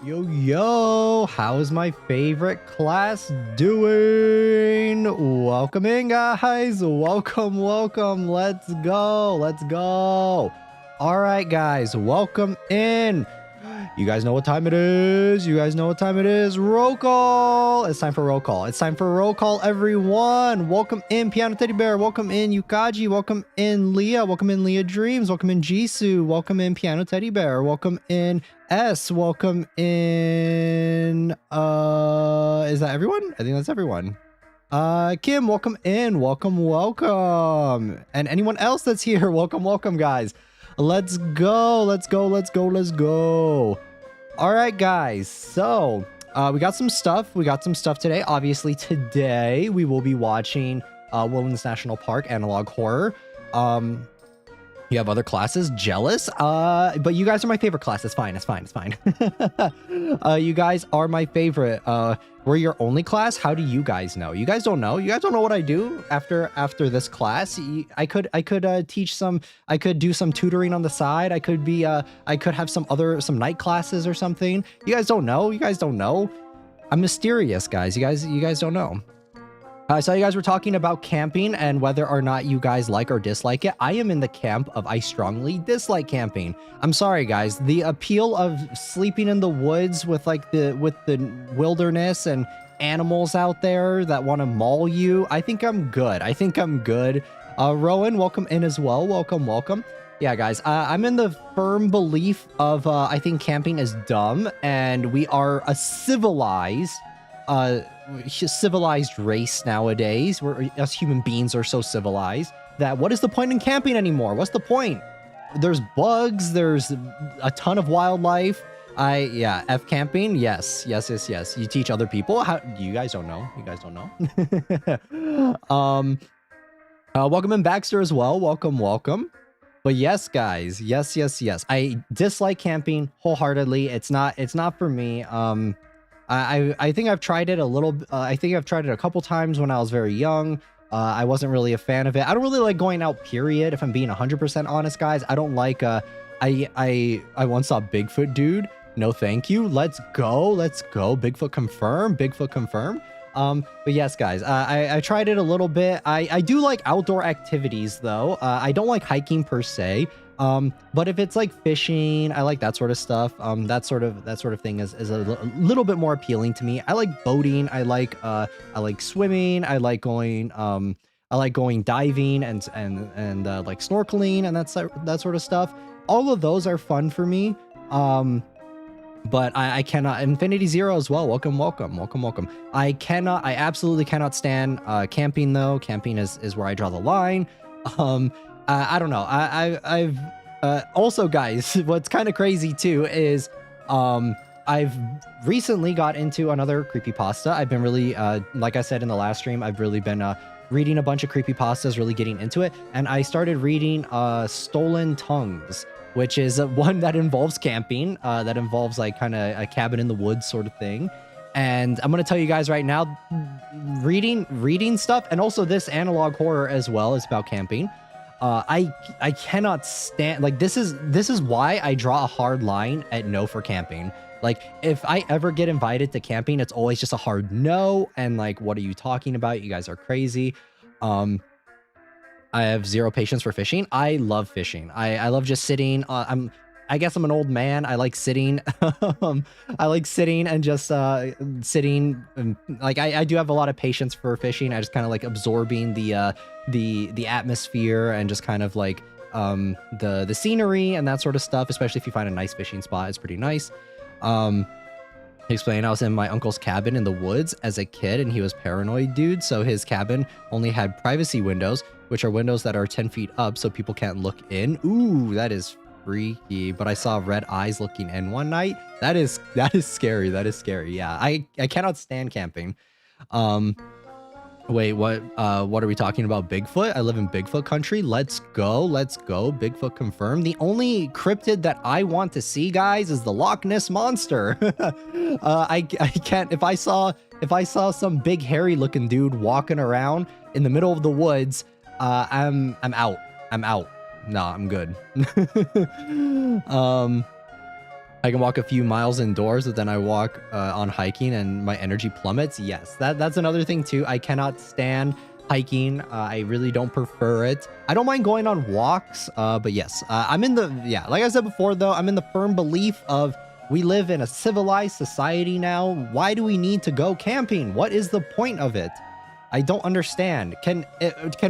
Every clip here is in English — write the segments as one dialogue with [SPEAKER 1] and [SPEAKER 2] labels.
[SPEAKER 1] Yo, yo, how's my favorite class doing? Welcome in, guys. Welcome. Let's go. All right, guys, welcome in. You guys know what time it is. Roll call. It's time for roll call. Everyone. Welcome in, Piano Teddy Bear. Welcome in, Yukaji. Welcome in, Leah. Welcome in, Leah Dreams. Welcome in, Jisoo. Welcome in, Piano Teddy Bear. Welcome in, S. Welcome in, is that everyone? I think that's everyone. Kim, welcome in. Welcome. And anyone else that's here, welcome, guys. Let's go. All right, guys. So, we got some stuff today. Obviously, today we will be watching Woodlands National Park analog horror. You have other classes, jealous. But you guys are my favorite class. It's fine. You guys are my favorite. We're your only class. How do you guys know? You guys don't know. You guys don't know what I do after this class. I could teach some. I could do some tutoring on the side. I could have some night classes or something. You guys don't know. I'm mysterious, guys. You guys don't know. I saw you guys were talking about camping and whether or not you guys like or dislike it. I am in the camp of I strongly dislike camping. I'm sorry, guys. The appeal of sleeping in the woods with the wilderness and animals out there that want to maul you, I think I'm good. Rowan, welcome in as well. Welcome. Yeah, guys, I'm in the firm belief of I think camping is dumb and we are a civilized race nowadays. Us human beings are so civilized that what is the point in camping anymore? What's the point? There's bugs, there's a ton of wildlife. F camping. Yes. You teach other people. How you guys don't know. Welcome in, Baxter, as well. Welcome. But yes, guys. Yes. I dislike camping wholeheartedly. It's not for me. I think I've tried it a little. I think I've tried it a couple times when I was very young. I wasn't really a fan of it. I don't really like going out, period. If I'm being 100% honest, guys, I don't like. I once saw Bigfoot, dude. No, thank you. Let's go. Bigfoot confirm. But yes, guys, I tried it a little bit. I do like outdoor activities though. I don't like hiking per se. But if it's like fishing, I like that sort of stuff. That sort of thing is a little bit more appealing to me. I like boating. I like swimming. I like going diving and like snorkeling and that sort of stuff. All of those are fun for me. But I cannot. Infinity Zero as well. Welcome. I absolutely cannot stand camping though. Camping is where I draw the line. I don't know. I've also, guys, what's kind of crazy too is I've recently got into another creepypasta. I've been really like I said in the last stream, I've really been reading a bunch of creepypastas, really getting into it, and I started reading Stolen Tongues, which is one that involves camping, that involves like kind of a cabin in the woods sort of thing. And I'm going to tell you guys right now, reading stuff, and also this analog horror as well is about camping. I cannot stand, like, this is why I draw a hard line at no for camping. Like, if I ever get invited to camping, it's always just a hard no. And like, what are you talking about? You guys are crazy. I have zero patience for fishing. I love fishing. I love just sitting. I guess I'm an old man. I like sitting. I like sitting and just sitting. Like I do have a lot of patience for fishing. I just kind of like absorbing the atmosphere and just kind of like the scenery and that sort of stuff. Especially if you find a nice fishing spot, it's pretty nice. Explain, I was in my uncle's cabin in the woods as a kid, and he was paranoid, dude. So his cabin only had privacy windows, which are windows that are 10 feet up, so people can't look in. Ooh, that is freaky. But I saw red eyes looking in one night. That is scary. Yeah, I cannot stand camping. Wait, what are we talking about? Bigfoot? I live in Bigfoot country. Let's go. Bigfoot confirmed. The only cryptid that I want to see, guys, is the Loch Ness monster. I can't. If I saw some big hairy looking dude walking around in the middle of the woods, I'm out. No, I'm good. I can walk a few miles indoors, but then I walk on hiking and my energy plummets. Yes, that's another thing too. I cannot stand hiking. I really don't prefer it. I don't mind going on walks, but yes, I'm in the, like I said before though, I'm in the firm belief of we live in a civilized society now. Why do we need to go camping? What is the point of it? I don't understand. Can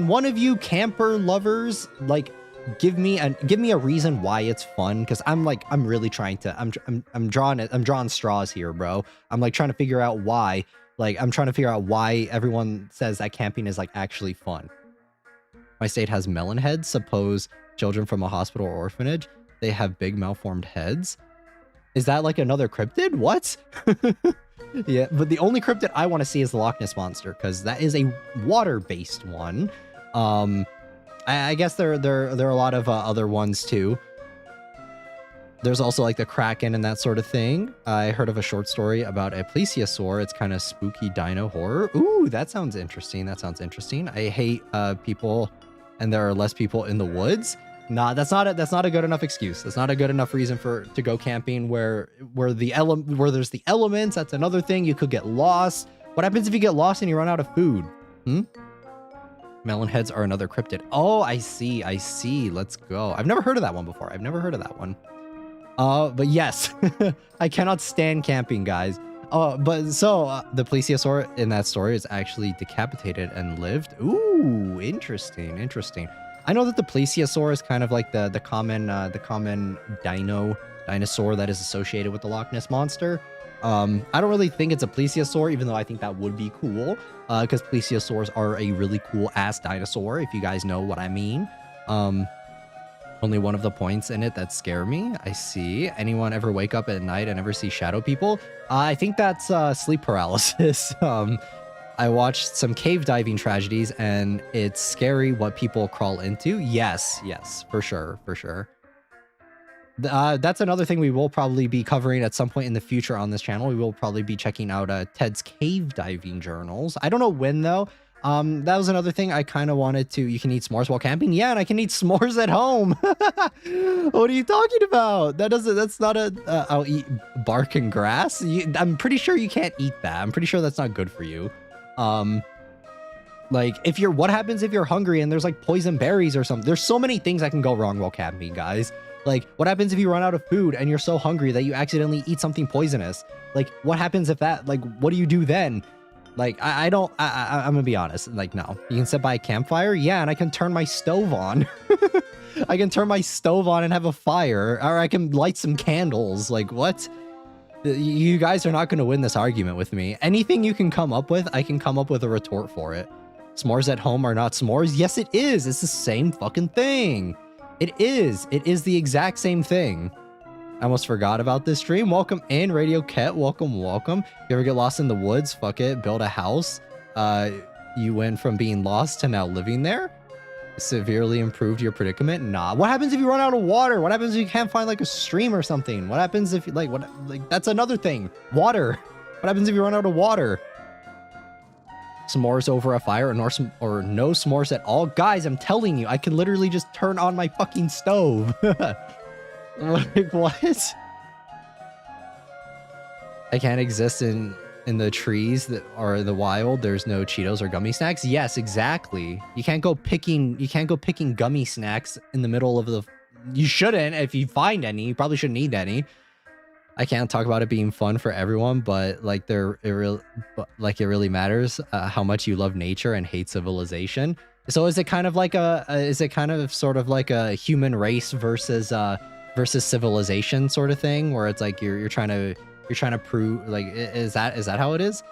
[SPEAKER 1] one of you camper lovers like give me a reason why it's fun? Because I'm really trying to I'm drawing straws here, bro. I'm like trying to figure out why. Like I'm trying to figure out why everyone says that camping is like actually fun. My state has melon heads. Suppose children from a hospital or orphanage, they have big malformed heads. Is that like another cryptid? What? Yeah, but the only cryptid I want to see is the Loch Ness Monster, because that is a water-based one. I guess there are a lot of other ones too. There's also like the Kraken and that sort of thing. I heard of a short story about a plesiosaur. It's kind of spooky dino horror. Ooh, that sounds interesting. That sounds interesting. I hate people, and there are less people in the woods. Nah, that's not a good enough excuse. That's not a good enough reason to go camping where there's the elements. That's another thing. You could get lost. What happens if you get lost and you run out of food? Melon heads are another cryptid. Oh, I see. Let's go. I've never heard of that one before. But yes, I cannot stand camping, guys. But so the plesiosaur in that story is actually decapitated and lived. Ooh, interesting. I know that the plesiosaur is kind of like the common dinosaur that is associated with the Loch Ness Monster. I don't really think it's a plesiosaur, even though I think that would be cool, because plesiosaurs are a really cool ass dinosaur, if you guys know what I mean. Only one of the points in it that scare me. I see. Anyone ever wake up at night and ever see shadow people? I think that's sleep paralysis. I watched some cave diving tragedies, and it's scary what people crawl into. Yes, for sure. That's another thing we will probably be covering at some point in the future on this channel. We will probably be checking out Ted's cave diving journals. I don't know when though. That was another thing I kind of wanted to. You can eat s'mores while camping. Yeah, and I can eat s'mores at home. What are you talking about? That's not I'll eat bark and grass. I'm pretty sure you can't eat that. I'm pretty sure that's not good for you. Like what happens if you're hungry and there's like poison berries or something? There's so many things that can go wrong while camping, guys. Like, what happens if you run out of food and you're so hungry that you accidentally eat something poisonous? Like, what happens if that, like, what do you do then? Like, I'm gonna be honest. Like, no. You can sit by a campfire? Yeah, and I can turn my stove on. I can turn my stove on and have a fire. Or I can light some candles. Like, what? You guys are not gonna win this argument with me. Anything you can come up with, I can come up with a retort for it. S'mores at home are not s'mores? Yes, it is. It's the same fucking thing. It is the exact same thing. I almost forgot about this stream. Welcome in, Radio Ket. Welcome. You ever get lost in the woods? Fuck it. Build a house. You went from being lost to now living there? Severely improved your predicament? Nah. What happens if you run out of water? What happens if you can't find like a stream or something? What happens if that's another thing. Water. What happens if you run out of water? S'mores over a fire or no s'mores at all? Guys, I'm telling you, I can literally just turn on my fucking stove. Like, what? I can't exist in the trees that are the wild. There's no Cheetos or gummy snacks. Yes, exactly. You can't go picking gummy snacks in the middle of the... You shouldn't. If you find any, you probably shouldn't eat any. I can't talk about it being fun for everyone, but like it really matters how much you love nature and hate civilization. So is it kind of like sort of like a human race versus civilization sort of thing, where it's like you're trying to prove, like, is that how it is?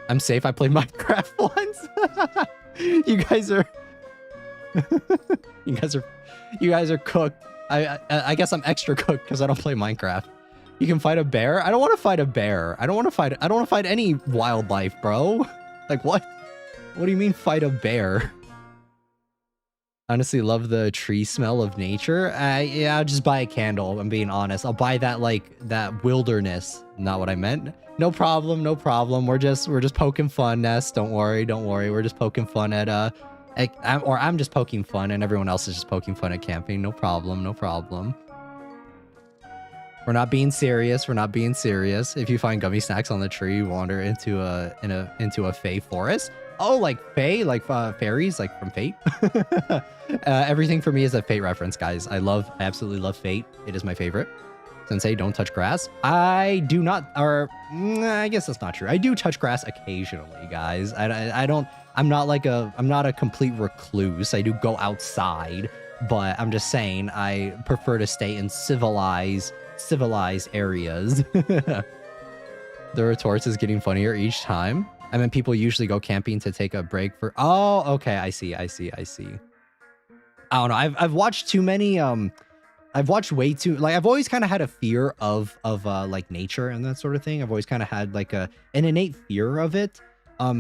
[SPEAKER 1] I'm safe. I played Minecraft once. You guys are cooked. I guess I'm extra cooked because I don't play Minecraft. You can fight a bear? I don't want to fight a bear. I don't want to fight any wildlife, bro. Like, what? What do you mean fight a bear? Honestly, love the tree smell of nature. Yeah, I'll just buy a candle. I'm being honest. I'll buy that, like, that wilderness. Not what I meant. No problem. We're just poking fun, Ness. Don't worry. We're just poking fun at I'm just poking fun and everyone else is just poking fun at camping. No problem. We're not being serious. We're not being serious. If you find gummy snacks on the tree, wander into a fey forest. Oh, like Fae, like fairies, like from Fate. Everything for me is a Fate reference, guys. I absolutely love Fate. It is my favorite. Sensei, don't touch grass. I do not, or I guess that's not true. I do touch grass occasionally, guys. I'm not a complete recluse. I do go outside, but I'm just saying I prefer to stay in civilized areas. The retorts is getting funnier each time. I mean, people usually go camping to take a break for... Oh, okay. I see. I don't know. I've watched too many... I've watched way too... Like, I've always kind of had a fear of like, nature and that sort of thing. I've always kind of had, like, an innate fear of it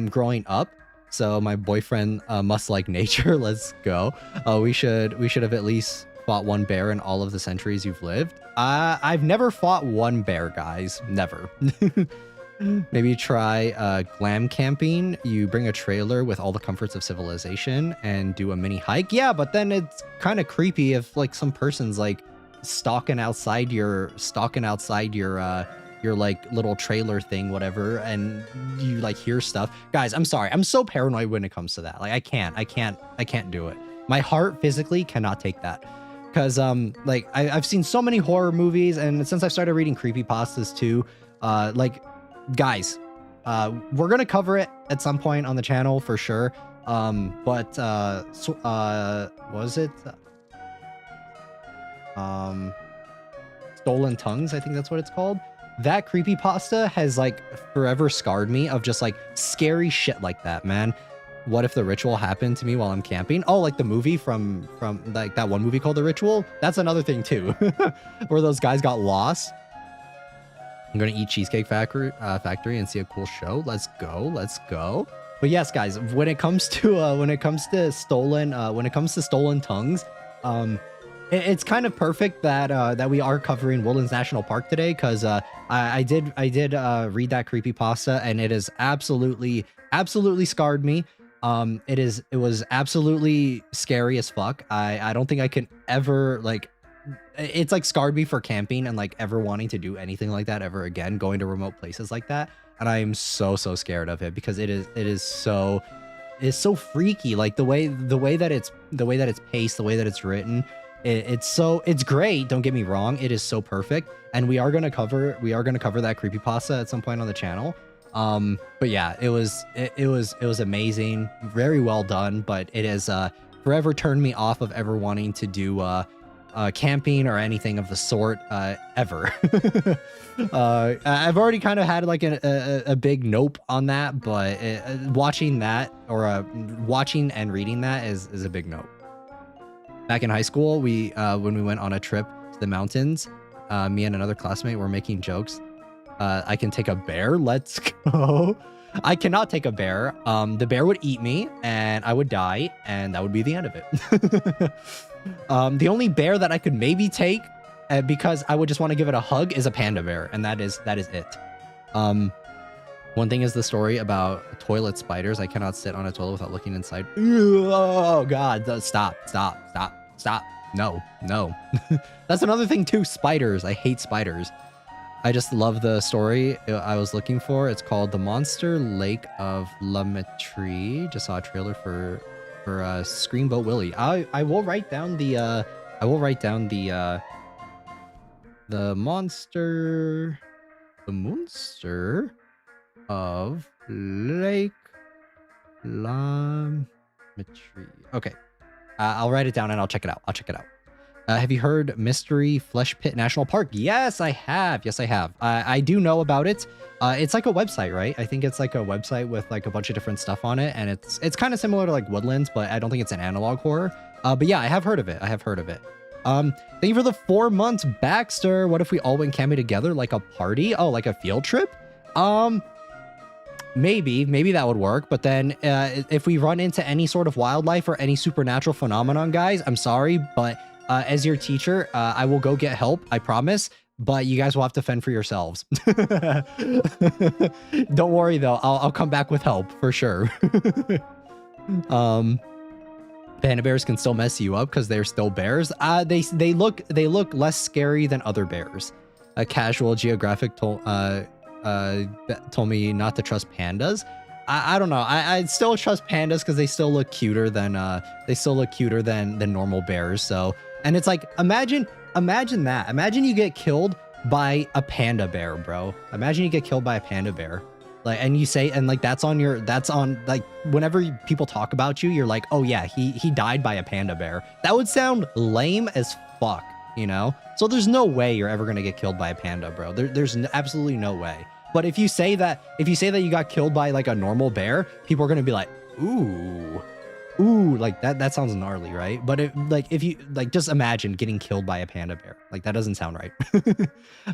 [SPEAKER 1] growing up. So my boyfriend must like nature. Let's go. We should have at least fought one bear in all of the centuries you've lived. I've never fought one bear, guys. Never. Maybe try glam camping. You bring a trailer with all the comforts of civilization and do a mini hike. Yeah, but then it's kind of creepy if like some person's like stalking outside your like little trailer thing, whatever, and you like hear stuff. Guys, I'm sorry. I'm so paranoid when it comes to that. Like I can't do it. My heart physically cannot take that. Because like I've seen so many horror movies, and since I've started reading creepypastas too, like guys, we're gonna cover it at some point on the channel for sure. But was it Stolen Tongues? I think that's what it's called. That creepypasta has like forever scarred me of just like scary shit like that, man. What if the ritual happened to me while I'm camping? Oh, like the movie from like that one movie called The Ritual. That's another thing too, where those guys got lost. I'm gonna eat Cheesecake Factory and see a cool show. Let's go. But yes, guys, when it comes to stolen tongues, it's kind of perfect that we are covering Woodlands National Park today, because I did read that creepypasta, and it is absolutely scarred me. It was absolutely scary as fuck. I don't think I can ever like... It's like scarred me for camping and like ever wanting to do anything like that ever again, going to remote places like that. And I am so scared of it, because it is so freaky. Like the way that it's paced, the way that it's written, it's great. Don't get me wrong, it is so perfect. And we are gonna cover that creepypasta at some point on the channel. But yeah, it was amazing, very well done. But it has forever turned me off of ever wanting to do camping or anything of the sort ever. I've already kind of had like a big nope on that, but watching that or watching and reading that is a big nope. Back in high school, we when we went on a trip to the mountains, me and another classmate were making jokes. I can take a bear. Let's go. I cannot take a bear. The bear would eat me and I would die, and that would be the end of it. The only bear that I could maybe take, because I would just want to give it a hug, is a panda bear, and that is it. One thing is the story about toilet spiders. I cannot sit on a toilet without looking inside. Oh God! Stop! No. That's another thing too. Spiders. I hate spiders. I just love the story I was looking for. It's called The Monster Lake of Lametrie. Just saw a trailer for Screamboat Willie. I will write down the monster of Lake Lametrie. Okay. I'll write it down and I'll check it out. Have you heard Mystery Flesh Pit National Park? Yes, I have. I do know about it. It's like a website, right? I think it's like a website with like a bunch of different stuff on it, and it's kind of similar to like Woodlands, but I don't think it's an analog horror. But yeah, I have heard of it. Thank you for the 4 months, Baxter. What if we all went camping together, like a party? Oh, like a field trip? Maybe that would work. But then if we run into any sort of wildlife or any supernatural phenomenon, guys, I'm sorry, but as your teacher, I will go get help, I promise, but you guys will have to fend for yourselves. Don't worry though, I'll come back with help for sure. Panda bears can still mess you up because they're still bears. They look less scary than other bears. A casual geographic told me not to trust pandas. I don't know. I still trust pandas because they still look cuter than normal bears. So, and it's like, imagine that. Imagine you get killed by a panda bear, bro. Imagine you get killed by a panda bear. Like, and you say, and like, that's on like, whenever people talk about you, you're like, oh yeah, he died by a panda bear. That would sound lame as fuck, you know? So there's no way you're ever gonna get killed by a panda, bro. There's absolutely no way. But if you say that you got killed by like a normal bear, people are gonna be like, ooh, like that sounds gnarly, right? But if you like, just imagine getting killed by a panda bear. Like, that doesn't sound right.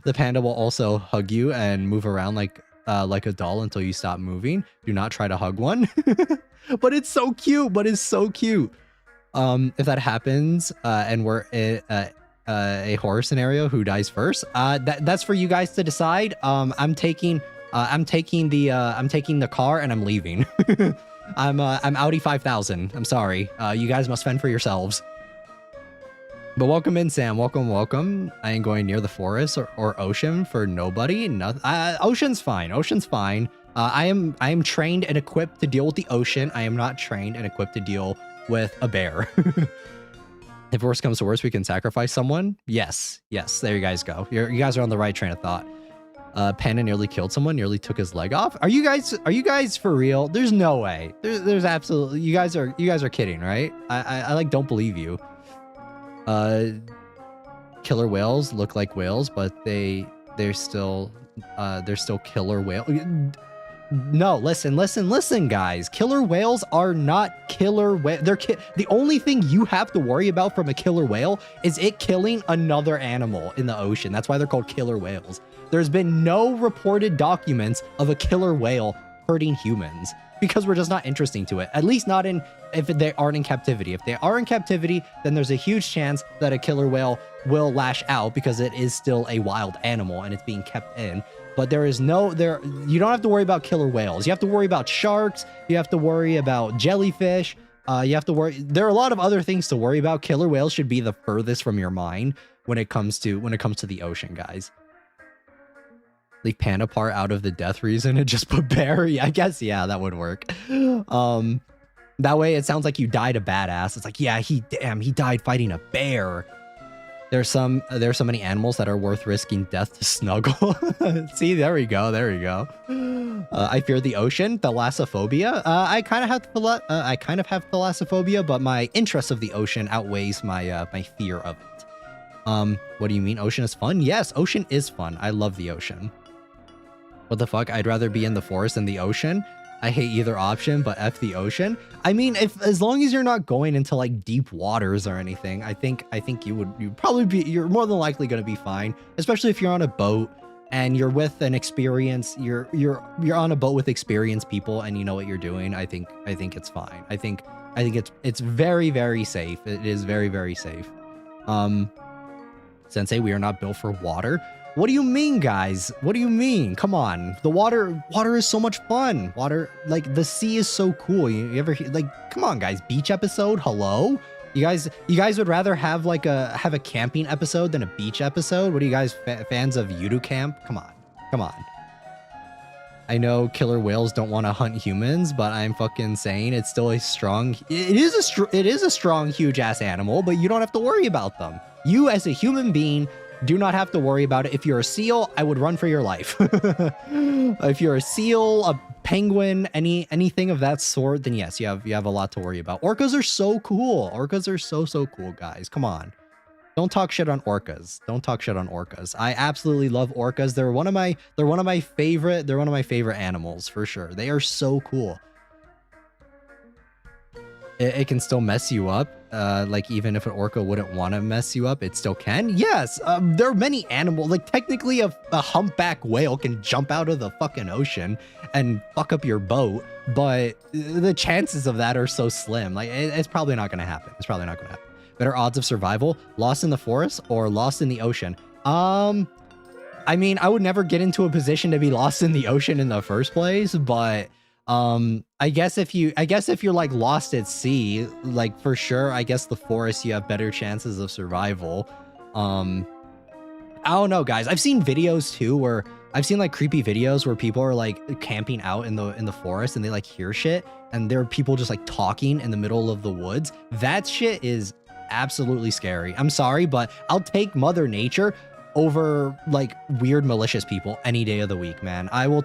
[SPEAKER 1] The panda will also hug you and move around like a doll until you stop moving. Do not try to hug one. But it's so cute. If that happens, and we're a horror scenario, who dies first? That's for you guys to decide. I'm taking the car and I'm leaving. I'm Audi 5000. I'm sorry. You guys must fend for yourselves. But welcome in, Sam. Welcome. I ain't going near the forest or ocean for nobody. Ocean's fine. I am trained and equipped to deal with the ocean. I am not trained and equipped to deal with a bear. If worst comes to worst, we can sacrifice someone. Yes. There you guys go. You guys are on the right train of thought. Panda nearly killed someone. Nearly took his leg off. Are you guys for real? There's no way. There's absolutely. You guys are kidding, right? I like don't believe you. Killer whales look like whales, but they're still killer whale. No, listen, guys. Killer whales are not killer whale. The only thing you have to worry about from a killer whale is it killing another animal in the ocean. That's why they're called killer whales. There's been no reported documents of a killer whale hurting humans because we're just not interesting to it. At least not if they aren't in captivity. If they are in captivity, then there's a huge chance that a killer whale will lash out because it is still a wild animal and it's being kept in. But you don't have to worry about killer whales. You have to worry about sharks. You have to worry about jellyfish. There are a lot of other things to worry about. Killer whales should be the furthest from your mind when it comes to the ocean, guys. Leave panda part out of the death reason and just put bear. Yeah, I guess, yeah, that would work. That way it sounds like you died a badass. It's like, yeah, he died fighting a bear. There's so many animals that are worth risking death to snuggle. See, there we go. I fear the ocean, thalassophobia. I kind of have thalassophobia, but my interest of the ocean outweighs my fear of it. What do you mean? Ocean is fun? Yes, ocean is fun. I love the ocean. What the fuck? I'd rather be in the forest than the ocean. I hate either option, but F the ocean. I mean, as long as you're not going into like deep waters or anything, I think you're more than likely going to be fine, especially if you're on a boat and you're with an experience, you're on a boat with experienced people and you know what you're doing. I think it's fine. I think it's very, very safe. It is very, very safe. Sensei, we are not built for water. What do you mean, guys? What do you mean? Come on. The water is so much fun. Water, like the sea is so cool. You ever like, come on, guys, beach episode? Hello? You guys would rather have a camping episode than a beach episode? What are you guys fans of Yudu camp? Come on. I know killer whales don't want to hunt humans, but I'm fucking saying it's still it is a strong, huge ass animal, but you don't have to worry about them. You as a human being do not have to worry about it. If you're a seal, I would run for your life. If you're a seal, a penguin, anything of that sort, then yes, you have a lot to worry about. Orcas are so cool. Orcas are so cool, guys. Come on. Don't talk shit on orcas. I absolutely love orcas. They're one of my favorite animals for sure. They are so cool. It can still mess you up. Like even if an orca wouldn't want to mess you up, it still can. Yes, there are many animals. Like technically a humpback whale can jump out of the fucking ocean and fuck up your boat, but the chances of that are so slim. Like it's probably not gonna happen. Better odds of survival, lost in the forest or lost in the ocean? I mean, I would never get into a position to be lost in the ocean in the first place, but I guess if you're like lost at sea, like for sure, I guess the forest you have better chances of survival. I don't know, guys. I've seen videos too where I've seen like creepy videos where people are like camping out in the forest and they like hear shit and there are people just like talking in the middle of the woods. That shit is absolutely scary. I'm sorry, but I'll take Mother Nature over like weird malicious people any day of the week, man. I will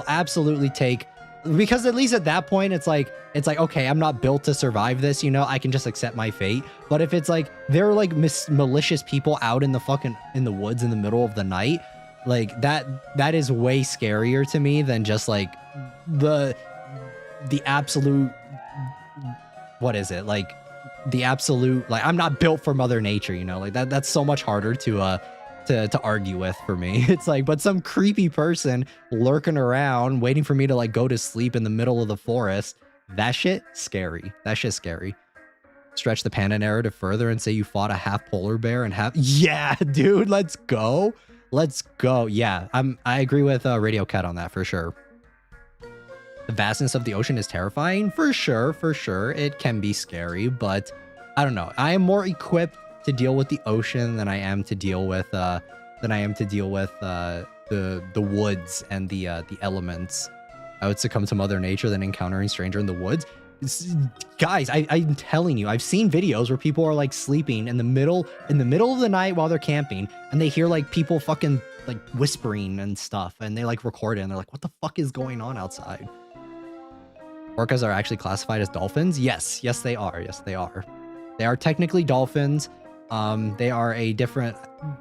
[SPEAKER 1] absolutely take, because at least at that point it's like okay, I'm not built to survive this, you know, I can just accept my fate. But if it's like they're like malicious people out in the woods in the middle of the night, like that is way scarier to me than just like the absolute, what is it, like the absolute, like I'm not built for Mother Nature, you know, like that's so much harder to argue with for me. It's like, but some creepy person lurking around waiting for me to like go to sleep in the middle of the forest, that shit scary. That shit's scary. Stretch the panda narrative further and say you fought a half polar bear and half, yeah, dude, let's go. Yeah, I agree with Radio Cat on that for sure. The vastness of the ocean is terrifying, for sure. It can be scary, but I don't know. I am more equipped to deal with the ocean than I am to deal with the woods and the elements. I would succumb to Mother Nature than encountering stranger in the woods. Guys, I'm telling you, I've seen videos where people are like sleeping in the middle of the night while they're camping, and they hear like people fucking like whispering and stuff, and they like record it, and they're like, "What the fuck is going on outside?" Orcas are actually classified as dolphins. Yes, they are. They are technically dolphins. They are a different,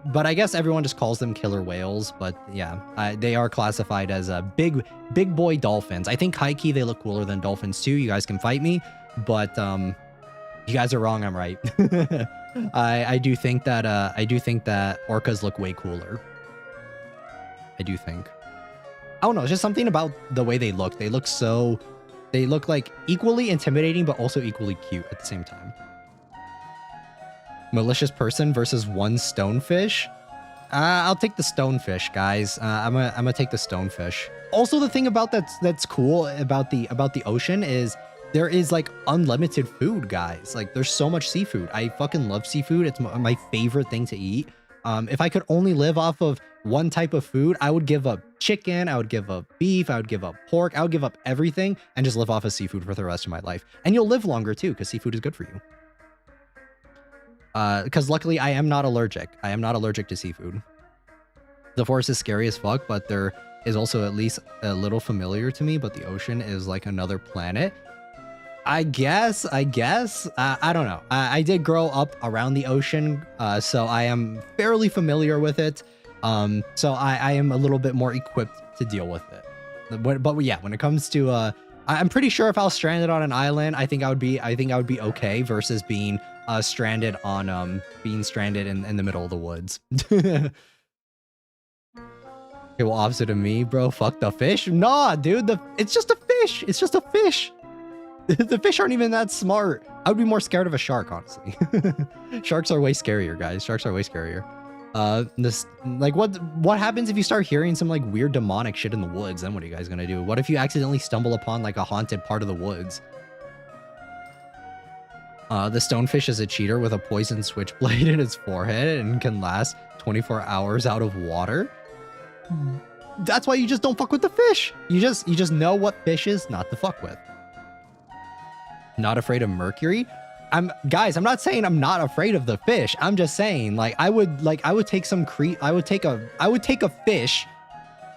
[SPEAKER 1] but I guess everyone just calls them killer whales. But yeah, they are classified as a big boy dolphins. I think high-key they look cooler than dolphins too. You guys can fight me, but you guys are wrong. I'm right. I do think that orcas look way cooler. I do think. I don't know. It's just something about the way they look. They look like equally intimidating, but also equally cute at the same time. Malicious person versus one stonefish. I'll take the stonefish, guys. I'm gonna take the stonefish. Also, the thing about that's cool about the ocean is there is like unlimited food, guys. Like there's so much seafood. I fucking love seafood. It's my favorite thing to eat. If I could only live off of one type of food, I would give up chicken, I would give up beef, I would give up pork, I would give up everything and just live off of seafood for the rest of my life. And you'll live longer too, because seafood is good for you. Because luckily I am not allergic. I am not allergic to seafood. The forest is scary as fuck, but there is also at least a little familiar to me, but the ocean is like another planet. I guess. I don't know. I did grow up around the ocean, so I am fairly familiar with it. So I am a little bit more equipped to deal with it. But yeah, when it comes to, I'm pretty sure if I was stranded on an island, I think I would be okay versus being stranded on in the middle of the woods. Okay, well, opposite of me, bro. Fuck the fish. Nah, dude. It's just a fish. It's just a fish. The fish aren't even that smart. I would be more scared of a shark, honestly. Sharks are way scarier, guys. Sharks are way scarier. What happens if you start hearing some like weird demonic shit in the woods? Then what are you guys gonna do? What if you accidentally stumble upon like a haunted part of the woods? The stonefish is a cheater with a poison switchblade in its forehead and can last 24 hours out of water. That's why you just don't fuck with the fish. You just know what fish is not to fuck with. Not afraid of mercury. I'm not saying I'm not afraid of the fish. I'm just saying like I would take a fish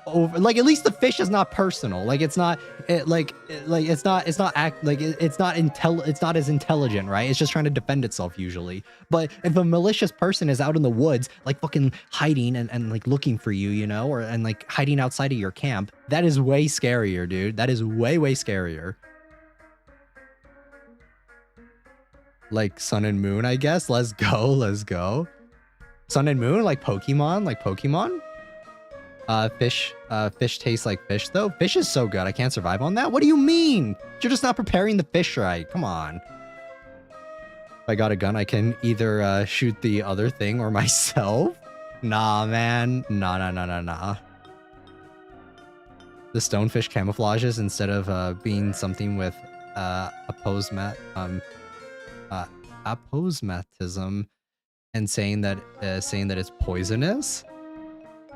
[SPEAKER 1] over, like at least the fish is not personal. Like it's not it's not as intelligent, right? It's just trying to defend itself usually. But if a malicious person is out in the woods like fucking hiding and like looking for you, you know, and like hiding outside of your camp, that is way scarier, dude. That is way scarier. Like sun and moon, I guess. Let's go. Sun and moon, like Pokemon. Fish tastes like fish though. Fish is so good. I can't survive on that. What do you mean? You're just not preparing the fish right. Come on. If I got a gun, I can either shoot the other thing or myself. Nah, man. Nah. The stonefish camouflages instead of being something with aposematism. and saying that it's poisonous.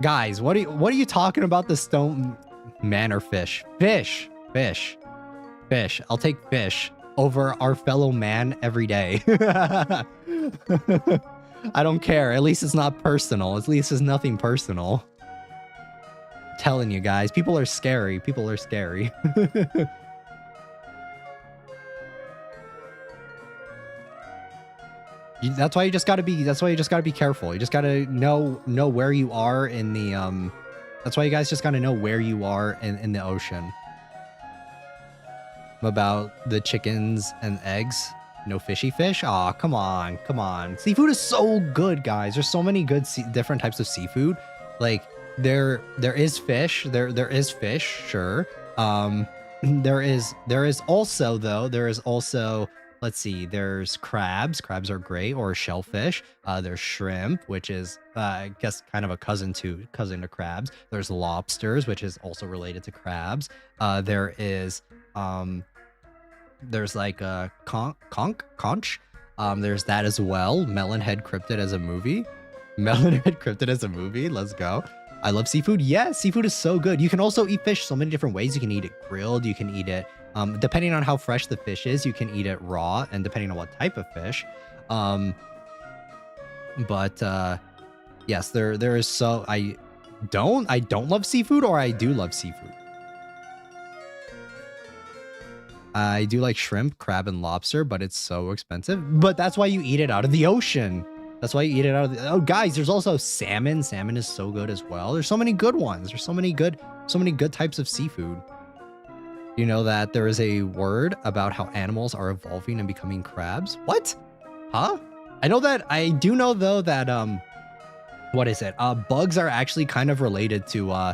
[SPEAKER 1] Guys, what are you talking about? The stone man or fish? Fish. I'll take fish over our fellow man every day. I don't care. At least it's not personal. At least it's nothing personal. I'm telling you guys, people are scary. People are scary. That's why you just gotta be. That's why you just gotta be careful. You just gotta know where you are in the. That's why you guys just gotta know where you are in the ocean. About the chickens and eggs. No fishy fish. Aw, come on, come on. Seafood is so good, guys. There's so many good different types of seafood. Like there is fish. There is fish. Sure. There is also. Let's see, there's crabs. Crabs are great, or shellfish. There's shrimp, which is, I guess, kind of a cousin to crabs. There's lobsters, which is also related to crabs. There's like a conch. There's that as well. Melonhead cryptid as a movie. Let's go. I love seafood. Yeah, seafood is so good. You can also eat fish so many different ways. You can eat it grilled. You can eat it, depending on how fresh the fish is, you can eat it raw, and depending on what type of fish. Yes, there is so I don't love seafood, or I do love seafood. I do like shrimp, crab, and lobster, but it's so expensive. But that's why you eat it out of the ocean. That's why you eat it out of the... Oh, guys, there's also salmon. Salmon is so good as well. There's so many good ones. There's so many good types of seafood. You know that there is a word about how animals are evolving and becoming crabs? What? Huh? I do know though that what is it? Bugs are actually kind of related to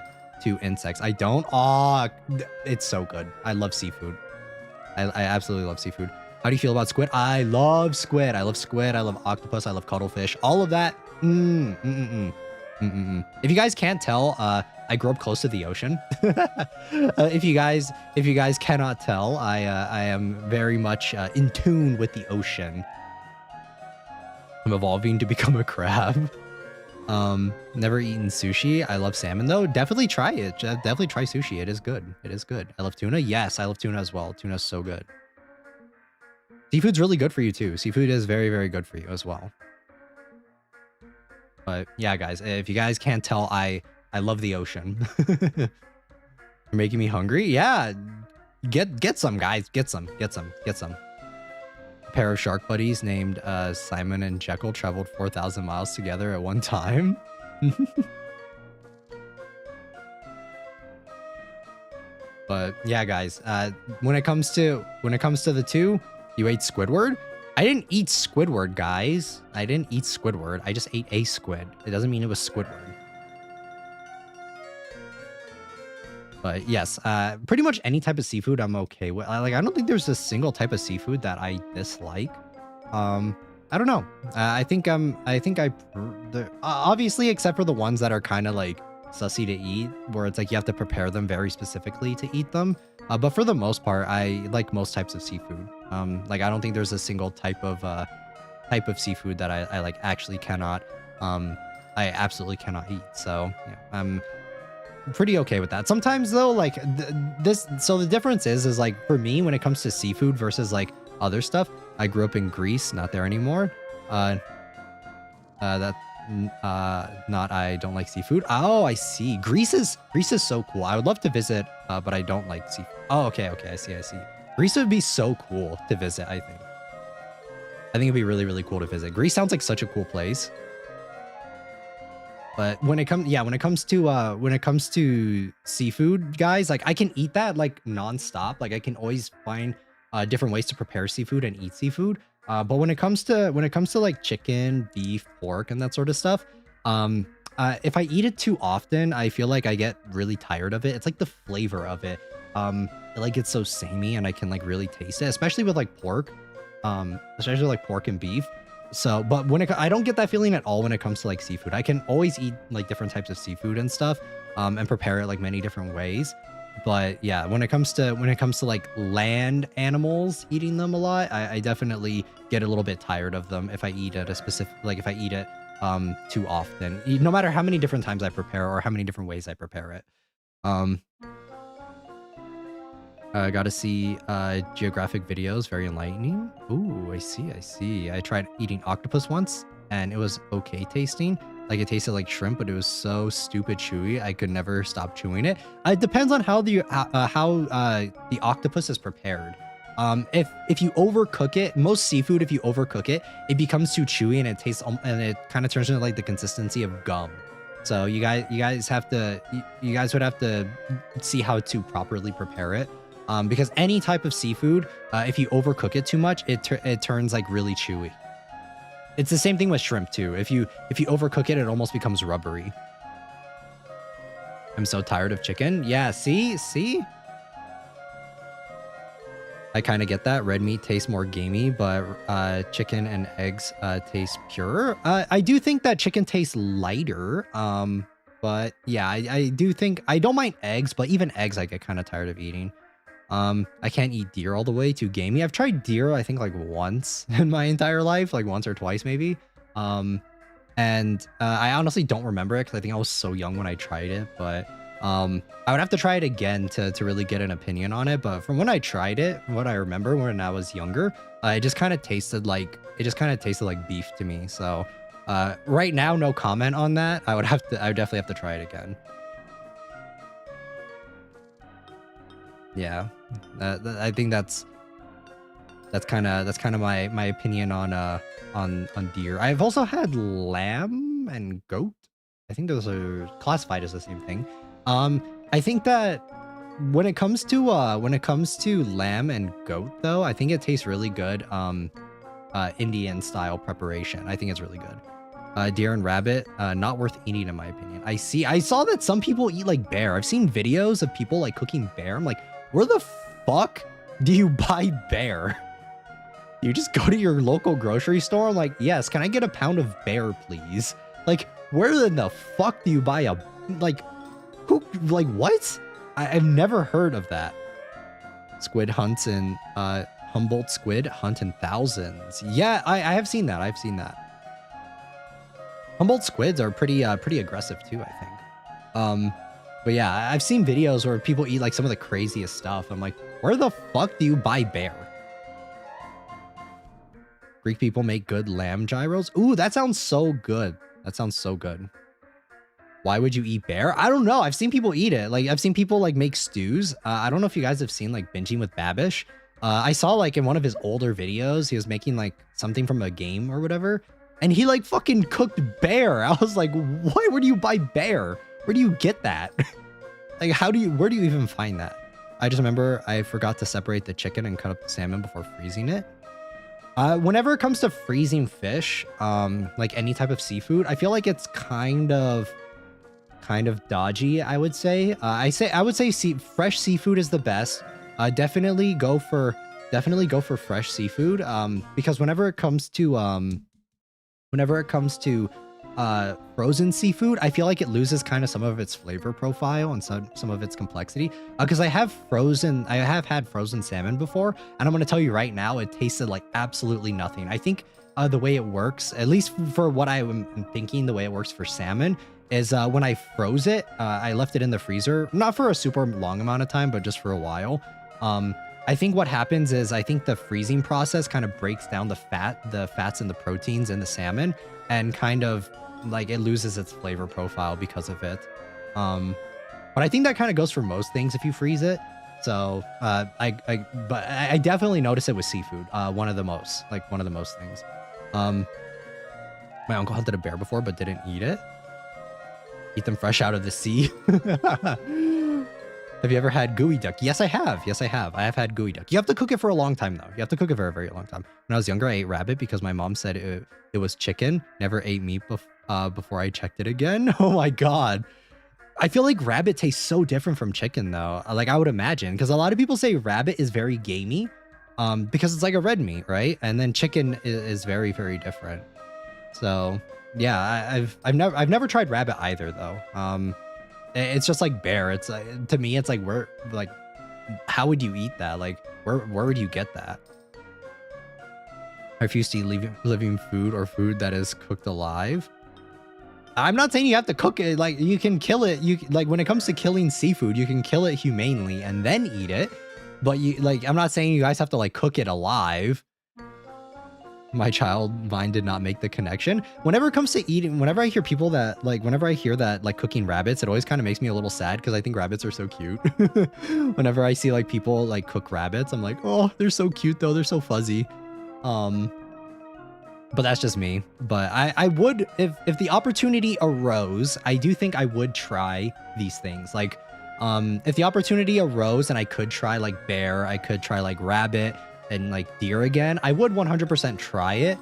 [SPEAKER 1] insects. I don't. Aw, it's so good. I love seafood. I absolutely love seafood. How do you feel about squid? I love squid. I love squid. I love octopus. I love cuttlefish. All of that. If you guys can't tell, I grew up close to the ocean. If you guys cannot tell, I am very much in tune with the ocean. I'm evolving to become a crab. Never eaten sushi. I love salmon though. Definitely try it. Definitely try sushi. It is good. It is good. I love tuna. Yes, I love tuna as well. Tuna is so good. Seafood's really good for you too. Seafood is very, very good for you as well. But yeah, guys, if you guys can't tell, I love the ocean. You're making me hungry. Yeah, get some, guys. Get some. A pair of shark buddies named Simon and Jekyll traveled 4,000 miles together at one time. But yeah, guys, when it comes to the two, you ate Squidward? I didn't eat Squidward, guys. I didn't eat Squidward. I just ate a squid. It doesn't mean it was Squidward. But yes, pretty much any type of seafood I'm okay with. Like, I don't think there's a single type of seafood that I dislike. I don't know. Obviously, except for the ones that are kind of like sussy to eat, where it's like you have to prepare them very specifically to eat them. But for the most part, I like most types of seafood. Like, I don't think there's a single type of seafood that I like actually cannot, I absolutely cannot eat. So yeah, I'm pretty okay with that. Sometimes though, like so the difference is like for me, when it comes to seafood versus like other stuff, I grew up in Greece, not there anymore. I don't like seafood. Oh, I see. Greece is so cool. I would love to visit, but I don't like seafood. Oh, okay, I see. Greece would be so cool to visit, I think. It'd be really, really cool to visit. Greece sounds like such a cool place. But when it comes to seafood, guys, like I can eat that like nonstop. Like I can always find different ways to prepare seafood and eat seafood. But when it comes to like chicken, beef, pork, and that sort of stuff, if I eat it too often, I feel like I get really tired of it. It's like the flavor of it. Like it's so samey, and I can like really taste it, especially with like pork, especially like pork and beef. So, but I don't get that feeling at all when it comes to like seafood. I can always eat like different types of seafood and stuff, and prepare it like many different ways. But yeah, when it comes to like land animals, eating them a lot, I definitely get a little bit tired of them if I eat at a specific, like if I eat it too often, no matter how many different times I prepare or how many different ways I prepare it. I got to see geographic videos, very enlightening. Ooh, I see. I tried eating octopus once and it was okay tasting. Like it tasted like shrimp, but it was so stupid chewy. I could never stop chewing it. It depends on how the octopus is prepared. If you overcook it, most seafood, if you overcook it, it becomes too chewy and it tastes and it kind of turns into like the consistency of gum. So you guys would have to see how to properly prepare it. Because any type of seafood, if you overcook it too much, it turns like really chewy. It's the same thing with shrimp too. If you overcook it, it almost becomes rubbery. I'm so tired of chicken. Yeah, see? I kind of get that. Red meat tastes more gamey, but chicken and eggs taste purer. I do think that chicken tastes lighter. But yeah, I do think I don't mind eggs, but even eggs I get kind of tired of eating. I can't eat deer all the way, too gamey. I've tried deer, I think, like once in my entire life, like once or twice maybe. And I honestly don't remember it because I think I was so young when I tried it, but I would have to try it again to really get an opinion on it. But from when I tried it, what I remember when I was younger, it just kind of tasted like beef to me. So right now, no comment on that. I would definitely have to try it again. Yeah, I think that's kind of my opinion on deer. I've also had lamb and goat. I think those are classified as the same thing. I think that when it comes to lamb and goat though, I think it tastes really good. Indian style preparation. I think it's really good. Deer and rabbit, not worth eating in my opinion. I saw that some people eat like bear. I've seen videos of people like cooking bear. I'm like, where the fuck do you buy bear? You just go to your local grocery store. I'm like, yes, can I get a pound of bear, please? Like, where in the fuck do you buy a, like, who, like, what? I've never heard of that. Squid hunts in, Humboldt squid hunt in thousands. Yeah, I have seen that. I've seen that. Humboldt squids are pretty aggressive too, I think. But yeah, I've seen videos where people eat like some of the craziest stuff. I'm like, where the fuck do you buy bear? Greek people make good lamb gyros. Ooh, that sounds so good. That sounds so good. Why would you eat bear? I don't know. I've seen people eat it. Like I've seen people like make stews. I don't know if you guys have seen like Binging with Babish. I saw like in one of his older videos, he was making like something from a game or whatever. And he like fucking cooked bear. I was like, why would you buy bear? Where do you get that? Like, where do you even find that? I just remember I forgot to separate the chicken and cut up the salmon before freezing it. Whenever it comes to freezing fish, like any type of seafood, I feel like it's kind of dodgy, I would say. I would say fresh seafood is the best. Definitely go for fresh seafood. Because whenever it comes to frozen seafood, I feel like it loses kind of some of its flavor profile and some of its complexity. Because I have had frozen salmon before, and I'm going to tell you right now, it tasted like absolutely nothing. I think the way it works, at least for what I'm thinking, the way it works for salmon is when I froze it, I left it in the freezer, not for a super long amount of time, but just for a while. I think what happens is I think the freezing process kind of breaks down the fats and the proteins in the salmon, and kind of like it loses its flavor profile because of it. But I think that kind of goes for most things if you freeze it. So but I definitely notice it with seafood. One of the most things. My uncle hunted a bear before, but didn't eat it. Eat them fresh out of the sea. Have you ever had gooey duck? Yes, I have. I have had gooey duck. You have to cook it for a long time, though. You have to cook it for a very long time. When I was younger, I ate rabbit because my mom said it was chicken. Never ate meat before I checked it again. Oh my God. I feel like rabbit tastes so different from chicken, though. Like I would imagine, because a lot of people say rabbit is very gamey because it's like a red meat, right? And then chicken is very, very different. So yeah, I've never tried rabbit either, though. It's just like bear. It's to me, it's like how would you eat that? Like where would you get that? I refuse to eat living food or food that is cooked alive. I'm not saying you have to cook it. Like you can kill it. Like when it comes to killing seafood, you can kill it humanely and then eat it. But I'm not saying you guys have to like cook it alive. My child mind did not make the connection. Whenever it comes to eating, whenever I hear people that whenever I hear that like cooking rabbits, it always kind of makes me a little sad because I think rabbits are so cute. Whenever I see like people like cook rabbits, I'm like, oh, they're so cute though. They're so fuzzy. But that's just me. But I would, if the opportunity arose, I do think I would try these things. Like, if the opportunity arose and I could try like bear, I could try like rabbit and like deer again, I would 100% try it,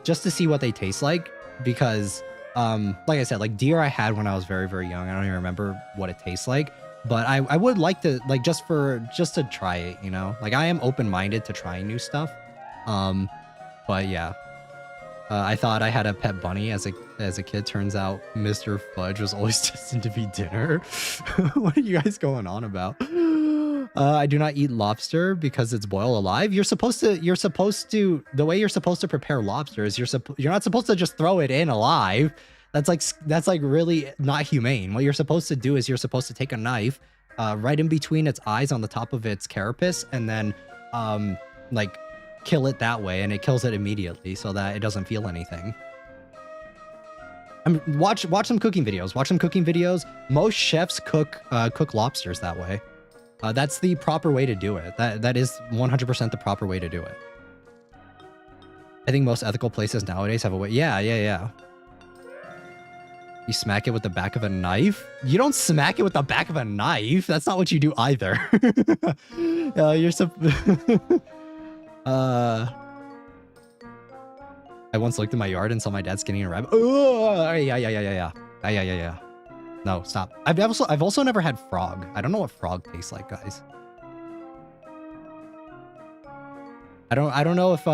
[SPEAKER 1] just to see what they taste like. Because, like I said, like deer I had when I was very, very young. I don't even remember what it tastes like. But I would like to, like, just to try it, you know? Like, I am open-minded to trying new stuff. But yeah, I thought I had a pet bunny as a kid. Turns out Mr. Fudge was always destined to be dinner. What are you guys going on about? I do not eat lobster because it's boiled alive. You're supposed to, the way you're supposed to prepare lobster is you're not supposed to just throw it in alive. That's like really not humane. What you're supposed to do is you're supposed to take a knife, right in between its eyes on the top of its carapace, and then, like, kill it that way, and it kills it immediately so that it doesn't feel anything. Watch some cooking videos. Watch some cooking videos. Most chefs cook lobsters that way. That's the proper way to do it. That is 100% the proper way to do it. I think most ethical places nowadays have a way. Yeah. You smack it with the back of a knife? You don't smack it with the back of a knife. That's not what you do either. I once looked in my yard and saw my dad skinning a rabbit. Oh, yeah. No, stop. I've also never had frog. I don't know what frog tastes like, guys. I don't know if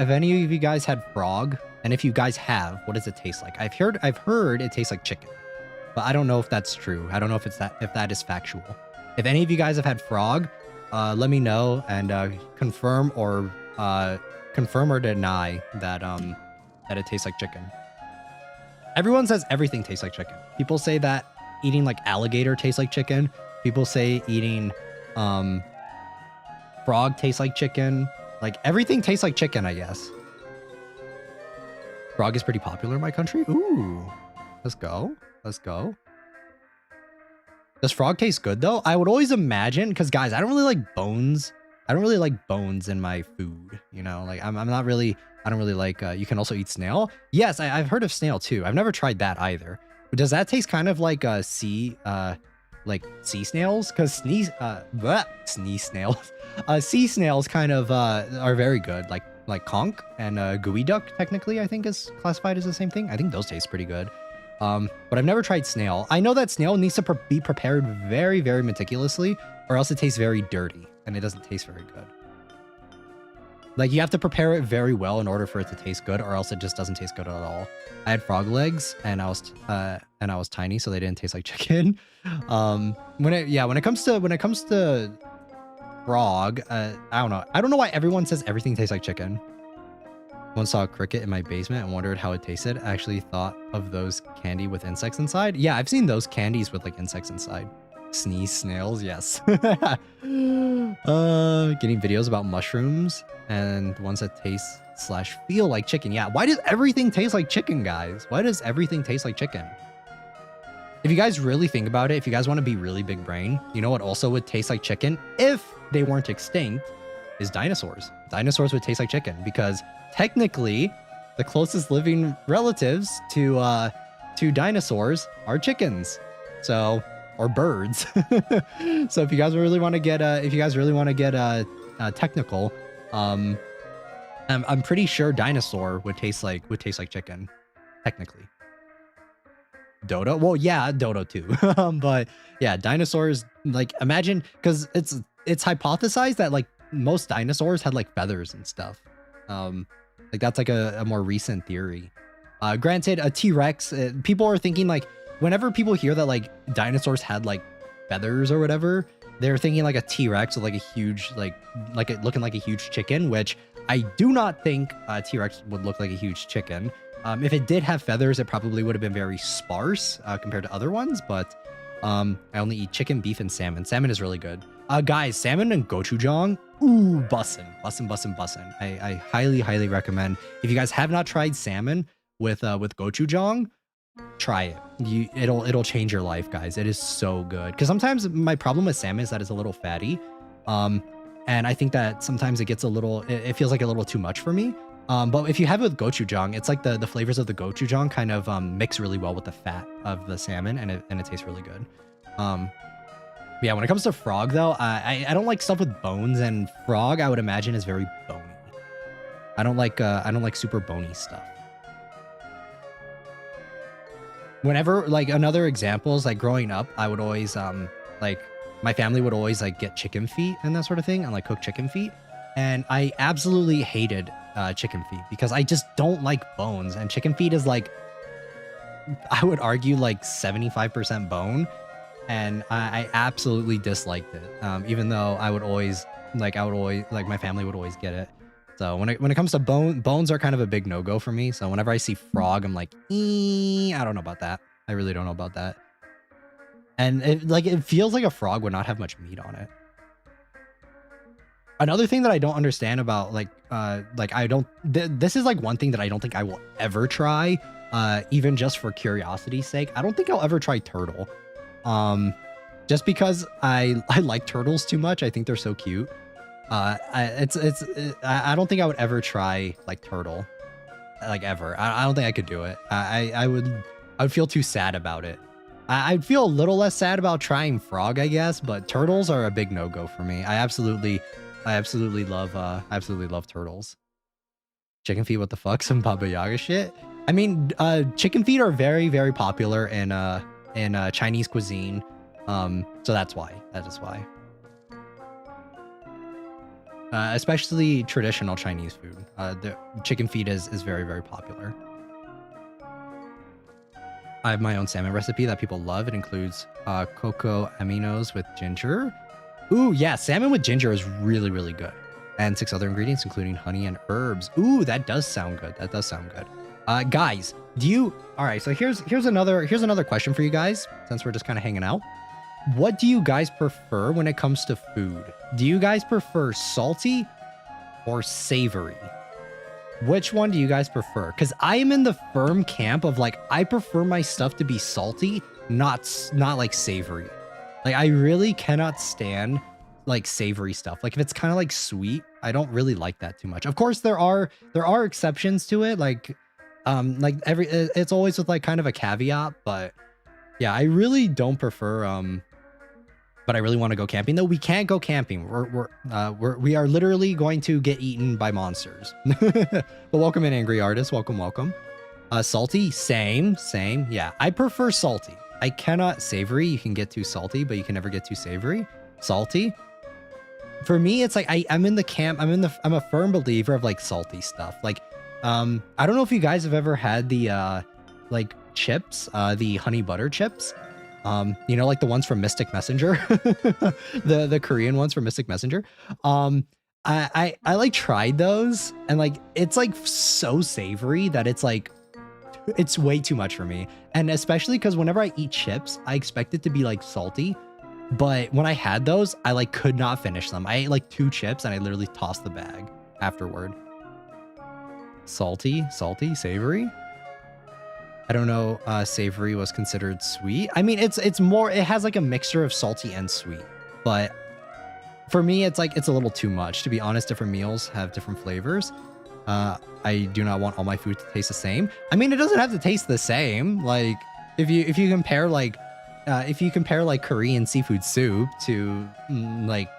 [SPEAKER 1] any of you guys had frog, and if you guys have, what does it taste like? I've heard it tastes like chicken, but I don't know if that's true. I don't know if that is factual. If any of you guys have had frog, let me know and confirm or deny that it tastes like chicken. Everyone says everything tastes like chicken. People say that eating like alligator tastes like chicken. People say eating frog tastes like chicken. Like everything tastes like chicken, I guess. Frog is pretty popular in my country. Ooh, let's go. Does frog taste good though? I would always imagine, because guys, I don't really like bones. I don't really like bones in my food. You know, like I don't really like, you can also eat snail. Yes, I've heard of snail too. I've never tried that either. Does that taste kind of like sea snails? Because sea snails kind of are very good. Like conch and gooey duck technically I think is classified as the same thing. I think those taste pretty good. But I've never tried snail. I know that snail needs to be prepared very, very meticulously, or else it tastes very dirty and it doesn't taste very good. Like you have to prepare it very well in order for it to taste good, or else it just doesn't taste good at all. I had frog legs and I was tiny, so they didn't taste like chicken. When it comes to frog, I don't know. I don't know why everyone says everything tastes like chicken. Once saw a cricket in my basement and wondered how it tasted. I actually thought of those candy with insects inside. Yeah, I've seen those candies with like insects inside. Sneeze snails, yes. Getting videos about mushrooms and ones that taste / feel like chicken. Yeah, why does everything taste like chicken, guys? Why does everything taste like chicken? If you guys really think about it, if you guys want to be really big brain, you know what also would taste like chicken if they weren't extinct is dinosaurs. Dinosaurs would taste like chicken because technically the closest living relatives to dinosaurs are chickens. So, or birds. So if you guys really want to get technical, I'm pretty sure dinosaur would taste like chicken, technically. Dodo? Well, yeah, dodo too. But yeah, dinosaurs, like imagine, because it's hypothesized that like most dinosaurs had like feathers and stuff. Like that's like a more recent theory. Granted, a T-Rex, people are thinking like whenever people hear that like dinosaurs had like feathers or whatever, they're thinking like a T-Rex with like a huge looking like a huge chicken, which I do not think T-Rex would look like a huge chicken. If it did have feathers, it probably would have been very sparse compared to other ones, but I only eat chicken, beef, and salmon. Salmon is really good. Guys, salmon and gochujang, ooh, bussin'. I highly recommend. If you guys have not tried salmon with gochujang, try it. It'll change your life, guys. It is so good. Because sometimes my problem with salmon is that it's a little fatty, and I think that sometimes it gets it feels like a little too much for me. But if you have it with gochujang, it's like the flavors of the gochujang kind of mix really well with the fat of the salmon, and it tastes really good. Yeah, when it comes to frog though, I don't like stuff with bones, and frog I would imagine is very bony. I don't like super bony stuff. Whenever, like, another example is like growing up, I would always like my family would always like get chicken feet and that sort of thing, and like cook chicken feet, and I absolutely hated chicken feet because I just don't like bones, and chicken feet is like, I would argue, like 75% bone, and I absolutely disliked it. Even though I would always my family would always get it. So when it comes to bones are kind of a big no-go for me. So whenever I see frog, I'm like, I don't know about that. I really don't know about that. And it feels like a frog would not have much meat on it. Another thing that I don't understand about this is like one thing that I don't think I will ever try, even just for curiosity's sake. I don't think I'll ever try turtle. Just because I like turtles too much. I think they're so cute. I don't think I would ever try like turtle, like ever. I don't think I could do it. I would feel too sad about it. I'd feel a little less sad about trying frog, I guess, but turtles are a big no-go for me. I absolutely love turtles. Chicken feet, what the fuck? Some Baba Yaga shit. I mean, chicken feet are very popular in Chinese cuisine. So that's why. That is why. Especially traditional Chinese food. The chicken feet is very popular. I have my own salmon recipe that people love. It includes cocoa aminos with ginger. Ooh, yeah, salmon with ginger is really good. And 6 other ingredients, including honey and herbs. Ooh, that does sound good. That does sound good. Guys, all right, so here's another question for you guys, since we're just kind of hanging out. What do you guys prefer when it comes to food? Do you guys prefer salty or savory? Which one do you guys prefer? Because I am in the firm camp of like, I prefer my stuff to be salty, not like savory. Like, I really cannot stand like savory stuff. Like, if it's kind of like sweet, I don't really like that too much. Of course, there are exceptions to it. Like it's always with like kind of a caveat, but yeah, I really don't prefer, but I really want to go camping though. We can't go camping. We are literally going to get eaten by monsters. But welcome in, Angry Artist. Welcome. Salty, same. Yeah, I prefer salty. I cannot savory. You can get too salty, but you can never get too savory. Salty. For me, it's like I'm in the camp. I'm a firm believer of like salty stuff. Like, I don't know if you guys have ever had the like chips, the honey butter chips. You know, like the ones from Mystic Messenger, the Korean ones from Mystic Messenger. I like tried those, and like it's like so savory that it's like it's way too much for me. And especially because whenever I eat chips, I expect it to be like salty, but when I had those, I like could not finish them. I ate like 2 chips and I literally tossed the bag afterward. Salty, savory. I don't know. Savory was considered sweet. I mean, it's more. It has like a mixture of salty and sweet, but for me, it's like it's a little too much. To be honest, different meals have different flavors. I do not want all my food to taste the same. I mean, it doesn't have to taste the same. Like if you compare like Korean seafood soup to like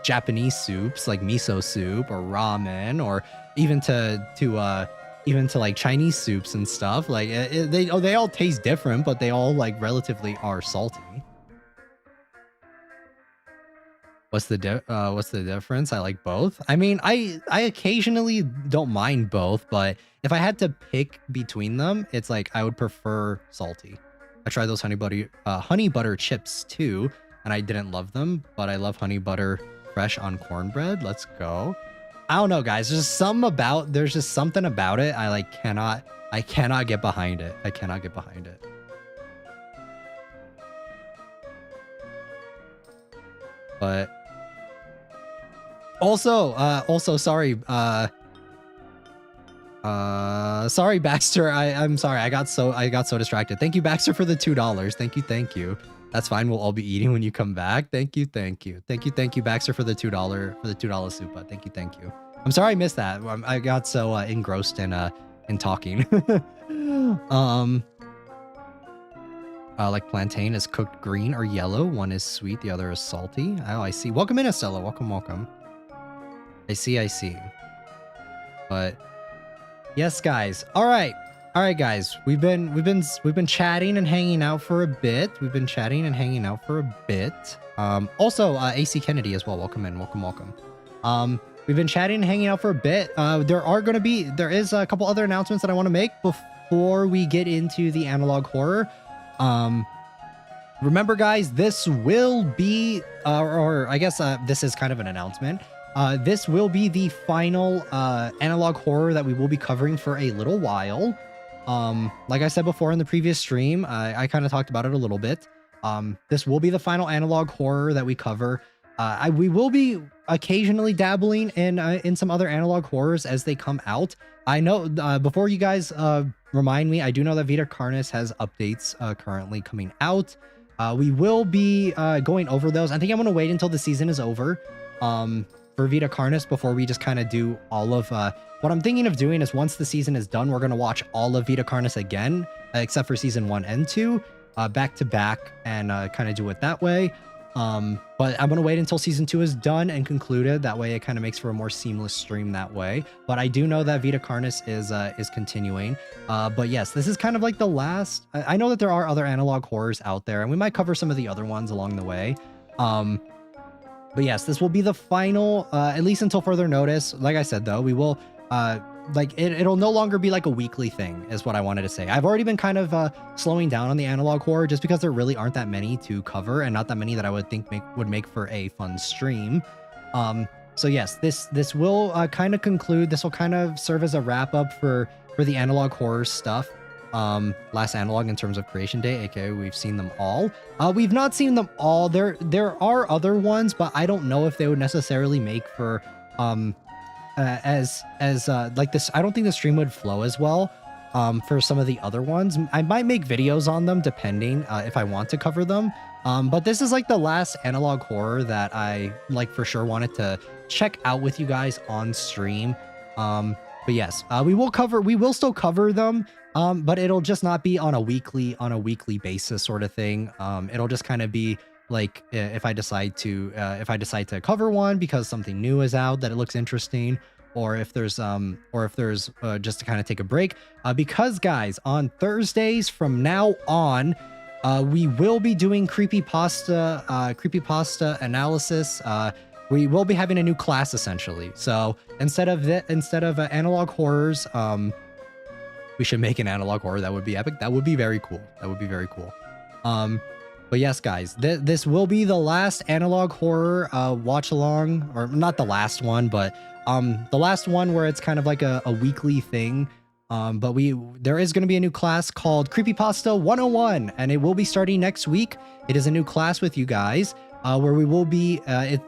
[SPEAKER 1] Japanese soups like miso soup or ramen, or even to like Chinese soups and stuff, like they all taste different, but they all like relatively are salty. What's the difference? I like both. I mean, I occasionally don't mind both, but if I had to pick between them, it's like I would prefer salty. I tried those honey butter chips too, and I didn't love them, but I love honey butter fresh on cornbread. Let's go. I don't know, guys. There's just something about it. I cannot get behind it. I cannot get behind it. But also sorry, sorry, Baxter. I'm sorry. I got so distracted. Thank you, Baxter, for the $2. Thank you. That's fine. We'll all be eating when you come back. Thank you, Baxter, for the $2 super. Thank you. I'm sorry I missed that. I got so engrossed in talking. Like plantain is cooked green or yellow. One is sweet, the other is salty. Oh, I see. Welcome in, Estella. Welcome. I see. But yes, guys. All right, guys. We've been chatting and hanging out for a bit. Also, AC Kennedy as well. Welcome in. Welcome. We've been chatting and hanging out for a bit. There is a couple other announcements that I want to make before we get into the analog horror. Remember, guys, this will be, or I guess this is kind of an announcement. This will be the final analog horror that we will be covering for a little while. Like I said before in the previous stream, I kind of talked about it a little bit. This will be the final analog horror that we cover. We will be occasionally dabbling in some other analog horrors as they come out. I know, before you guys remind me, I do know that Vita Carnis has updates currently coming out. We will be going over those. I think I'm going to wait until the season is over for Vita Carnis before we just kind of do all of... what I'm thinking of doing is once the season is done, we're going to watch all of Vita Carnis again, except for season 1 and 2, back to back, and kind of do it that way. But I'm going to wait until season 2 is done and concluded. That way it kind of makes for a more seamless stream that way. But I do know that Vita Carnis is continuing. But yes, this is kind of like the last... I know that there are other analog horrors out there, and we might cover some of the other ones along the way. But yes, this will be the final, at least until further notice. Like I said, though, we will... it'll no longer be like a weekly thing, is what I wanted to say. I've already been kind of slowing down on the analog horror just because there really aren't that many to cover, and not that many that I would think would make for a fun stream. So yes, this will kind of conclude. This will kind of serve as a wrap up for the analog horror stuff. Last analog in terms of creation day, aka we've seen them all. We've not seen them all. There are other ones, but I don't know if they would necessarily make for like this. I don't think the stream would flow as well for some of the other ones. I might make videos on them depending if I want to cover them. But this is like the last analog horror that I like for sure wanted to check out with you guys on stream. But yes, we will still cover them, but it'll just not be on a weekly basis sort of thing. It'll just kind of be like if I decide to cover one because something new is out that it looks interesting, or if there's just to kind of take a break, because guys, on Thursdays from now on, we will be doing creepypasta analysis. We will be having a new class essentially. So instead of analog horrors, we should make an analog horror. That would be epic. That would be very cool. But yes, guys, this will be the last analog horror watch along, or not the last one, but the last one where it's kind of like a weekly thing. But there is going to be a new class called Creepypasta 101, and it will be starting next week. It is a new class with you guys, where we will be,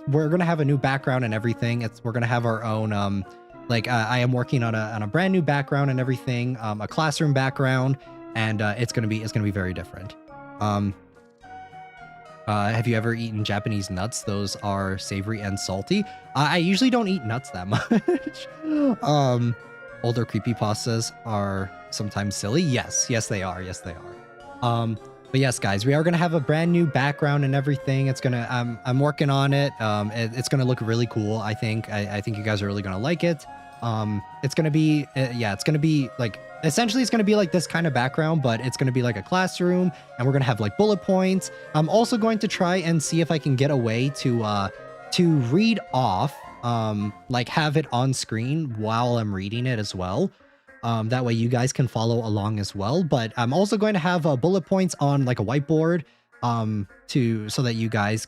[SPEAKER 1] we're going to have a new background and everything. We're going to have our own, I am working on a brand new background and everything, a classroom background, and it's going to be very different. Have you ever eaten Japanese nuts? Those are savory and salty. I usually don't eat nuts that much. Older creepypastas are sometimes silly. Yes, they are. But yes, guys, we are gonna have a brand new background and everything. It's gonna, I'm working on it. It's gonna look really cool. I think you guys are really gonna like it. It's gonna be, it's gonna be like, essentially it's gonna be like this kind of background, but it's gonna be like a classroom, and we're gonna have like bullet points. I'm also going to try and see if I can get a way to read off, like have it on screen while I'm reading it as well. That way you guys can follow along as well. But I'm also going to have bullet points on like a whiteboard so that you guys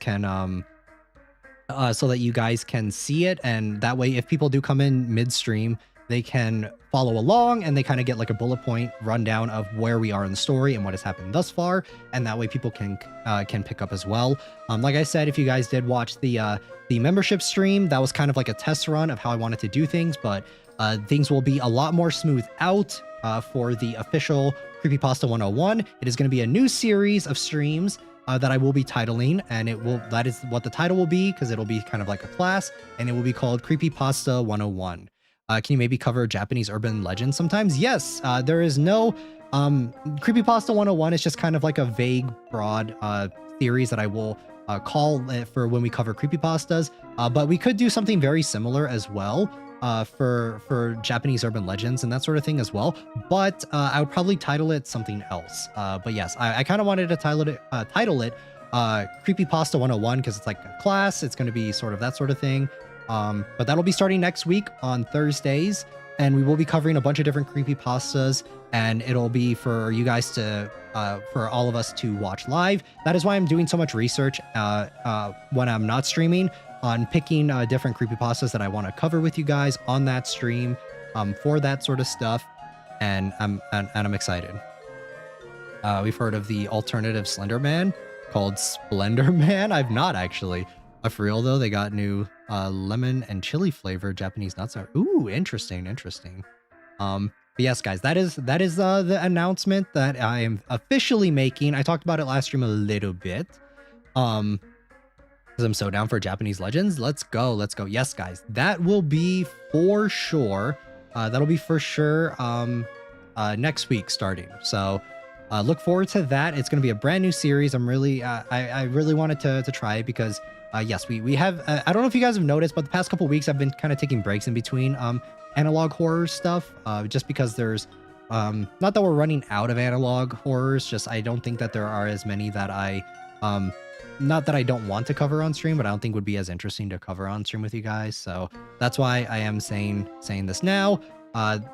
[SPEAKER 1] can see it, and that way if people do come in midstream, they can follow along and they kind of get like a bullet point rundown of where we are in the story and what has happened thus far, and that way people can pick up as well. Like I said, if you guys did watch the membership stream, that was kind of like a test run of how I wanted to do things, but things will be a lot more smoothed out for the official Creepypasta 101. It is going to be a new series of streams that I will be titling, and that is what the title will be, because it'll be kind of like a class, and it will be called Creepypasta 101. Can you maybe cover Japanese urban legends sometimes? Yes, there is no Creepypasta 101 is just kind of like a vague, broad theories that I will call it for when we cover creepypastas, but we could do something very similar as well for Japanese urban legends and that sort of thing as well, but I would probably title it something else. But yes, I kind of wanted to title it Creepypasta 101 because it's like a class. It's going to be sort of that sort of thing. But that'll be starting next week on Thursdays, and we will be covering a bunch of different creepypastas, and it'll be for you guys to for all of us to watch live. That is why I'm doing so much research when I'm not streaming, on picking different creepypastas that I want to cover with you guys on that stream for that sort of stuff, and I'm excited. We've heard of the alternative Slender Man called Splendor Man. I've not actually. For real though, they got new lemon and chili flavored Japanese nuts. Ooh, interesting. But yes, guys, that is the announcement that I am officially making. I talked about it last stream a little bit. Because I'm so down for Japanese legends. Let's go. Yes, guys, that will be for sure. That'll be for sure next week starting. So look forward to that. It's going to be a brand new series. I'm really I really wanted to try it because yes, we have I don't know if you guys have noticed, but the past couple weeks I've been kind of taking breaks in between analog horror stuff, just because there's not that we're running out of analog horrors, just I don't think that there are as many that I not that I don't want to cover on stream, but I don't think would be as interesting to cover on stream with you guys. So that's why I am saying this now.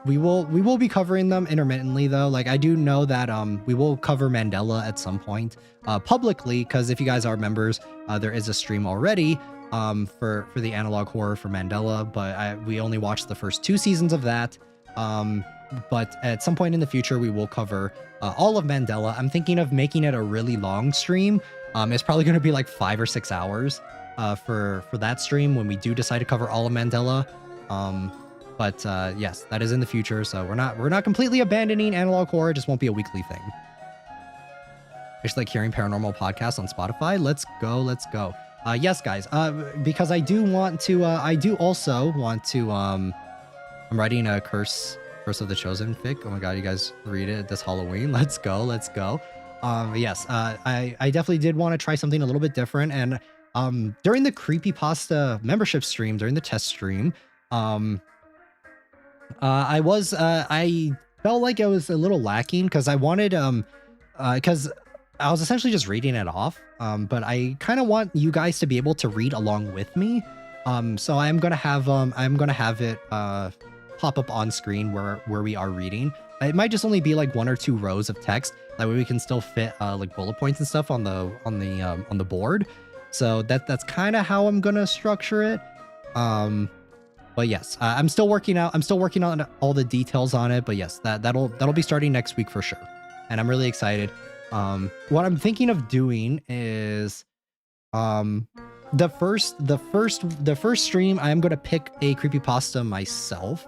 [SPEAKER 1] We will be covering them intermittently though. Like I do know that we will cover Mandela at some point publicly, because if you guys are members, there is a stream already for the analog horror for Mandela, but we only watched the first 2 seasons of that. But at some point in the future, we will cover all of Mandela. I'm thinking of making it a really long stream. It's probably going to be like 5 or 6 hours for that stream when we do decide to cover all of Mandela. But yes, that is in the future, so we're not completely abandoning analog horror. It just won't be a weekly thing. I just like hearing paranormal podcasts on Spotify. Let's go. Yes, guys. Because I do also want to. I'm writing a Curse of the Chosen fic. Oh my god, you guys read it this Halloween. Let's go. Yes. I definitely did want to try something a little bit different, and during the creepypasta membership stream, during the test stream, I felt like I was a little lacking because I wanted because I was essentially just reading it off, but I kind of want you guys to be able to read along with me. So I'm gonna have it pop up on screen where we are reading. It might just only be like 1 or 2 rows of text. That way we can still fit like bullet points and stuff on the board. So that's kind of how I'm gonna structure it. But yes, I'm still working on all the details on it. But yes, that'll be starting next week for sure, and I'm really excited. What I'm thinking of doing is, the first stream I am gonna pick a creepypasta myself,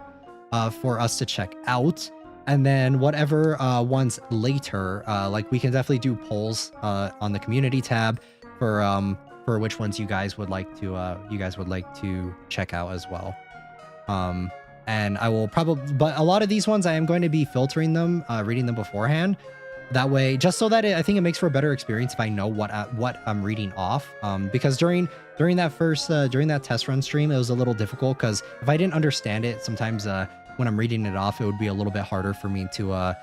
[SPEAKER 1] for us to check out, and then whatever ones later, like we can definitely do polls on the community tab for which ones you guys would like to check out as well. And I will probably, but a lot of these ones I am going to be filtering them, reading them beforehand. That way, just so that I think it makes for a better experience if I know what I'm reading off. Because during that test run stream, it was a little difficult because if I didn't understand it, sometimes when I'm reading it off, it would be a little bit harder for me to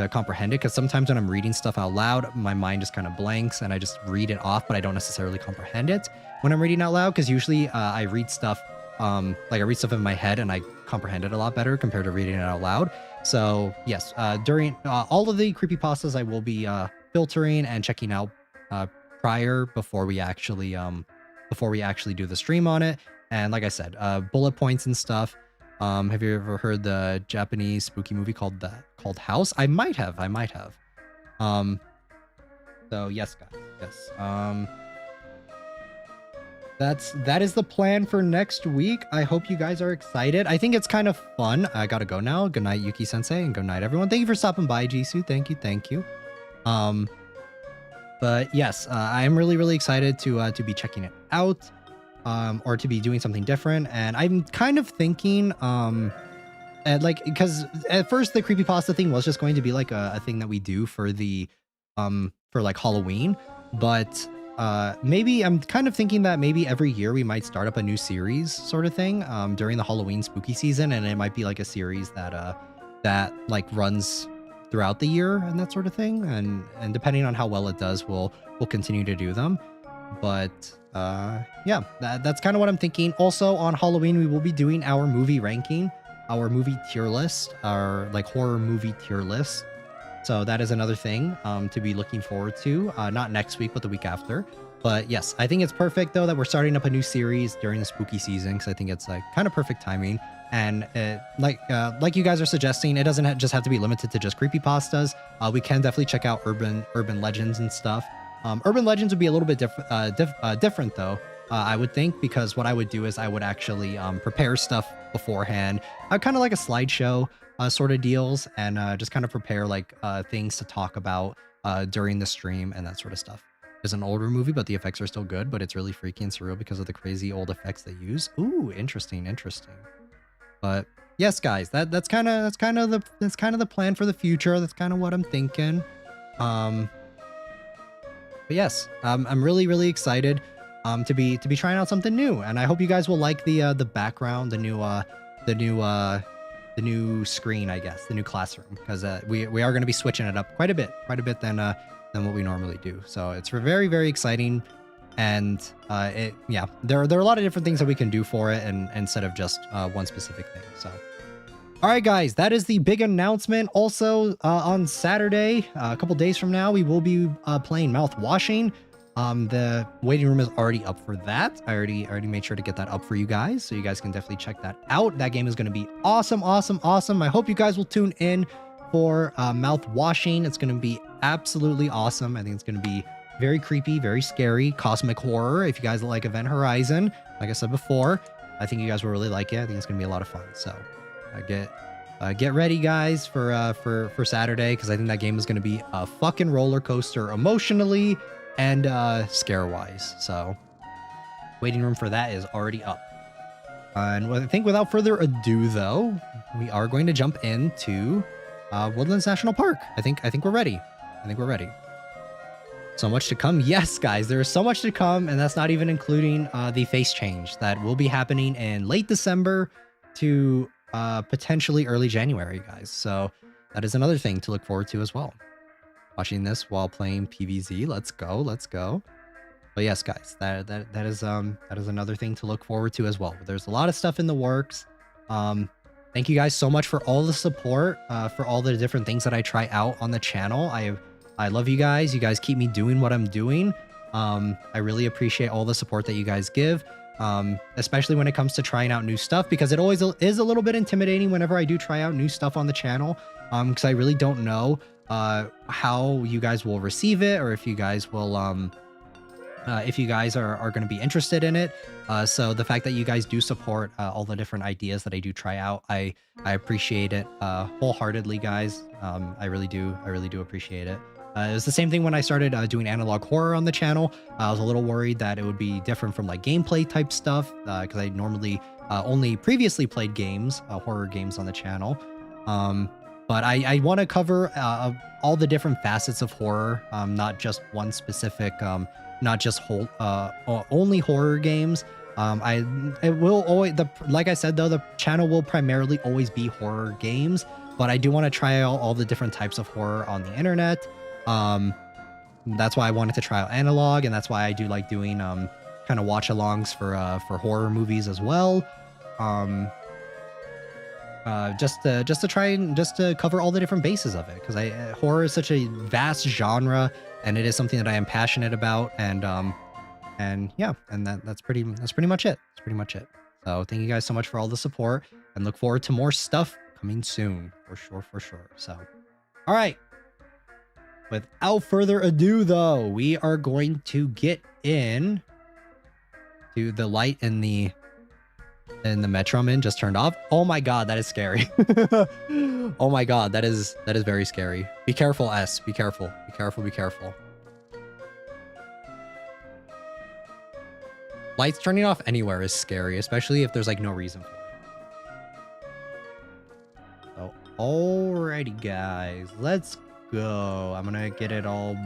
[SPEAKER 1] comprehend it. Because sometimes when I'm reading stuff out loud, my mind just kind of blanks and I just read it off, but I don't necessarily comprehend it when I'm reading out loud. Because usually I read stuff. Like I read stuff in my head and I comprehend it a lot better compared to reading it out loud. So yes, during all of the creepypastas, I will be filtering and checking out before we actually do the stream on it. And like I said, bullet points and stuff. Have you ever heard the Japanese spooky movie called House? I might have. So yes, guys. Yes. That is the plan for next week. I hope you guys are excited. I think it's kind of fun. I gotta go now. Good night, Yuki Sensei, and good night, everyone. Thank you for stopping by, Jisoo. Thank you. But yes, I'm really excited to be checking it out, or to be doing something different. And I'm kind of thinking, because at first the creepypasta thing was just going to be like a thing that we do for the for like Halloween, but maybe I'm kind of thinking that maybe every year we might start up a new series sort of thing during the Halloween spooky season, and it might be like a series that like runs throughout the year and that sort of thing, and depending on how well it does, we'll continue to do them. But yeah, that's kind of what I'm thinking. Also on Halloween, we will be doing our movie ranking, our movie tier list, our like horror movie tier list. So that is another thing to be looking forward to, not next week, but the week after. But yes, I think it's perfect, though, that we're starting up a new series during the spooky season, because I think it's like kind of perfect timing. And like you guys are suggesting, it doesn't just have to be limited to just creepypastas. We can definitely check out urban legends and stuff. Urban legends would be a little bit different, though, I would think, because what I would do is I would actually prepare stuff beforehand, kind of like a slideshow sort of deals, and just kind of prepare like things to talk about during the stream and that sort of stuff. It's an older movie, but the effects are still good, but it's really freaky and surreal because of the crazy old effects they use. Ooh, interesting. But yes, guys, that's kind of the plan for the future. That's kind of what I'm thinking. But yes, I'm really excited to be trying out something new, and I hope you guys will like the background, the new screen, I guess, the new classroom, because we are going to be switching it up quite a bit than what we normally do. So it's very exciting, and there are a lot of different things that we can do for it, and instead of just one specific thing. So all right, guys, that is the big announcement. Also on Saturday, a couple days from now, we will be playing Mouth Washing. The waiting room is already up for that. I already made sure to get that up for you guys, so you guys can definitely check that out. That game is going to be awesome. I hope you guys will tune in for Mouth Washing. It's going to be absolutely awesome. I think it's going to be very creepy, very scary, cosmic horror. If you guys like Event Horizon, like I said before, I think you guys will really like it. I think it's going to be a lot of fun. So get ready, guys, for Saturday, because I think that game is going to be a fucking roller coaster emotionally and scare-wise. So waiting room for that is already up. And I think without further ado, though, we are going to jump into Woodlands National Park. I think we're ready. So much to come. Yes, guys, there is so much to come, and that's not even including the face change that will be happening in late December to potentially early January, guys. So that is another thing to look forward to as well. Watching this while playing PvZ. Let's go. But yes, guys, that is another thing to look forward to as well. There's a lot of stuff in the works. Thank you guys so much for all the support, for all the different things that I try out on the channel. I love you guys. You guys keep me doing what I'm doing. I really appreciate all the support that you guys give, especially when it comes to trying out new stuff, because it always is a little bit intimidating whenever I do try out new stuff on the channel, because I really don't know how you guys will receive it, or if you guys will if you guys are going to be interested in it. So the fact that you guys do support all the different ideas that I do try out, I appreciate it wholeheartedly, guys. I really do appreciate it. It was the same thing when I started doing analog horror on the channel. I was a little worried that it would be different from like gameplay type stuff, because I normally only previously played games, horror games on the channel. But I want to cover all the different facets of horror, not just one specific, not just only horror games. It will always, like I said, though, the channel will primarily always be horror games, but I do want to try out all the different types of horror on the internet. That's why I wanted to try out analog, and that's why I do like doing kind of watch alongs for horror movies as well. just to try and just to cover all the different bases of it, because horror is such a vast genre, and it is something that I am passionate about, and yeah, and that's pretty much it. That's pretty much it. So thank you guys so much for all the support, and look forward to more stuff coming soon, for sure. So, all right. Without further ado, though, we are going to get in to the light in the metro I'm in just turned off. Oh my god, that is scary. Oh my god, that is very scary. Be careful, S. Be careful. Be careful. Be careful. Lights turning off anywhere is scary, especially if there's like no reason for it. So, alrighty, guys, let's go. I'm gonna get it all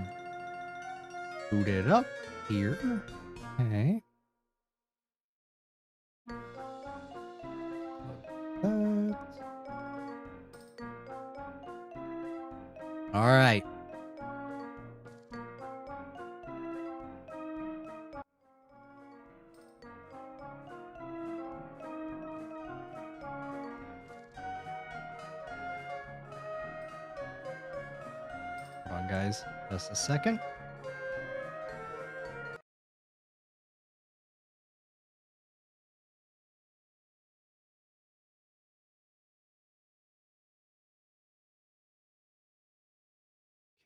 [SPEAKER 1] booted up here. Okay. All right. Hold on, guys. Just a second.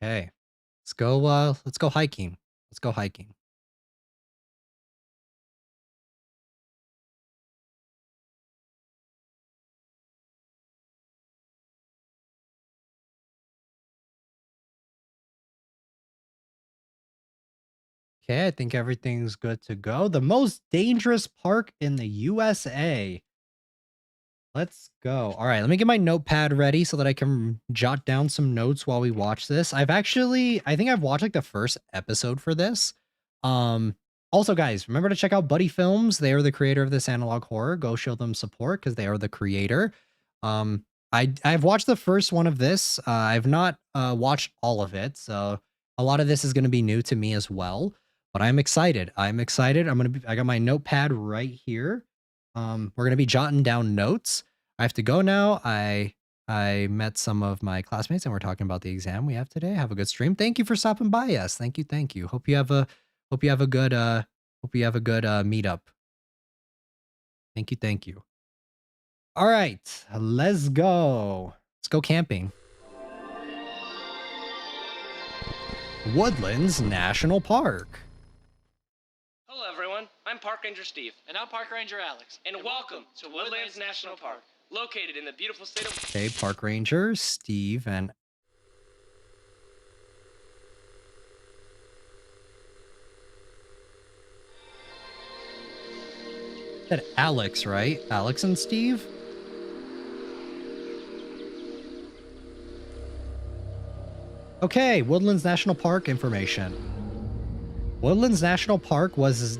[SPEAKER 1] Okay. Let's go hiking. Let's go hiking. Okay, I think everything's good to go. The most dangerous park in the USA. Let's go. All right, let me get my notepad ready so that I can jot down some notes while we watch this. I think I've watched like the first episode for this. Also, guys, remember to check out Buddyfilms. They are the creator of this analog horror. Go show them support because they are the creator. I've watched the first one of this. I've not watched all of it, so a lot of this is going to be new to me as well. But I'm excited. I'm excited. I got my notepad right here. We're gonna be jotting down notes. I have to go now. I met some of my classmates and we're talking about the exam we have today. Have a good stream. Thank you for stopping by. Yes, thank you. Hope you have a good meetup. Thank you. All right, let's go. Let's go camping. Woodlands National Park.
[SPEAKER 2] Hello everyone, I'm Park Ranger Steve.
[SPEAKER 3] And I'm Park Ranger Alex.
[SPEAKER 2] And welcome to Woodlands National Park, located in the beautiful state of...
[SPEAKER 1] Okay, Park Ranger Steve and... Said Alex, right? Alex and Steve? Okay, Woodlands National Park information. Woodlands National Park was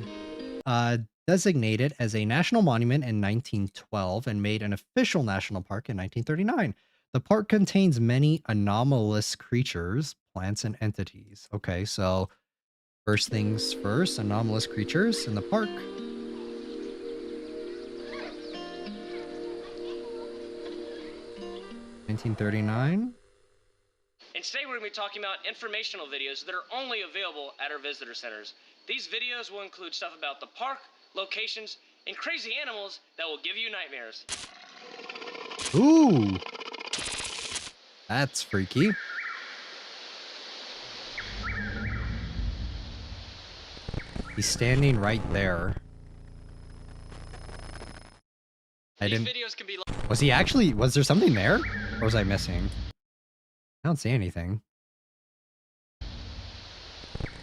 [SPEAKER 1] designated as a national monument in 1912 and made an official national park in 1939. The park contains many anomalous creatures, plants, and entities. Okay, so first things first, anomalous creatures in the park. 1939.
[SPEAKER 2] And today we're going to be talking about informational videos that are only available at our visitor centers. These videos will include stuff about the park, locations, and crazy animals that will give you nightmares.
[SPEAKER 1] Ooh. That's freaky. He's standing right there.
[SPEAKER 3] Videos can be...
[SPEAKER 1] Was he actually... Was there something there? Or was I missing? I don't see anything.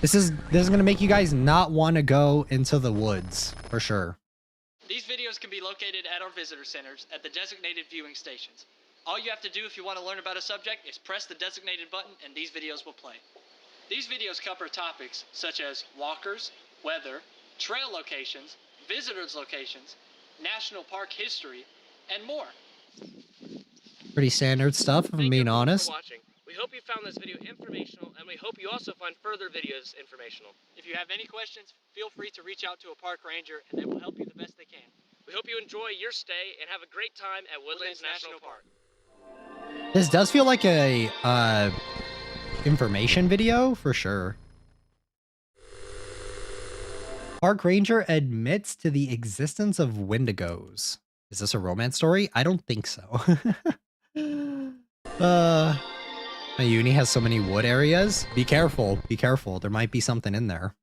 [SPEAKER 1] This is going to make you guys not want to go into the woods, for sure.
[SPEAKER 3] These videos can be located at our visitor centers at the designated viewing stations. All you have to do if you want to learn about a subject is press the designated button and these videos will play. These videos cover topics such as walkers, weather, trail locations, visitors locations, national park history, and more.
[SPEAKER 1] Pretty standard stuff, if I'm being honest.
[SPEAKER 2] Thank you for watching. We hope you found this video informational, and we hope you also find further videos informational.
[SPEAKER 3] If you have any questions, feel free to reach out to a park ranger and they will help you the best they can.
[SPEAKER 2] We hope you enjoy your stay and have a great time at Woodlands National Park.
[SPEAKER 1] This does feel like a information video for sure. Park ranger admits to the existence of wendigos. Is this a romance story? I don't think so. My uni has so many wood areas. Be careful. Be careful. There might be something in there.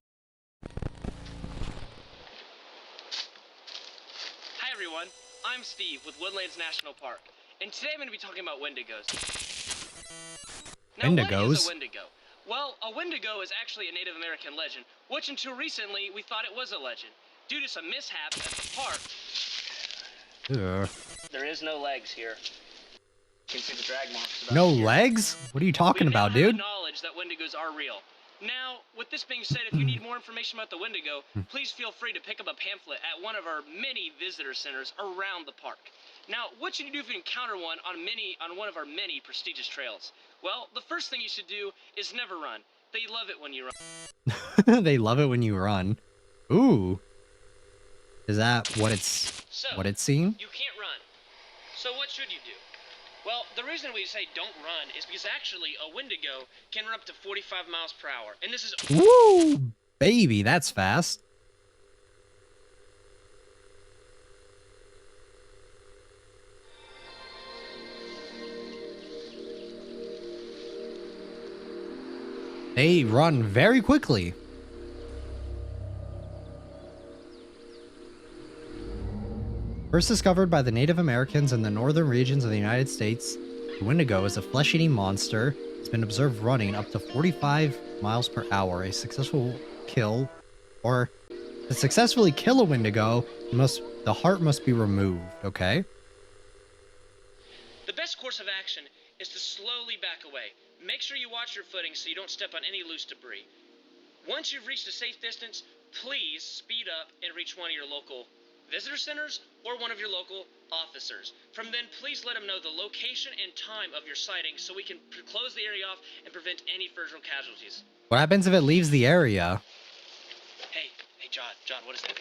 [SPEAKER 2] Hi everyone, I'm Steve with Woodlands National Park, and today I'm going to be talking about wendigos. Now,
[SPEAKER 1] Wendigos?
[SPEAKER 2] what is a wendigo? Well, a wendigo is actually a Native American legend, which until recently we thought it was a legend. Due to some mishaps at the park, there is no legs here. You can see the drag marks.
[SPEAKER 1] No legs? What are you talking about, dude?
[SPEAKER 2] Knowledge that wendigos are real. Now, with this being said, if you need more information about the wendigo, please feel free to pick up a pamphlet at one of our many visitor centers around the park. Now, what should you do if you encounter one on one of our many prestigious trails? Well, the first thing you should do is never run. They love it when you run.
[SPEAKER 1] They love it when you run. Ooh. Is that what it's seen?
[SPEAKER 2] You can't run. So what should you do? Well, the reason we say don't run is because actually a wendigo can run up to 45 miles per hour. And this is...
[SPEAKER 1] Woo! Baby, that's fast. They run very quickly. First discovered by the Native Americans in the northern regions of the United States, the wendigo is a flesh-eating monster. It's been observed running up to 45 miles per hour. To successfully kill a wendigo, the heart must be removed, okay?
[SPEAKER 2] The best course of action is to slowly back away. Make sure you watch your footing so you don't step on any loose debris. Once you've reached a safe distance, please speed up and reach one of your local visitor centers or one of your local officers. From then, please let them know the location and time of your sighting so we can close the area off and prevent any further casualties.
[SPEAKER 1] What happens if it leaves the area?
[SPEAKER 2] Hey, John, what is that?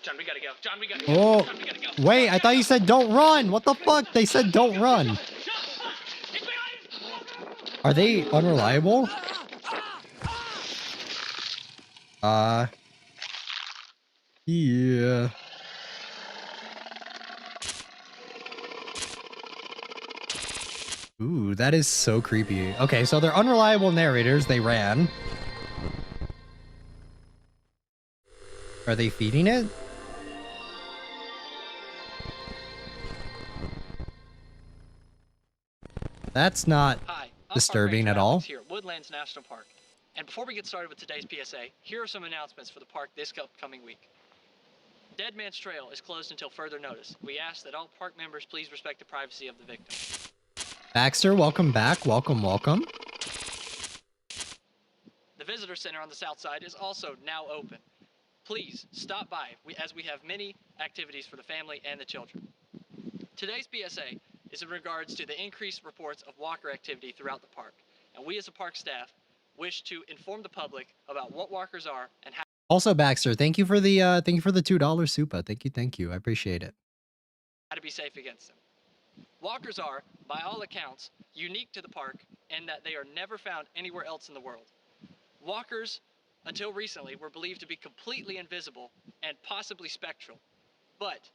[SPEAKER 2] John, we gotta go. John, we gotta go.
[SPEAKER 1] Oh,
[SPEAKER 2] John, we gotta go.
[SPEAKER 1] wait, I thought you said don't run. What the fuck? They said don't run. Are they unreliable? Yeah. Ooh, that is so creepy. Okay, so they're unreliable narrators. They ran. Are they feeding it? That's not disturbing at all.
[SPEAKER 3] Here at Woodlands National Park. And before we get started with today's PSA, here are some announcements for the park this upcoming week. Dead Man's Trail is closed until further notice. We ask that all park members please respect the privacy of the victim.
[SPEAKER 1] Baxter, welcome back. Welcome.
[SPEAKER 3] The visitor center on the south side is also now open. Please stop by as we have many activities for the family and the children. Today's PSA is in regards to the increased reports of walker activity throughout the park. And we as a park staff wish to inform the public about what walkers are and how...
[SPEAKER 1] Also, Baxter, thank you for the $2 super. Thank you. I appreciate it.
[SPEAKER 3] How to be safe against them. Walkers are, by all accounts, unique to the park in that they are never found anywhere else in the world. Walkers, until recently, were believed to be completely invisible and possibly spectral. But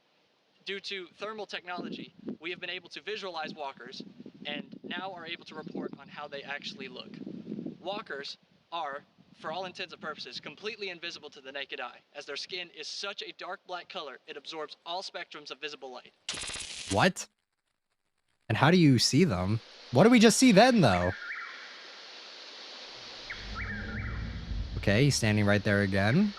[SPEAKER 3] due to thermal technology, we have been able to visualize walkers and now are able to report on how they actually look. Walkers are, for all intents and purposes, completely invisible to the naked eye, as their skin is such a dark black color, it absorbs all spectrums of visible light.
[SPEAKER 1] What? And how do you see them? What did we just see then, though? Okay, he's standing right there again.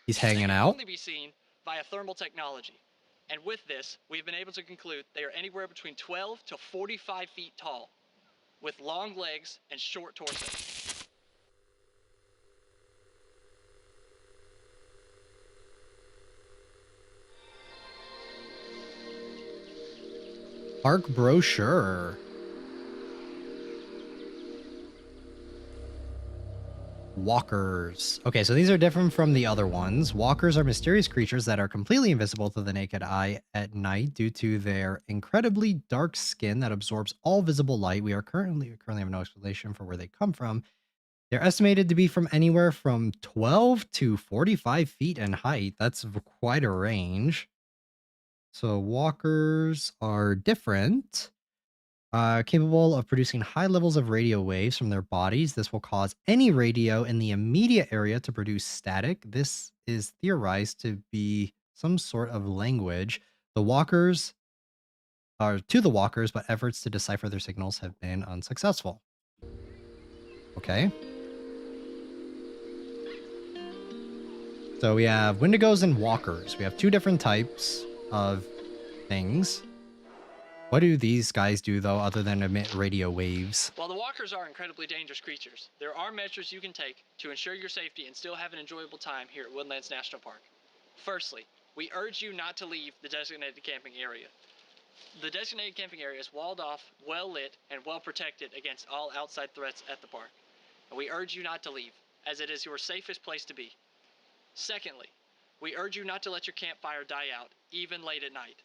[SPEAKER 1] He's hanging out.
[SPEAKER 3] They can only be seen via thermal technology. And with this, we've been able to conclude they are anywhere between 12 to 45 feet tall, with long legs and short torsos.
[SPEAKER 1] Park brochure. walkers. Okay, so these are different from the other ones. Walkers are mysterious creatures that are completely invisible to the naked eye at night due to their incredibly dark skin that absorbs all visible light. We currently have no explanation for where they come from. They're estimated to be from anywhere from 12 to 45 feet in height. That's quite a range. So walkers are different. Capable of producing high levels of radio waves from their bodies. This will cause any radio in the immediate area to produce static. This is theorized to be some sort of language. The walkers are to the walkers, but efforts to decipher their signals have been unsuccessful. Okay. So we have Wendigos and walkers. We have two different types of things. What do these guys do, though, other than emit radio waves?
[SPEAKER 3] While the walkers are incredibly dangerous creatures, there are measures you can take to ensure your safety and still have an enjoyable time here at Woodlands National Park. Firstly, we urge you not to leave the designated camping area. The designated camping area is walled off, well lit, and well protected against all outside threats at the park. And we urge you not to leave, as it is your safest place to be. Secondly, we urge you not to let your campfire die out, even late at night.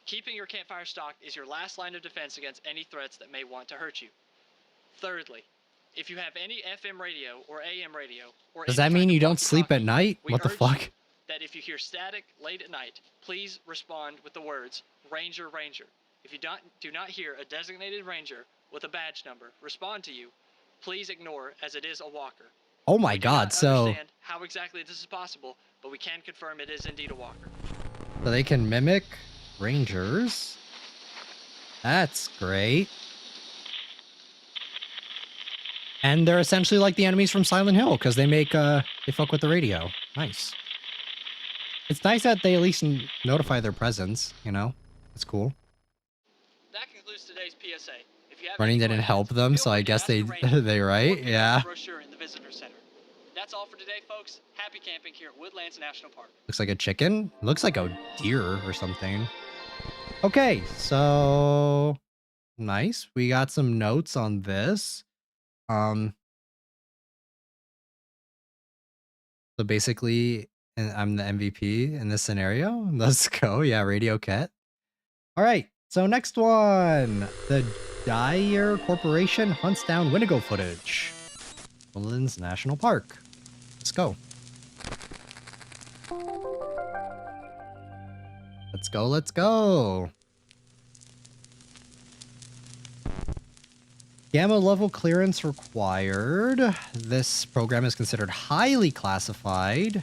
[SPEAKER 3] Keeping your campfire stocked is your last line of defense against any threats that may want to hurt you. Thirdly, if you have any FM radio or AM radio, or
[SPEAKER 1] does that mean you don't sleep at night? What the fuck?
[SPEAKER 3] That if you hear static late at night, please respond with the words, Ranger, Ranger. If you do not hear a designated ranger with a badge number respond to you, please ignore, as it is a walker.
[SPEAKER 1] Oh my god, so...
[SPEAKER 3] understand how exactly this is possible, but we can confirm it is indeed a walker.
[SPEAKER 1] So they can mimic rangers. That's great. And they're essentially like the enemies from Silent Hill, because they fuck with the radio. Nice. It's nice that they at least notify their presence, you know? It's cool.
[SPEAKER 3] That concludes today's PSA. If you have
[SPEAKER 1] Running didn't help them, so I guess they right? Yeah.
[SPEAKER 3] Brochure in the visitor center. That's all for today, folks. Happy camping here at Woodlands National Park.
[SPEAKER 1] Looks like a chicken. Looks like a deer or something. Okay, so nice. We got some notes on this. So basically, I'm the MVP in this scenario. Let's go. Yeah, Radio Cat. All right. So next one, the Dyer Corporation hunts down Wendigo footage. Woodlands National Park. Let's go. Let's go. Let's go. Gamma level clearance required. This program is considered highly classified.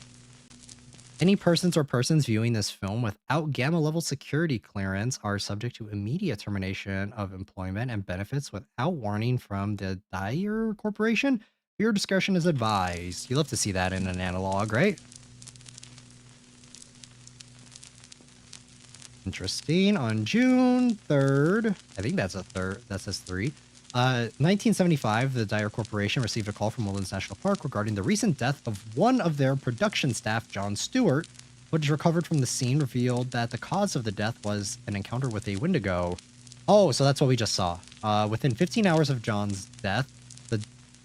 [SPEAKER 1] Any persons viewing this film without gamma level security clearance are subject to immediate termination of employment and benefits without warning from the Dyer Corporation. Your discretion is advised. You love to see that in an analog, right? Interesting. On June 3rd, I think that's a third, that says 3. 1975, the Dyer Corporation received a call from Woodlands National Park regarding the recent death of one of their production staff, John Stewart. Footage recovered from the scene revealed that the cause of the death was an encounter with a Wendigo. Oh, so that's what we just saw. Within 15 hours of John's death, the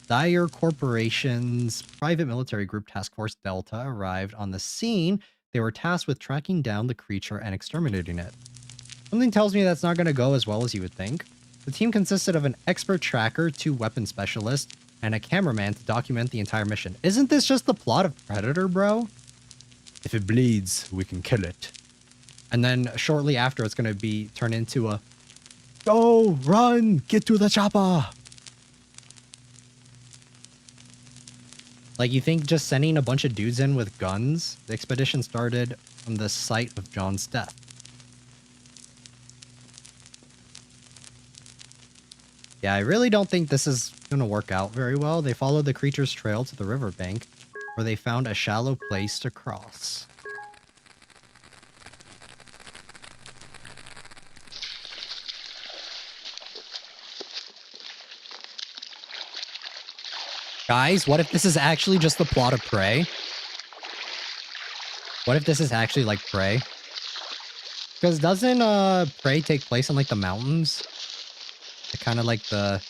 [SPEAKER 1] Dyer Corporation's private military group Task Force Delta arrived on the scene. They were tasked with tracking down the creature and exterminating it. Something tells me that's not going to go as well as you would think. The team consisted of an expert tracker, 2 weapon specialists, and a cameraman to document the entire mission. Isn't this just the plot of Predator, bro? If it bleeds, we can kill it. And then shortly after, it's going to be turned into a go, run, get to the chopper. Like, you think just sending a bunch of dudes in with guns? The expedition started from the site of John's death. Yeah, I really don't think this is going to work out very well. They followed the creature's trail to the riverbank, where they found a shallow place to cross. Guys, what if this is actually just the plot of Prey? What if this is actually like Prey? Because doesn't Prey take place in like the mountains? Kind of like the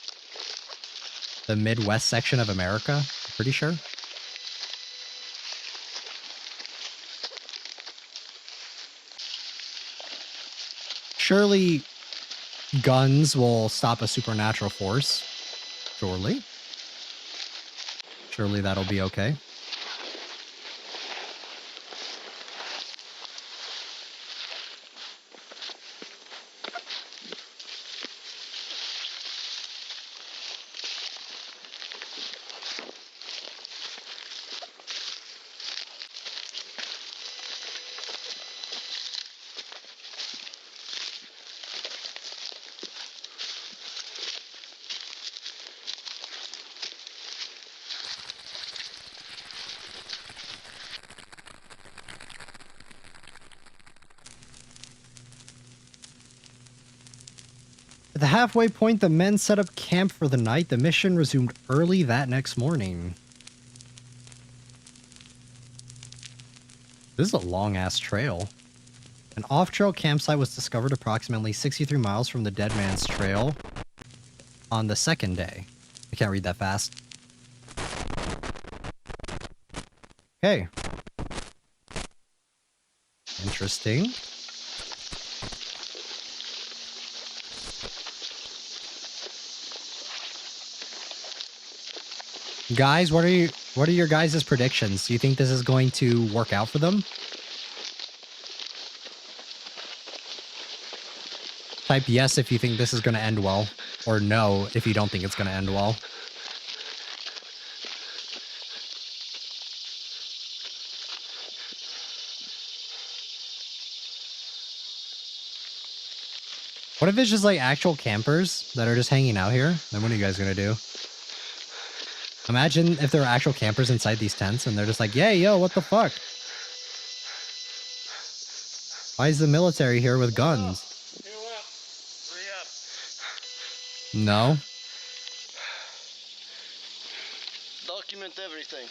[SPEAKER 1] Midwest section of America, I'm pretty sure. surely guns will stop a supernatural force. Surely. Surely that'll be okay. At the halfway point, the men set up camp for the night. The mission resumed early that next morning. This is a long-ass trail. An off-trail campsite was discovered approximately 63 miles from the Dead Man's Trail on the second day. I can't read that fast. Okay. Interesting. Guys, what are your guys' predictions? Do you think this is going to work out for them? Type yes if you think this is going to end well, or no if you don't think it's going to end well. What if it's just like actual campers that are just hanging out here? Then what are you guys going to do? Imagine if there are actual campers inside these tents and they're just like, yeah, yo, what the fuck? Why is the military here with guns? No.
[SPEAKER 4] Document everything.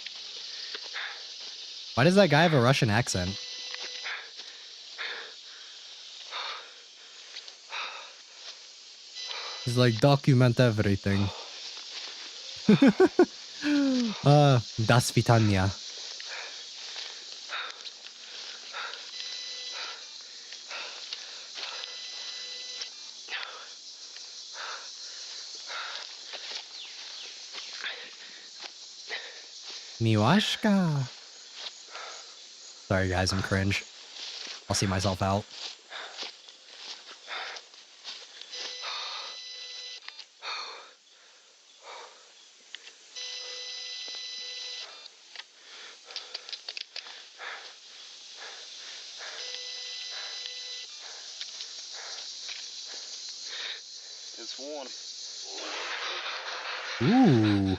[SPEAKER 1] Why does that guy have a Russian accent? He's like, document everything. Das Vitania. Miwashka. Sorry guys, I'm cringe. I'll see myself out.
[SPEAKER 4] It's warm.
[SPEAKER 1] Ooh.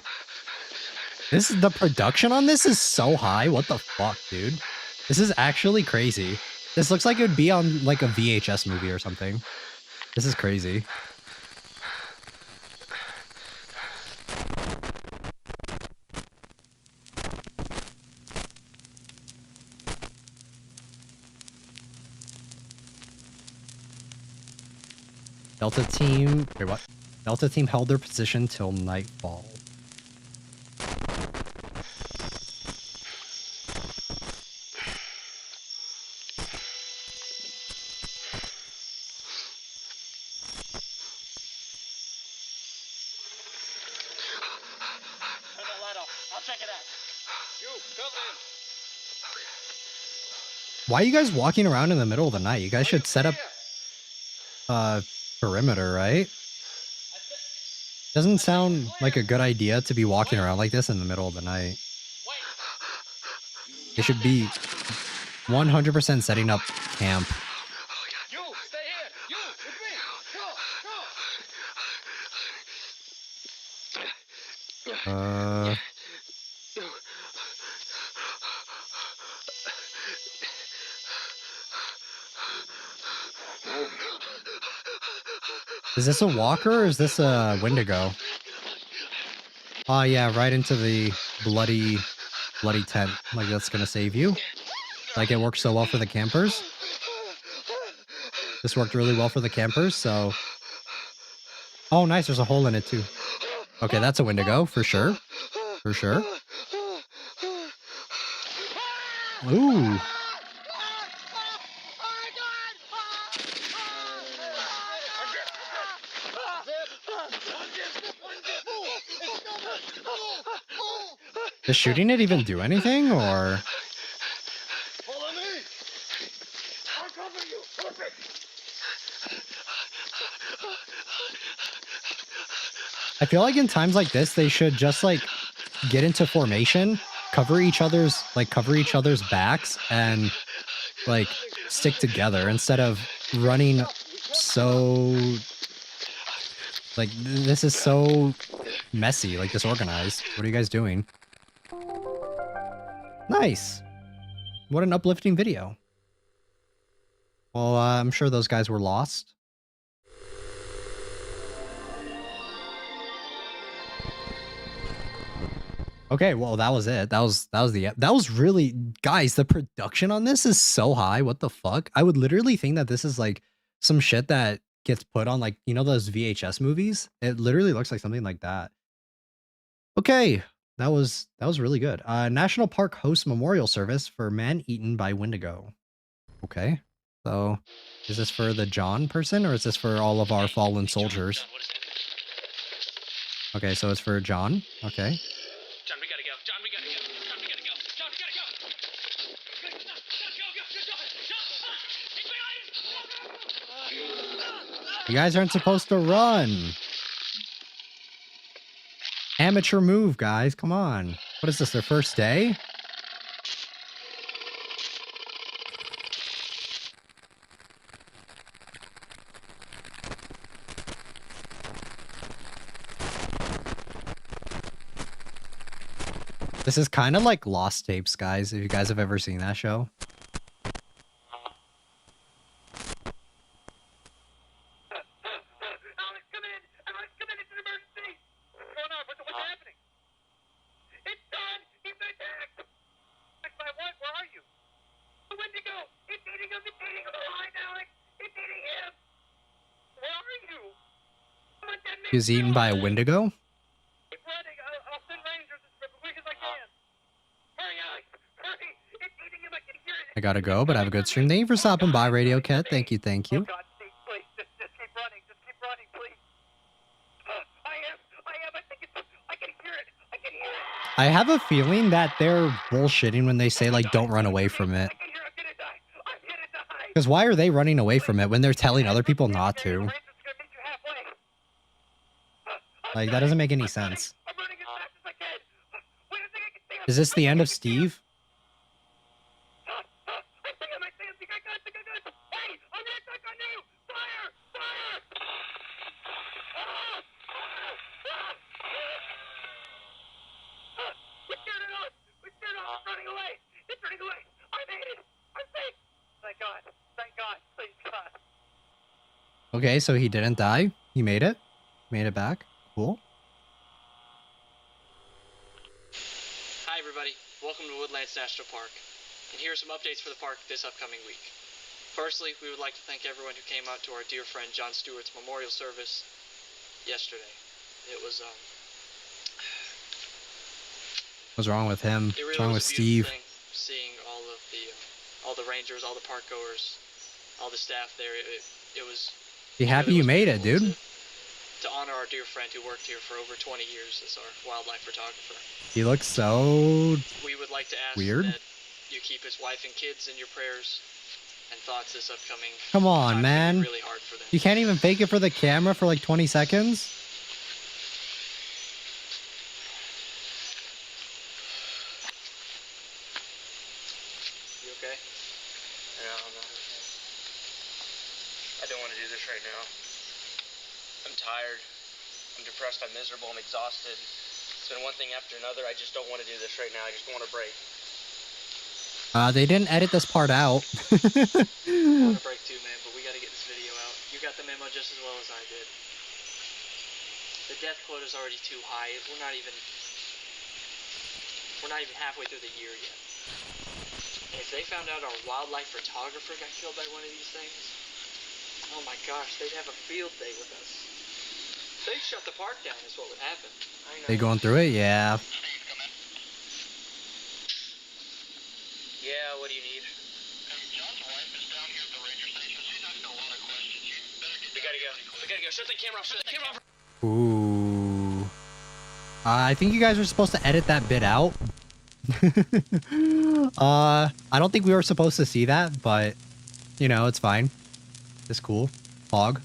[SPEAKER 1] This is the production on this is so high. What the fuck, dude? This is actually crazy. This looks like it would be on like a VHS movie or something. This is crazy. Delta team, wait, what? Delta team held their position till nightfall. Why are you guys walking around in the middle of the night? You guys should set up perimeter, right? Doesn't sound like a good idea to be walking around like this in the middle of the night. They should be 100% setting up camp.
[SPEAKER 4] You stay here. You with me. Go.
[SPEAKER 1] Is this a walker or is this a Wendigo? Oh yeah, right into the bloody tent. Like that's gonna save you. Like it worked so well for the campers. This worked really well for the campers, so... Oh nice, there's a hole in it too. Okay, that's a Wendigo, for sure. For sure. Ooh. Does shooting it even do anything, or?
[SPEAKER 4] Follow me. I'll cover you. Perfect.
[SPEAKER 1] I feel like in times like this, they should just like get into formation, cover each other's backs, and like stick together instead of running so like this is so messy, like disorganized. What are you guys doing? Nice. What an uplifting video. Well, I'm sure those guys were lost. Okay, well, that was it. That was really, guys, the production on this is so high. What the fuck? I would literally think that this is like some shit that gets put on like, you know, those VHS movies. It literally looks like something like that. Okay, that was really good. National Park hosts memorial service for man eaten by Wendigo. Okay, so is this for the John person or is this for all of our fallen soldiers? Okay, so it's for John. Okay.
[SPEAKER 2] John, we gotta go. John, we gotta go. John, we gotta go. John, we gotta go.
[SPEAKER 1] You guys aren't supposed to run. Amateur move, guys. Come on. What is this, their first day? This is kind of like Lost Tapes, guys, if you guys have ever seen that show. He was eaten by a Wendigo? I gotta go, but have a good stream. Thank you for stopping by, Radio Cat. Thank you, thank you. I have a feeling that they're bullshitting when they say, like, don't run away from it. Because why are they running away from it when they're telling other people not to? Like, that doesn't make any sense. Is this the end of Steve? Okay, so he didn't die. He made it. Made it back. Cool.
[SPEAKER 3] Hi everybody, welcome to Woodlands National Park. And here are some updates for the park this upcoming week. Firstly, we would like to thank everyone who came out to our dear friend John Stewart's memorial service yesterday. It was
[SPEAKER 1] What's wrong with him?
[SPEAKER 3] It really
[SPEAKER 1] What's wrong with
[SPEAKER 3] was a beautiful
[SPEAKER 1] Steve?
[SPEAKER 3] thing, seeing all the rangers, all the park goers, all the staff there. It was.
[SPEAKER 1] Be happy you made it, dude.
[SPEAKER 3] To honor our dear friend who worked here for over 20 years as our wildlife photographer.
[SPEAKER 1] He looks so
[SPEAKER 3] We would like to ask
[SPEAKER 1] weird.
[SPEAKER 3] that you keep his wife and kids in your prayers and thoughts this upcoming.
[SPEAKER 1] Come on,
[SPEAKER 3] time
[SPEAKER 1] man.
[SPEAKER 3] can be really hard for them.
[SPEAKER 1] You can't even fake it for the camera for like 20 seconds?
[SPEAKER 3] You okay?
[SPEAKER 2] Yeah, I'm not okay. I don't want to do this right now. I'm tired. I'm depressed. I'm miserable. I'm exhausted. It's been one thing after another. I just don't want to do this right now. I just want a break.
[SPEAKER 1] They didn't edit this part out.
[SPEAKER 3] I want a break too, man, but we gotta get this video out. You got the memo just as well as I did. The death quota's already too high. We're not even halfway through the year yet. And if they found out our wildlife photographer got killed by one of these things, oh my gosh, they'd have a field day with us. They'd shut the park down is what would happen. I know.
[SPEAKER 1] They going through it? Yeah.
[SPEAKER 2] Yeah, what do you need?
[SPEAKER 4] John's wife is down here at the ranger station. She's asking a lot of questions. You better get
[SPEAKER 2] We gotta go. We gotta go. Shut the camera off. Shut the camera off.
[SPEAKER 1] Ooh. I think you guys are supposed to edit that bit out, I don't think we were supposed to see that, but you know, it's fine. It's cool. Hog.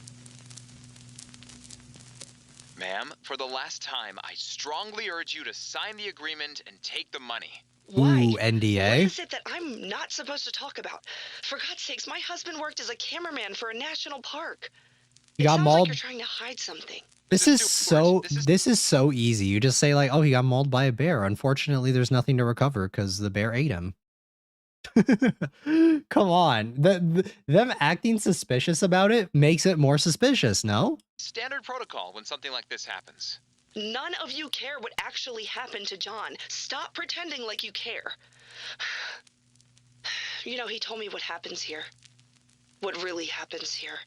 [SPEAKER 5] Ma'am, for the last time, I strongly urge you to sign the agreement and take the money.
[SPEAKER 6] Why?
[SPEAKER 1] Ooh, NDA.
[SPEAKER 6] What is it that I'm not supposed to talk about? For God's sakes, my husband worked as a cameraman for a national park.
[SPEAKER 1] He
[SPEAKER 6] It
[SPEAKER 1] got
[SPEAKER 6] sounds
[SPEAKER 1] mauled.
[SPEAKER 6] like you're trying to hide something.
[SPEAKER 1] This is so easy. You just say like, oh, he got mauled by a bear. Unfortunately, there's nothing to recover because the bear ate him. Come on. Them acting suspicious about it makes it more suspicious, no?
[SPEAKER 5] Standard protocol when something like this happens.
[SPEAKER 6] None of you care what actually happened to John. Stop pretending like you care. You know, he told me what happens here. What really happens here.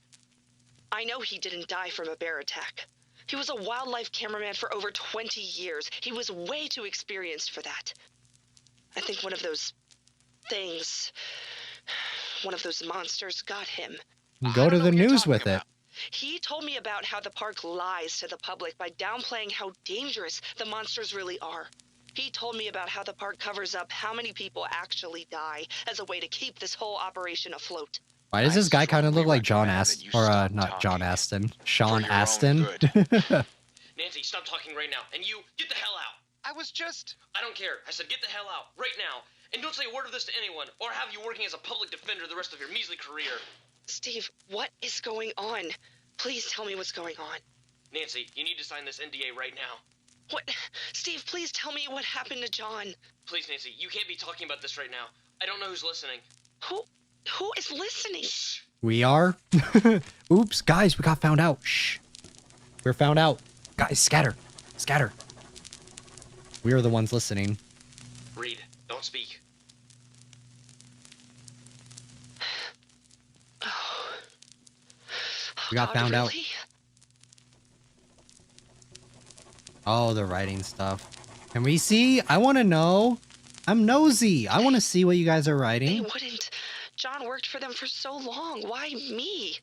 [SPEAKER 6] I know he didn't die from a bear attack. He was a wildlife cameraman for over 20 years. He was way too experienced for that. I think one of those things, one of those monsters got him.
[SPEAKER 1] Go to the news with it.
[SPEAKER 6] He told me about how the park lies to the public by downplaying how dangerous the monsters really are. He told me about how the park covers up how many people actually die as a way to keep this whole operation afloat.
[SPEAKER 1] Why does this guy kind of look like John Aston? Or, not John Aston. Sean Aston.
[SPEAKER 2] Nancy, stop talking right now. And you, get the hell out.
[SPEAKER 5] I was just...
[SPEAKER 2] I don't care. I said get the hell out, right now. And don't say a word of this to anyone, or have you working as a public defender the rest of your measly career.
[SPEAKER 6] Steve, what is going on? Please tell me what's going on.
[SPEAKER 2] Nancy, you need to sign this NDA right now.
[SPEAKER 6] What? Steve, please tell me what happened to John.
[SPEAKER 2] Please, Nancy, you can't be talking about this right now. I don't know who's listening.
[SPEAKER 6] Who is listening?
[SPEAKER 1] We are. Oops, guys, we got found out. Shh. We're found out. Guys, scatter. Scatter. We are the ones listening.
[SPEAKER 2] Read. Don't speak.
[SPEAKER 1] We got found out. Oh, the writing stuff. Can we see? I want to know. I'm nosy. I want to see what you guys are
[SPEAKER 6] They
[SPEAKER 1] writing.
[SPEAKER 6] wouldn't. John worked for them for so long. Why me?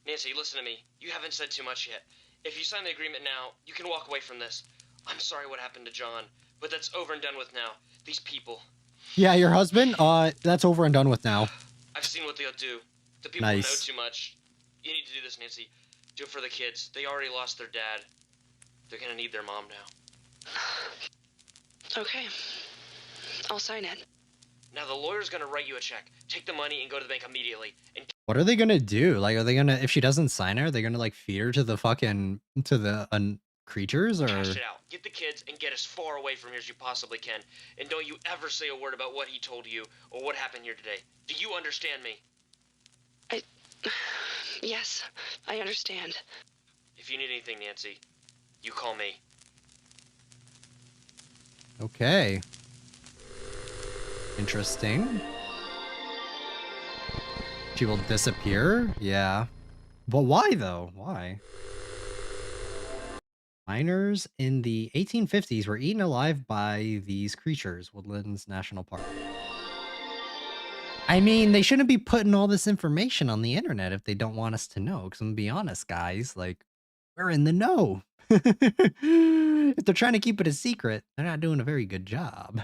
[SPEAKER 2] Nancy, listen to me. You haven't said too much yet. If you sign the agreement now, you can walk away from this. I'm sorry what happened to John, but that's over and done with now. These people.
[SPEAKER 1] Yeah, your husband? That's over and done with now.
[SPEAKER 2] I've seen what they'll do. The people
[SPEAKER 1] Nice.
[SPEAKER 2] who know too much. You need to do this, Nancy. Do it for the kids. They already lost their dad. They're gonna need their mom now.
[SPEAKER 6] Okay. I'll sign it.
[SPEAKER 2] Now the lawyer's gonna write you a check. Take the money and go to the bank immediately. And
[SPEAKER 1] What are they gonna do? Like, are they gonna, if she doesn't sign her, are they gonna like feed her to the fucking, to the creatures or?
[SPEAKER 2] cash it out. Get the kids and get as far away from here as you possibly can. And don't you ever say a word about what he told you or what happened here today. Do you understand me?
[SPEAKER 6] Yes, I understand.
[SPEAKER 2] If you need anything, Nancy, you call me.
[SPEAKER 1] Okay. Interesting. She will disappear? Yeah. But why though? Why? Miners in the 1850s were eaten alive by these creatures, Woodlands National Park. I mean, they shouldn't be putting all this information on the internet if they don't want us to know. Because I'm gonna be honest, guys, like, we're in the know. If they're trying to keep it a secret, they're not doing a very good job.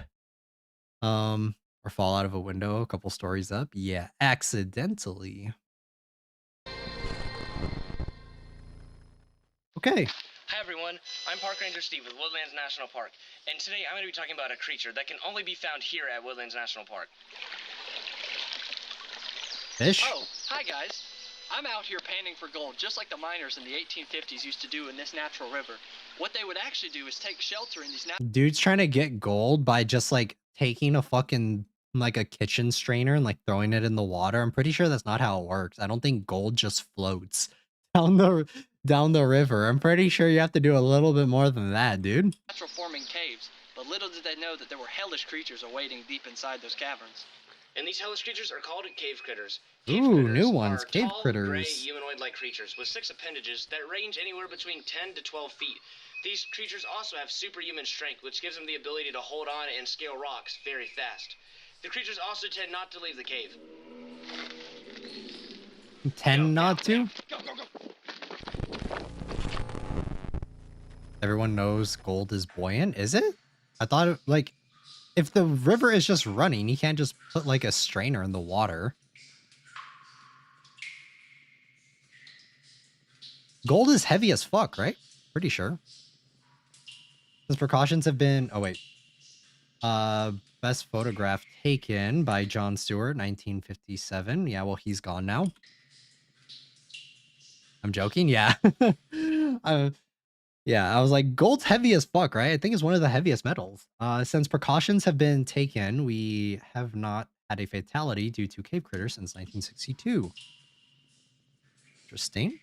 [SPEAKER 1] Or fall out of a window a couple stories up. Yeah, accidentally. Okay.
[SPEAKER 2] Hi everyone, I'm Park Ranger Steve with Woodlands National Park, and today I'm going to be talking about a creature that can only be found here at Woodlands National Park.
[SPEAKER 1] Fish?
[SPEAKER 3] Oh, hi guys. I'm out here panning for gold, just like the miners in the 1850s used to do in this natural river. What they would actually do is take shelter in these
[SPEAKER 1] Dude's trying to get gold by just like taking a fucking like a kitchen strainer and like throwing it in the water. I'm pretty sure that's not how it works. I don't think gold just floats down the river. I'm pretty sure you have to do a little bit more than that, dude.
[SPEAKER 3] natural forming caves, but little did they know that there were hellish creatures awaiting deep inside those caverns.
[SPEAKER 2] And these hellish creatures are called cave critters.
[SPEAKER 1] Ooh, new ones,
[SPEAKER 2] Are
[SPEAKER 1] cave
[SPEAKER 2] tall,
[SPEAKER 1] critters.
[SPEAKER 2] gray, humanoid-like creatures with 6 appendages that range anywhere between 10 to 12 feet. These creatures also have superhuman strength, which gives them the ability to hold on and scale rocks very fast. The creatures also tend not to leave the cave.
[SPEAKER 1] Tend not to?
[SPEAKER 2] Go, go, go.
[SPEAKER 1] Everyone knows gold is buoyant, is it? I thought it, like, if the river is just running, you can't just put like a strainer in the water. Gold is heavy as fuck, right? Pretty sure. Those precautions have been... Oh, wait. Best photograph taken by John Stewart, 1957. Yeah, well, he's gone now. I'm joking. Yeah. Yeah, I was like, gold's heavy as fuck, right? I think it's one of the heaviest metals. Since precautions have been taken, we have not had a fatality due to cave critters since 1962. Interesting.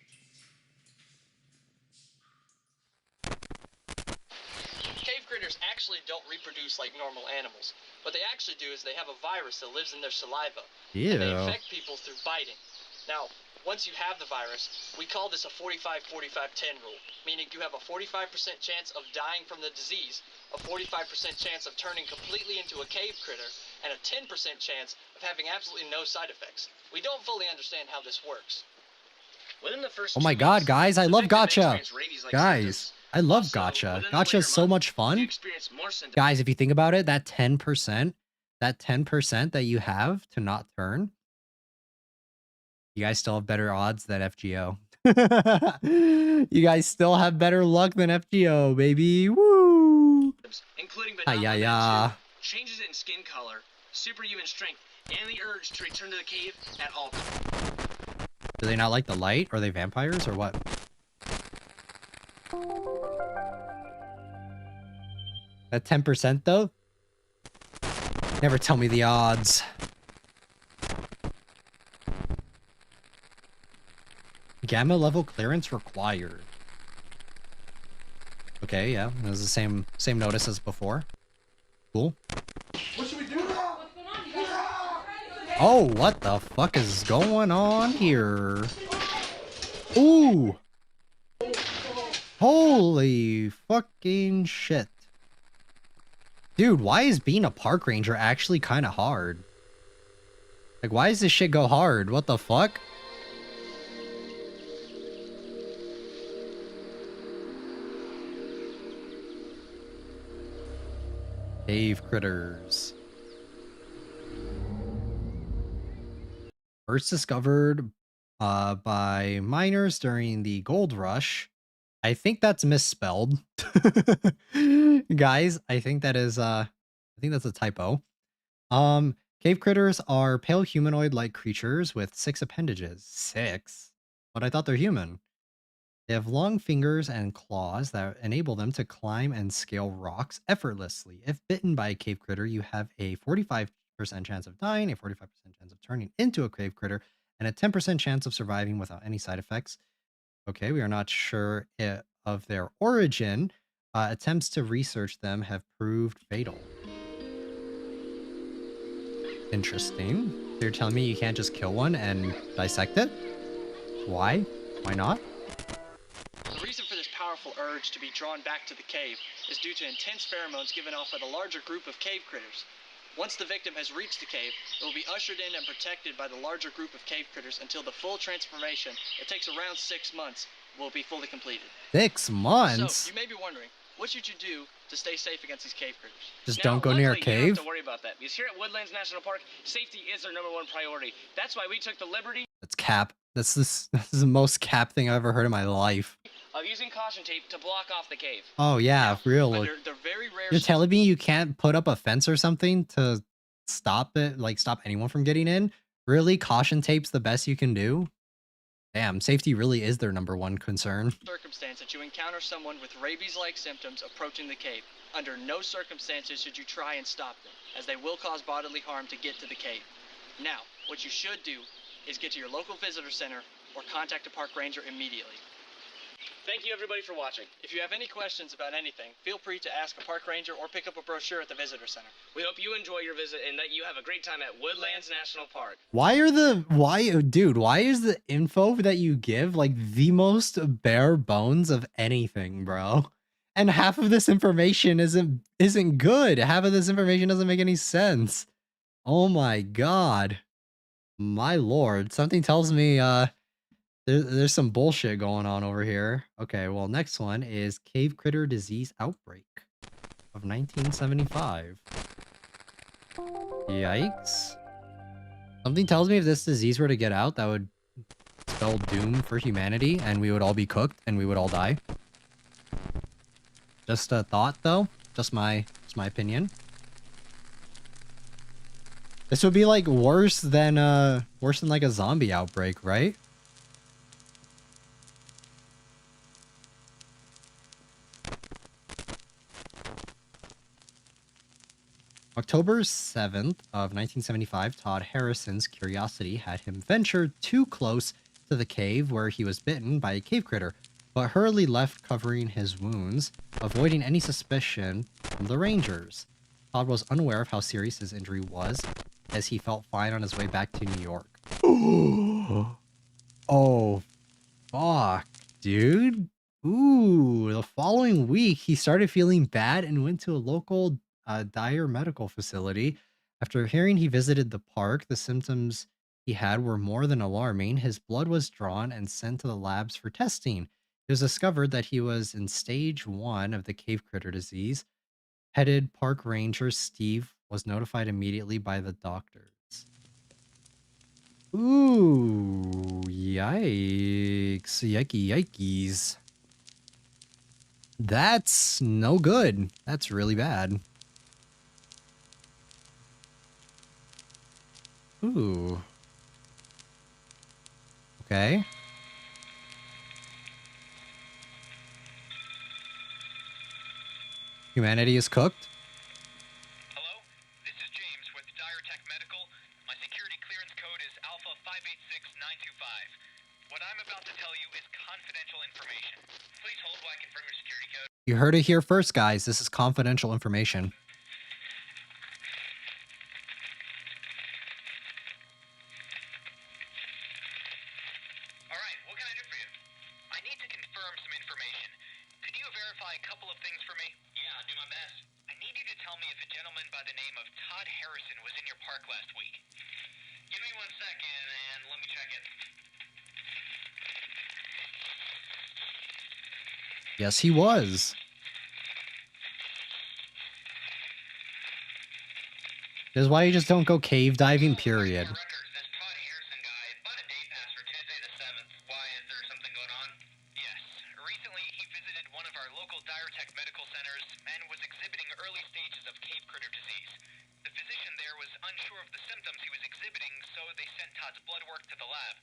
[SPEAKER 3] Cave critters actually don't reproduce like normal animals. What they actually do is they have a virus that lives in their saliva.
[SPEAKER 1] Ew.
[SPEAKER 3] And they infect people through biting. Now, once you have the virus, we call this a 45-45-10 rule, meaning you have a 45% chance of dying from the disease, a 45% chance of turning completely into a cave critter, and a 10% chance of having absolutely no side effects. We don't fully understand how this works.
[SPEAKER 2] Within the first
[SPEAKER 1] Oh my
[SPEAKER 2] 2
[SPEAKER 1] god,
[SPEAKER 2] weeks,
[SPEAKER 1] guys, I
[SPEAKER 2] the
[SPEAKER 1] love
[SPEAKER 2] victim may
[SPEAKER 1] gacha.
[SPEAKER 2] experience rabies-like
[SPEAKER 1] Guys,
[SPEAKER 2] symptoms.
[SPEAKER 1] I love
[SPEAKER 2] Also,
[SPEAKER 1] gacha.
[SPEAKER 2] within the
[SPEAKER 1] Gacha
[SPEAKER 2] later
[SPEAKER 1] is so
[SPEAKER 2] month,
[SPEAKER 1] much
[SPEAKER 2] you
[SPEAKER 1] fun.
[SPEAKER 2] experience more symptoms.
[SPEAKER 1] Guys, if you think about it, that 10% that you have to not turn, you guys still have better odds than FGO. You guys still have better luck than FGO, baby. Woo!
[SPEAKER 2] Including but not limited
[SPEAKER 1] Yeah.
[SPEAKER 2] to changes in skin color, superhuman strength, and the urge to return to the cave at all times.
[SPEAKER 1] Do they not like the light? Are they vampires or what? That 10% though? Never tell me the odds. Gamma level clearance required. Okay, yeah, it was the same notice as before. Cool.
[SPEAKER 7] What should we do now?
[SPEAKER 1] Oh, what the fuck is going on here? Ooh! Holy fucking shit. Dude, why is being a park ranger actually kind of hard? Like, why does this shit go hard? What the fuck? Cave critters. First discovered by miners during the gold rush. I think that's misspelled. Guys, I think that is I think that's a typo. Cave critters are pale humanoid-like creatures with 6 appendages. 6? But I thought they're human. They have long fingers and claws that enable them to climb and scale rocks effortlessly. If bitten by a cave critter, you have a 45% chance of dying, a 45% chance of turning into a cave critter, and a 10% chance of surviving without any side effects. Okay, we are not sure of their origin. Attempts to research them have proved fatal. Interesting. You're telling me you can't just kill one and dissect it? Why? Why not?
[SPEAKER 3] The reason for this powerful urge to be drawn back to the cave is due to intense pheromones given off by the larger group of cave critters. Once the victim has reached the cave, it will be ushered in and protected by the larger group of cave critters until the full transformation, it takes around 6 months, will be fully completed.
[SPEAKER 1] 6 months?
[SPEAKER 3] So, you may be wondering, what should you do to stay safe against these cave critters?
[SPEAKER 1] Just
[SPEAKER 2] Now,
[SPEAKER 1] don't go near a
[SPEAKER 2] luckily, You don't
[SPEAKER 1] cave?
[SPEAKER 2] have to worry about that, because here at Woodlands National Park, safety is our #1 priority. That's why we took the liberty
[SPEAKER 1] That's cap. This is the most cap thing I've ever heard in my life.
[SPEAKER 2] of using caution tape to block off the cave.
[SPEAKER 1] Oh yeah, real.
[SPEAKER 3] Under the very rare
[SPEAKER 1] You're telling me you can't put up a fence or something to stop it, like stop anyone from getting in? Really? Caution tape's the best you can do? Damn, safety really is their #1 concern.
[SPEAKER 3] circumstance that you encounter someone with rabies-like symptoms approaching the cave. Under no circumstances should you try and stop them, as they will cause bodily harm to get to the cave. Now, what you should do is get to your local visitor center or contact a park ranger immediately.
[SPEAKER 2] Thank you, everybody, for watching.
[SPEAKER 3] If you have any questions about anything, feel free to ask a park ranger or pick up a brochure at the visitor center.
[SPEAKER 2] We hope you enjoy your visit and that you have a great time at Woodlands National Park.
[SPEAKER 1] Why is the info that you give like the most bare bones of anything, bro? And half of this information isn't good. Half of this information doesn't make any sense. Oh my god. My lord. Something tells me there's some bullshit going on over here. Okay, well, next one is Cave Critter Disease Outbreak of 1975. Yikes. Something tells me if this disease were to get out, that would spell doom for humanity, and we would all be cooked, and we would all die. Just a thought, though. Just my opinion. This would be like worse than like a zombie outbreak, right? October 7th of 1975, Todd Harrison's curiosity had him venture too close to the cave where he was bitten by a cave critter, but hurriedly left covering his wounds, avoiding any suspicion from the rangers. Todd was unaware of how serious his injury was, as he felt fine on his way back to New York. Oh, fuck, dude. Ooh, the following week, he started feeling bad and went to a local Dyer medical facility. After hearing he visited the park, the symptoms he had were more than alarming. His blood was drawn and sent to the labs for testing. It was discovered that he was in stage 1 of the cave critter disease. Headed park ranger Steve was notified immediately by the doctors. Ooh, yikes. Yikey, yikes. That's no good. That's really bad. Ooh. Okay. Humanity is cooked.
[SPEAKER 5] Hello? This is James with Tech Medical. My security clearance code is Alpha 586925. What I'm about to tell you is confidential information. Please hold while I confirm your security code.
[SPEAKER 1] You heard it here first, guys. This is confidential information.
[SPEAKER 5] Alright, what can I do for you? I need to confirm some information. Could you verify a couple of things for me? Yeah, I'll do my best. I need you to tell me if a gentleman by the name of Todd Harrison was in your park last week. Give me 1 second and let me check it.
[SPEAKER 1] Yes, he was. This is why you just don't go cave diving, period.
[SPEAKER 5] Records, this Todd Harrison guy bought a day pass for Tuesday the 7th. Why, is there something going on? Yes. Recently, he visited one of our local Tech medical centers and was exhibiting early stages of cave critter disease. The physician there was unsure of the symptoms he was exhibiting, so they sent Todd's blood work to the lab.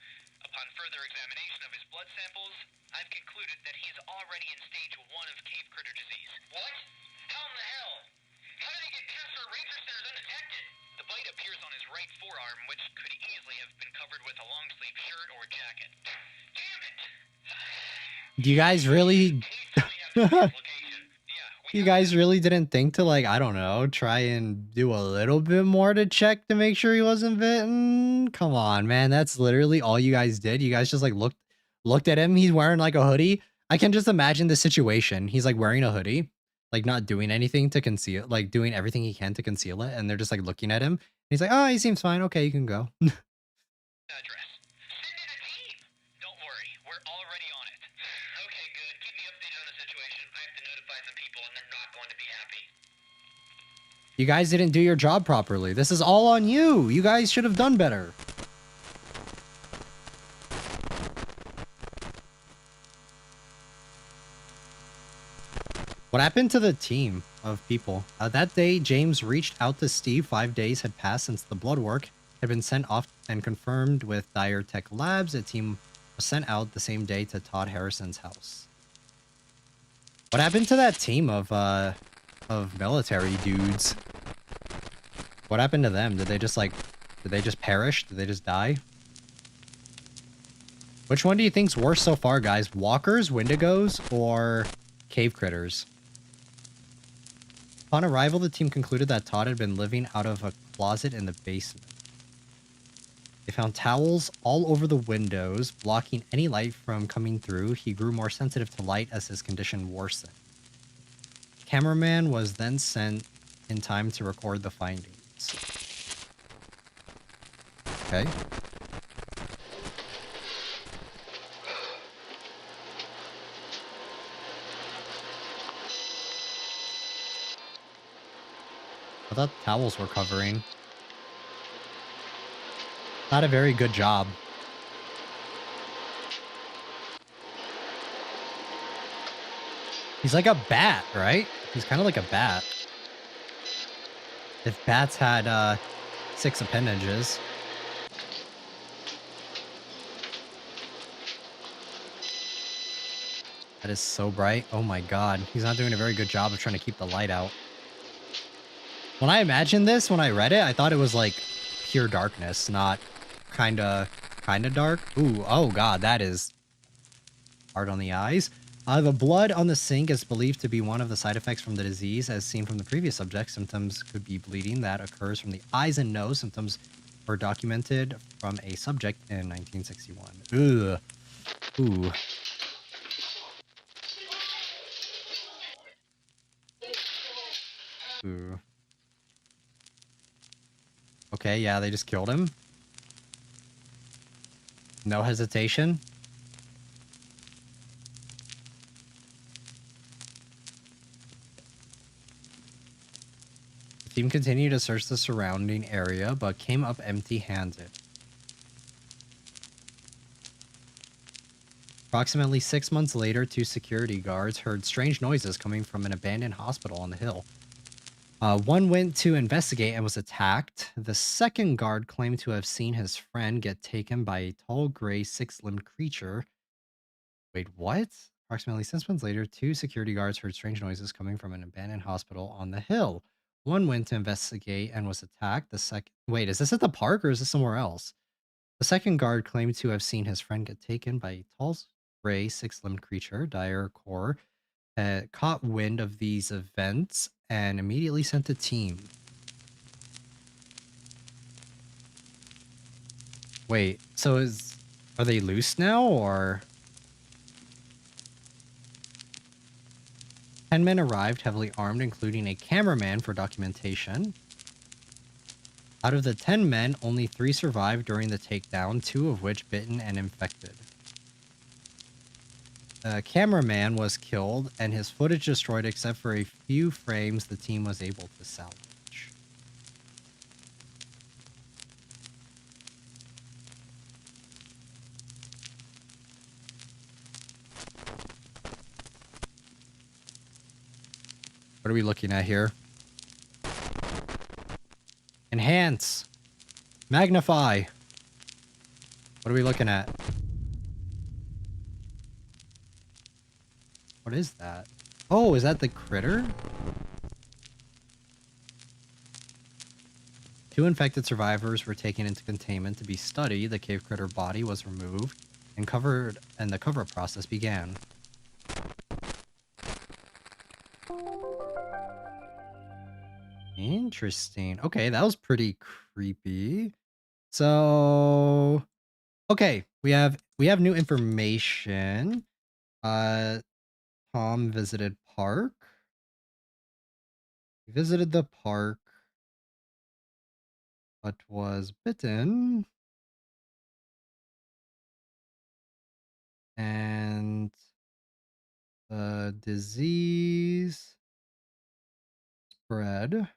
[SPEAKER 5] Upon further examination of his blood samples, I've concluded that he is already in stage 1 of cave critter disease. What? How in the hell? How did he get past our ranger centers undetected? The bite appears on his right forearm, which could easily have been covered with a long-sleeve shirt or jacket. Damn it!
[SPEAKER 1] Do you guys really...
[SPEAKER 5] Please tell me you have his location. Yeah,
[SPEAKER 1] You guys really didn't think to, like, I don't know, try and do a little bit more to check to make sure he wasn't bitten? Come on, man. That's literally all you guys did. You guys just, like, looked at him. He's wearing, like, a hoodie. I can just imagine the situation. He's, like, wearing a hoodie, like, not doing anything to conceal, like, doing everything he can to conceal it, and they're just, like, looking at him. He's like, oh, he seems fine. Okay, you can go.
[SPEAKER 5] address. Send in a team! Don't worry, we're already on it. Okay, good. Keep me updated on the situation. I have to notify some people and they're not going to be happy.
[SPEAKER 1] You guys didn't do your job properly. This is all on you. You guys should have done better. What happened to the team of people? That day, James reached out to Steve. 5 days had passed since the blood work had been sent off and confirmed with Tech Labs. A team was sent out the same day to Todd Harrison's house. What happened to that team of military dudes? What happened to them? Did they just perish? Did they just die? Which one do you think's worse so far, guys? Walkers, Wendigos, or cave critters? Upon arrival, the team concluded that Todd had been living out of a closet in the basement. They found towels all over the windows, blocking any light from coming through. He grew more sensitive to light as his condition worsened. The cameraman was then sent in time to record the findings. Okay. I thought towels were covering. Not a very good job. He's like a bat, right? He's kind of like a bat. If bats had 6 appendages. That is so bright. Oh my god. He's not doing a very good job of trying to keep the light out. When I imagined this, when I read it, I thought it was like pure darkness, not kinda dark. Ooh, oh god, that is hard on the eyes. The blood on the sink is believed to be one of the side effects from the disease, as seen from the previous subject. Symptoms could be bleeding that occurs from the eyes and nose. Symptoms were documented from a subject in 1961. Ugh. Ooh. Ooh. Okay, yeah, they just killed him. No hesitation. The team continued to search the surrounding area, but came up empty-handed. Approximately 6 months later, 2 security guards heard strange noises coming from an abandoned hospital on the hill. One went to investigate and was attacked. The second guard claimed to have seen his friend get taken by a tall, gray, 6-limbed creature. Wait, what? Approximately 6 months later, 2 security guards heard strange noises coming from an abandoned hospital on the hill. One went to investigate and was attacked. The second... Wait, is this at the park or is this somewhere else? The second guard claimed to have seen his friend get taken by a tall, gray, 6-limbed creature. Dire Core caught wind of these events and immediately sent a team. Wait, so are they loose now, or... 10 men arrived, heavily armed, including a cameraman for documentation. Out of the 10 men, only 3 survived during the takedown, 2 of which bitten and infected. The cameraman was killed, and his footage destroyed except for a few frames the team was able to salvage. What are we looking at here? Enhance. Magnify. What are we looking at? What is that? Oh, is that the critter? 2 infected survivors were taken into containment to be studied. The cave critter body was removed and the cover-up process began. Interesting. Okay, that was pretty creepy. So, okay, we have new information. Tom visited park. He visited the park, but was bitten. And the disease spread,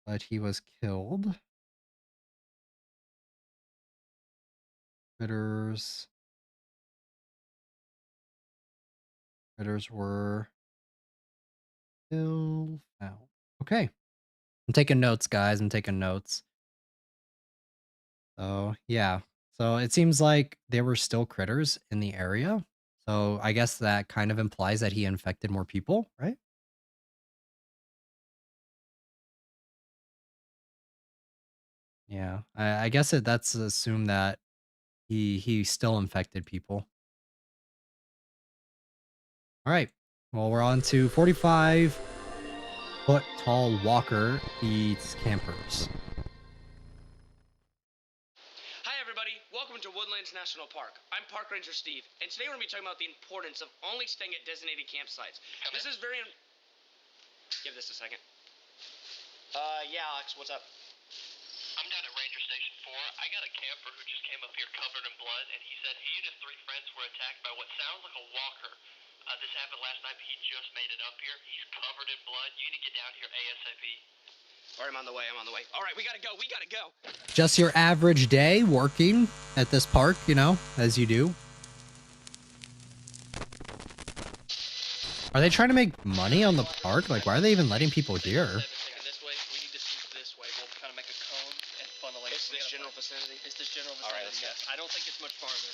[SPEAKER 1] but he was killed. Critters were still found. Okay. I'm taking notes, guys. I'm taking notes. So, yeah. So it seems like there were still critters in the area. So I guess that kind of implies that he infected more people, right? Yeah. I guess that's assumed that he still infected people. All right. Well, we're on to 45-foot tall walker eats campers.
[SPEAKER 2] Hi everybody, welcome to Woodlands National Park. I'm Park Ranger Steve, and today we're going to be talking about the importance of only staying at designated campsites. This is very... Give this a second. Yeah, Alex, what's up?
[SPEAKER 4] I'm down at Ranger Station 4. I got a camper who just came up here covered in blood, and he said he and his 3 friends were attacked by what sounds like a walker. This happened last night, but he just made it up here. He's covered in blood. You need to get down here ASAP.
[SPEAKER 5] All right, I'm on the way. All right, we gotta go.
[SPEAKER 1] Just your average day working at this park, you know, as you do. Are they trying to make money on the park? Like, why are they even letting people here?
[SPEAKER 3] This way. We need to shoot this way. We'll kind of make a cone and funnel it.
[SPEAKER 5] It's this general vicinity.
[SPEAKER 3] It's this general vicinity.
[SPEAKER 5] All right, let's go.
[SPEAKER 3] I don't think it's much farther.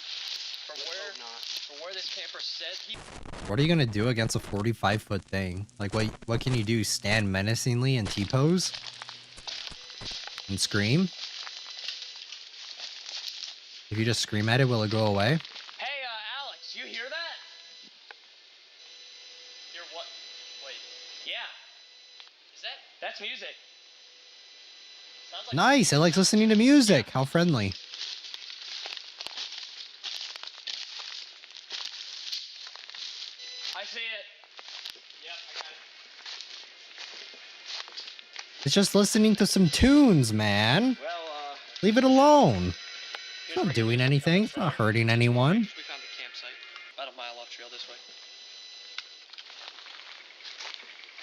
[SPEAKER 3] From where this camper said he.
[SPEAKER 1] What are you gonna do against a 45-foot thing? Like, what can you do? Stand menacingly and T-pose? And scream? If you just scream at it, will it go away?
[SPEAKER 2] Hey, Alex, you hear that?
[SPEAKER 3] You're what? Wait.
[SPEAKER 2] Yeah,
[SPEAKER 3] Is that?
[SPEAKER 2] that's music.
[SPEAKER 3] Sounds like.
[SPEAKER 1] Nice, it likes listening to music. How friendly.
[SPEAKER 2] I see it.
[SPEAKER 3] Yep, I got it.
[SPEAKER 1] It's just listening to some tunes, man.
[SPEAKER 2] Well,
[SPEAKER 1] Leave it alone. It's not doing anything. It's not hurting anyone.
[SPEAKER 3] We found the campsite. About a mile off trail this way.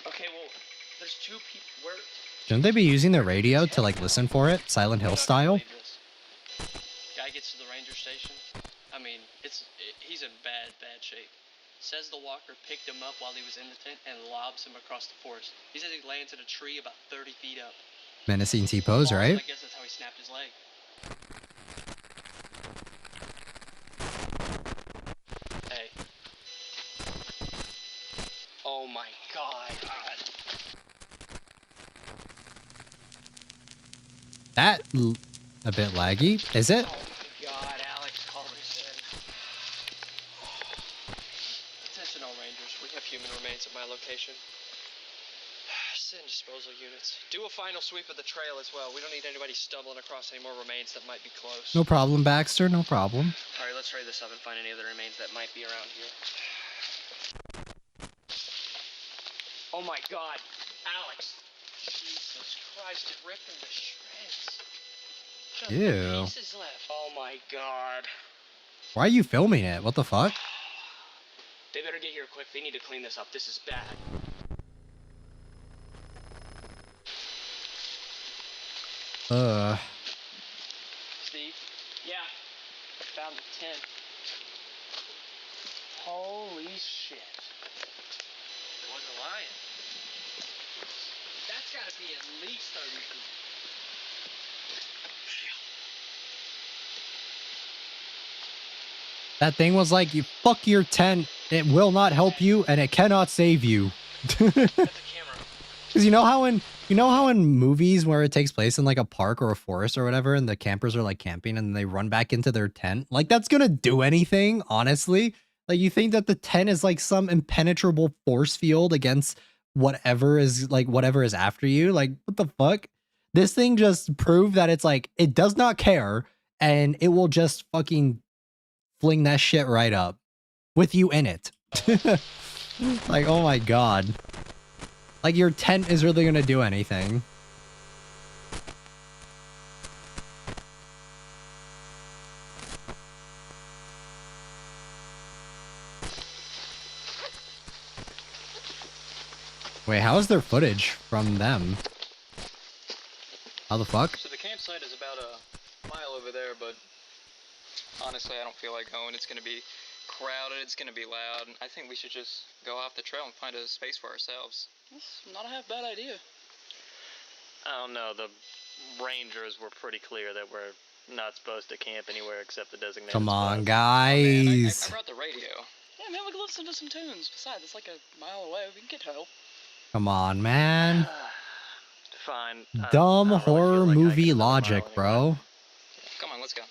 [SPEAKER 2] okay, well, there's two people. Where?
[SPEAKER 1] Shouldn't they be using the radio to, like, listen for it? Silent Hill style?
[SPEAKER 3] Guy gets to the ranger station. I mean, he's in bad shape. Says the walker picked him up while he was in the tent and lobs him across the forest. He says he lands in a tree about 30 feet up.
[SPEAKER 1] Menacing T-pose, right?
[SPEAKER 3] I guess that's how he snapped his leg. Hey.
[SPEAKER 2] Oh my God.
[SPEAKER 1] That a bit laggy, is it?
[SPEAKER 2] Oh my God, Alex, call this in.
[SPEAKER 3] Attention all rangers, we have human remains at my location. Send disposal units. Do a final sweep of the trail as well. We don't need anybody stumbling across any more remains that might be close.
[SPEAKER 1] No problem, Baxter, no problem.
[SPEAKER 2] All right, let's try this up and find any other remains that might be around here. Oh my God, Alex.
[SPEAKER 3] Jesus Christ, it ripped him to shreds. Just
[SPEAKER 1] Ew.
[SPEAKER 3] pieces left.
[SPEAKER 2] Oh my God.
[SPEAKER 1] Why are you filming it? What the fuck?
[SPEAKER 2] They better get here quick. They need to clean this up. This is bad.
[SPEAKER 3] Steve,
[SPEAKER 2] Yeah.
[SPEAKER 3] I found the tent.
[SPEAKER 2] Holy shit.
[SPEAKER 3] It wasn't lying. That's gotta be at least 30 feet.
[SPEAKER 1] That thing was like, you fuck your tent. It will not help you and it cannot save you.
[SPEAKER 3] That's a camera.
[SPEAKER 1] Because you know how in movies where it takes place in like a park or a forest or whatever, and the campers are like camping and they run back into their tent, like that's gonna do anything, honestly. Like, you think that the tent is like some impenetrable force field against whatever is after you? Like, what the fuck? This thing just proved that it's like, it does not care and it will just fucking fling that shit right up with you in it. Like, oh my God. Like, your tent is really gonna do anything. Wait, how is there footage from them? How the fuck?
[SPEAKER 3] So the campsite is about a mile over there, but honestly, I don't feel like going. It's going to be crowded, it's going to be loud. I think we should just go off the trail and find a space for ourselves. That's not a half bad idea.
[SPEAKER 8] I don't know, the rangers were pretty clear that we're not supposed to camp anywhere except the designated
[SPEAKER 1] Come on,
[SPEAKER 8] spot.
[SPEAKER 1] guys.
[SPEAKER 3] I brought the radio. Yeah, man, we can listen to some tunes. Besides, it's like a mile away. We can get help.
[SPEAKER 1] Come on, man.
[SPEAKER 8] Fine.
[SPEAKER 1] Dumb
[SPEAKER 8] I don't really
[SPEAKER 1] horror
[SPEAKER 8] feel like I
[SPEAKER 1] movie
[SPEAKER 8] can live a
[SPEAKER 1] logic,
[SPEAKER 8] mile
[SPEAKER 1] bro.
[SPEAKER 8] anyway.
[SPEAKER 3] Come on, let's go.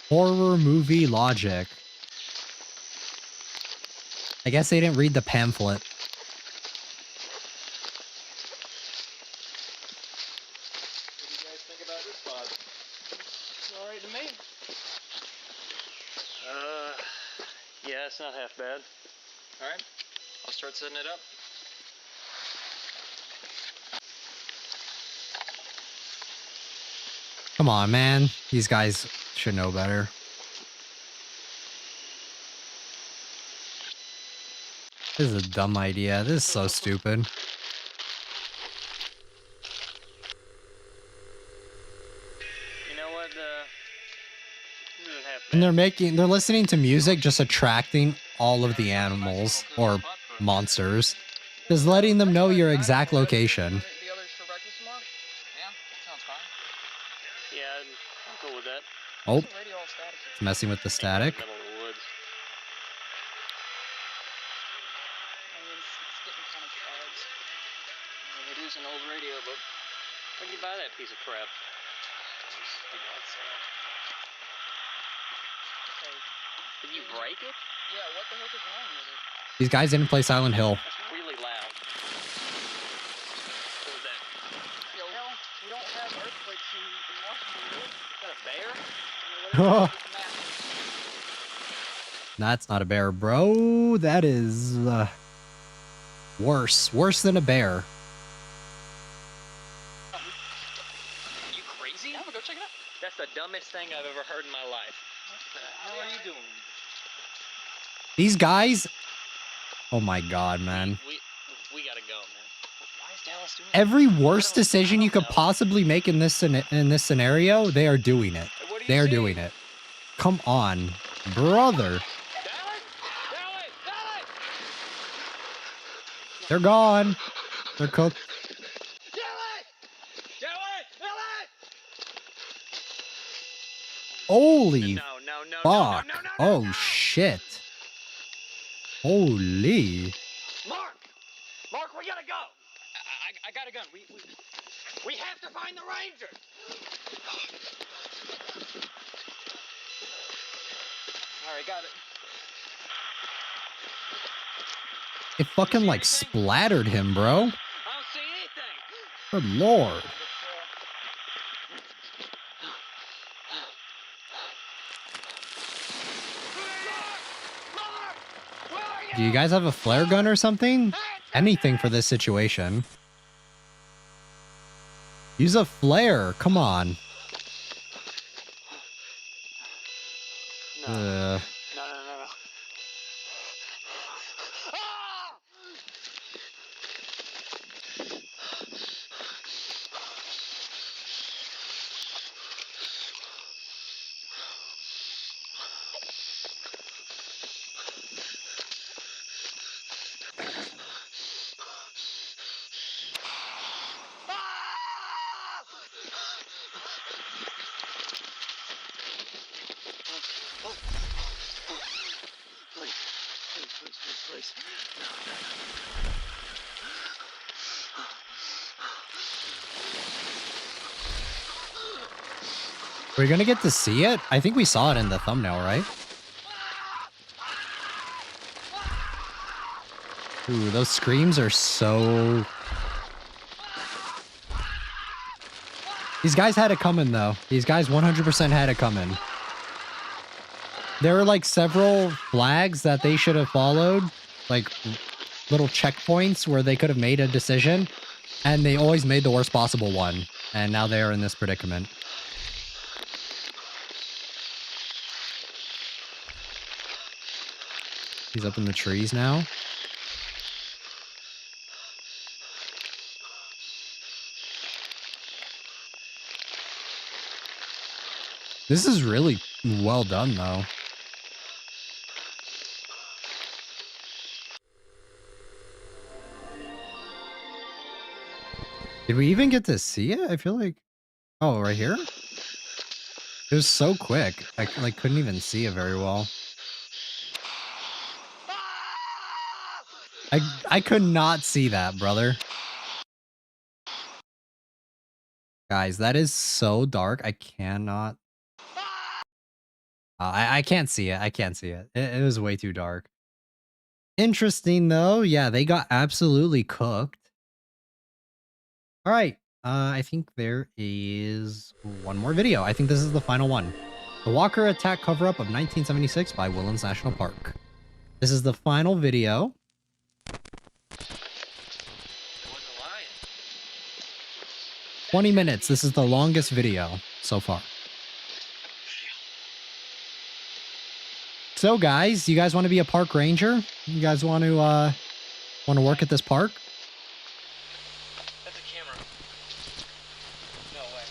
[SPEAKER 1] Horror movie logic. I guess they didn't read the pamphlet.
[SPEAKER 3] What do you guys think about this spot? It's alright to me.
[SPEAKER 8] Yeah, it's not half bad.
[SPEAKER 3] Alright, I'll start setting it up.
[SPEAKER 1] Come on, man. These guys should know better. This is a dumb idea. This is so stupid.
[SPEAKER 8] You know what? This isn't half
[SPEAKER 1] And
[SPEAKER 8] bad.
[SPEAKER 1] they're listening to music, just attracting all of the animals or monsters. Just letting them know your exact location.
[SPEAKER 3] The others for breakfast tomorrow? Yeah, that sounds fine.
[SPEAKER 8] Yeah, I'm cool with that.
[SPEAKER 1] Oh,
[SPEAKER 3] The radio all static.
[SPEAKER 1] it's messing with the static.
[SPEAKER 8] Middle of the woods.
[SPEAKER 3] I mean, it's getting kind of bad. I mean, it is an old radio, but
[SPEAKER 8] Where'd you buy that piece of crap?
[SPEAKER 3] hey,
[SPEAKER 8] Did you break it?
[SPEAKER 3] yeah, what the heck is wrong with it?
[SPEAKER 1] These guys didn't play Silent Hill.
[SPEAKER 8] That's really loud. What was that?
[SPEAKER 3] Yo, hell, we don't have earthquakes in Washington, do we?
[SPEAKER 8] Is that a bear?
[SPEAKER 3] I mean, whatever it's massive.
[SPEAKER 1] That's not a bear, bro. That is worse. Worse than a bear.
[SPEAKER 8] You crazy?
[SPEAKER 3] Yeah, I'm gonna go check it out.
[SPEAKER 8] That's the dumbest thing I've ever heard in my life.
[SPEAKER 3] What the hell are you doing?
[SPEAKER 1] These guys. Oh my god, man.
[SPEAKER 8] We gotta go, man.
[SPEAKER 3] Why is Dallas doing
[SPEAKER 1] Every worst decision you could possibly make in this scenario, they are doing it.
[SPEAKER 8] Hey, what do you
[SPEAKER 1] They are
[SPEAKER 8] see?
[SPEAKER 1] doing it. Come on, brother. They're gone. They're cooked. Holy fuck. Oh shit. Holy.
[SPEAKER 2] Mark, we gotta go. I got a gun. We have to find the ranger.
[SPEAKER 3] All right, got it.
[SPEAKER 1] It fucking like splattered him, bro.
[SPEAKER 2] I don't see anything.
[SPEAKER 1] Good lord. Do you guys have a flare gun or something? Anything for this situation. Use a flare. Come on.
[SPEAKER 3] No. No. Please.
[SPEAKER 1] We're gonna get to see it? I think we saw it in the thumbnail, right? Ooh, those screams are so... These guys had it coming, though. These guys 100% had it coming. There were, like, several flags that they should have followed. Like, little checkpoints where they could have made a decision. And they always made the worst possible one. And now they are in this predicament. He's up in the trees now. This is really well done, though. Did we even get to see it? I feel like... Oh, right here? It was so quick. I like couldn't even see it very well. I could not see that, brother. Guys, that is so dark. I cannot... I can't see it. I can't see it. It was way too dark. Interesting, though. Yeah, they got absolutely cooked. All right. I think there is one more video. I think this is the final one. The Walker Attack cover-up of 1976 by Woodlands National Park. This is the final video.
[SPEAKER 2] It wasn't lying.
[SPEAKER 1] 20 minutes. This is the longest video so far. So guys, you guys want to be a park ranger? You guys want to Want to work at this park?
[SPEAKER 2] That's a camera. No way.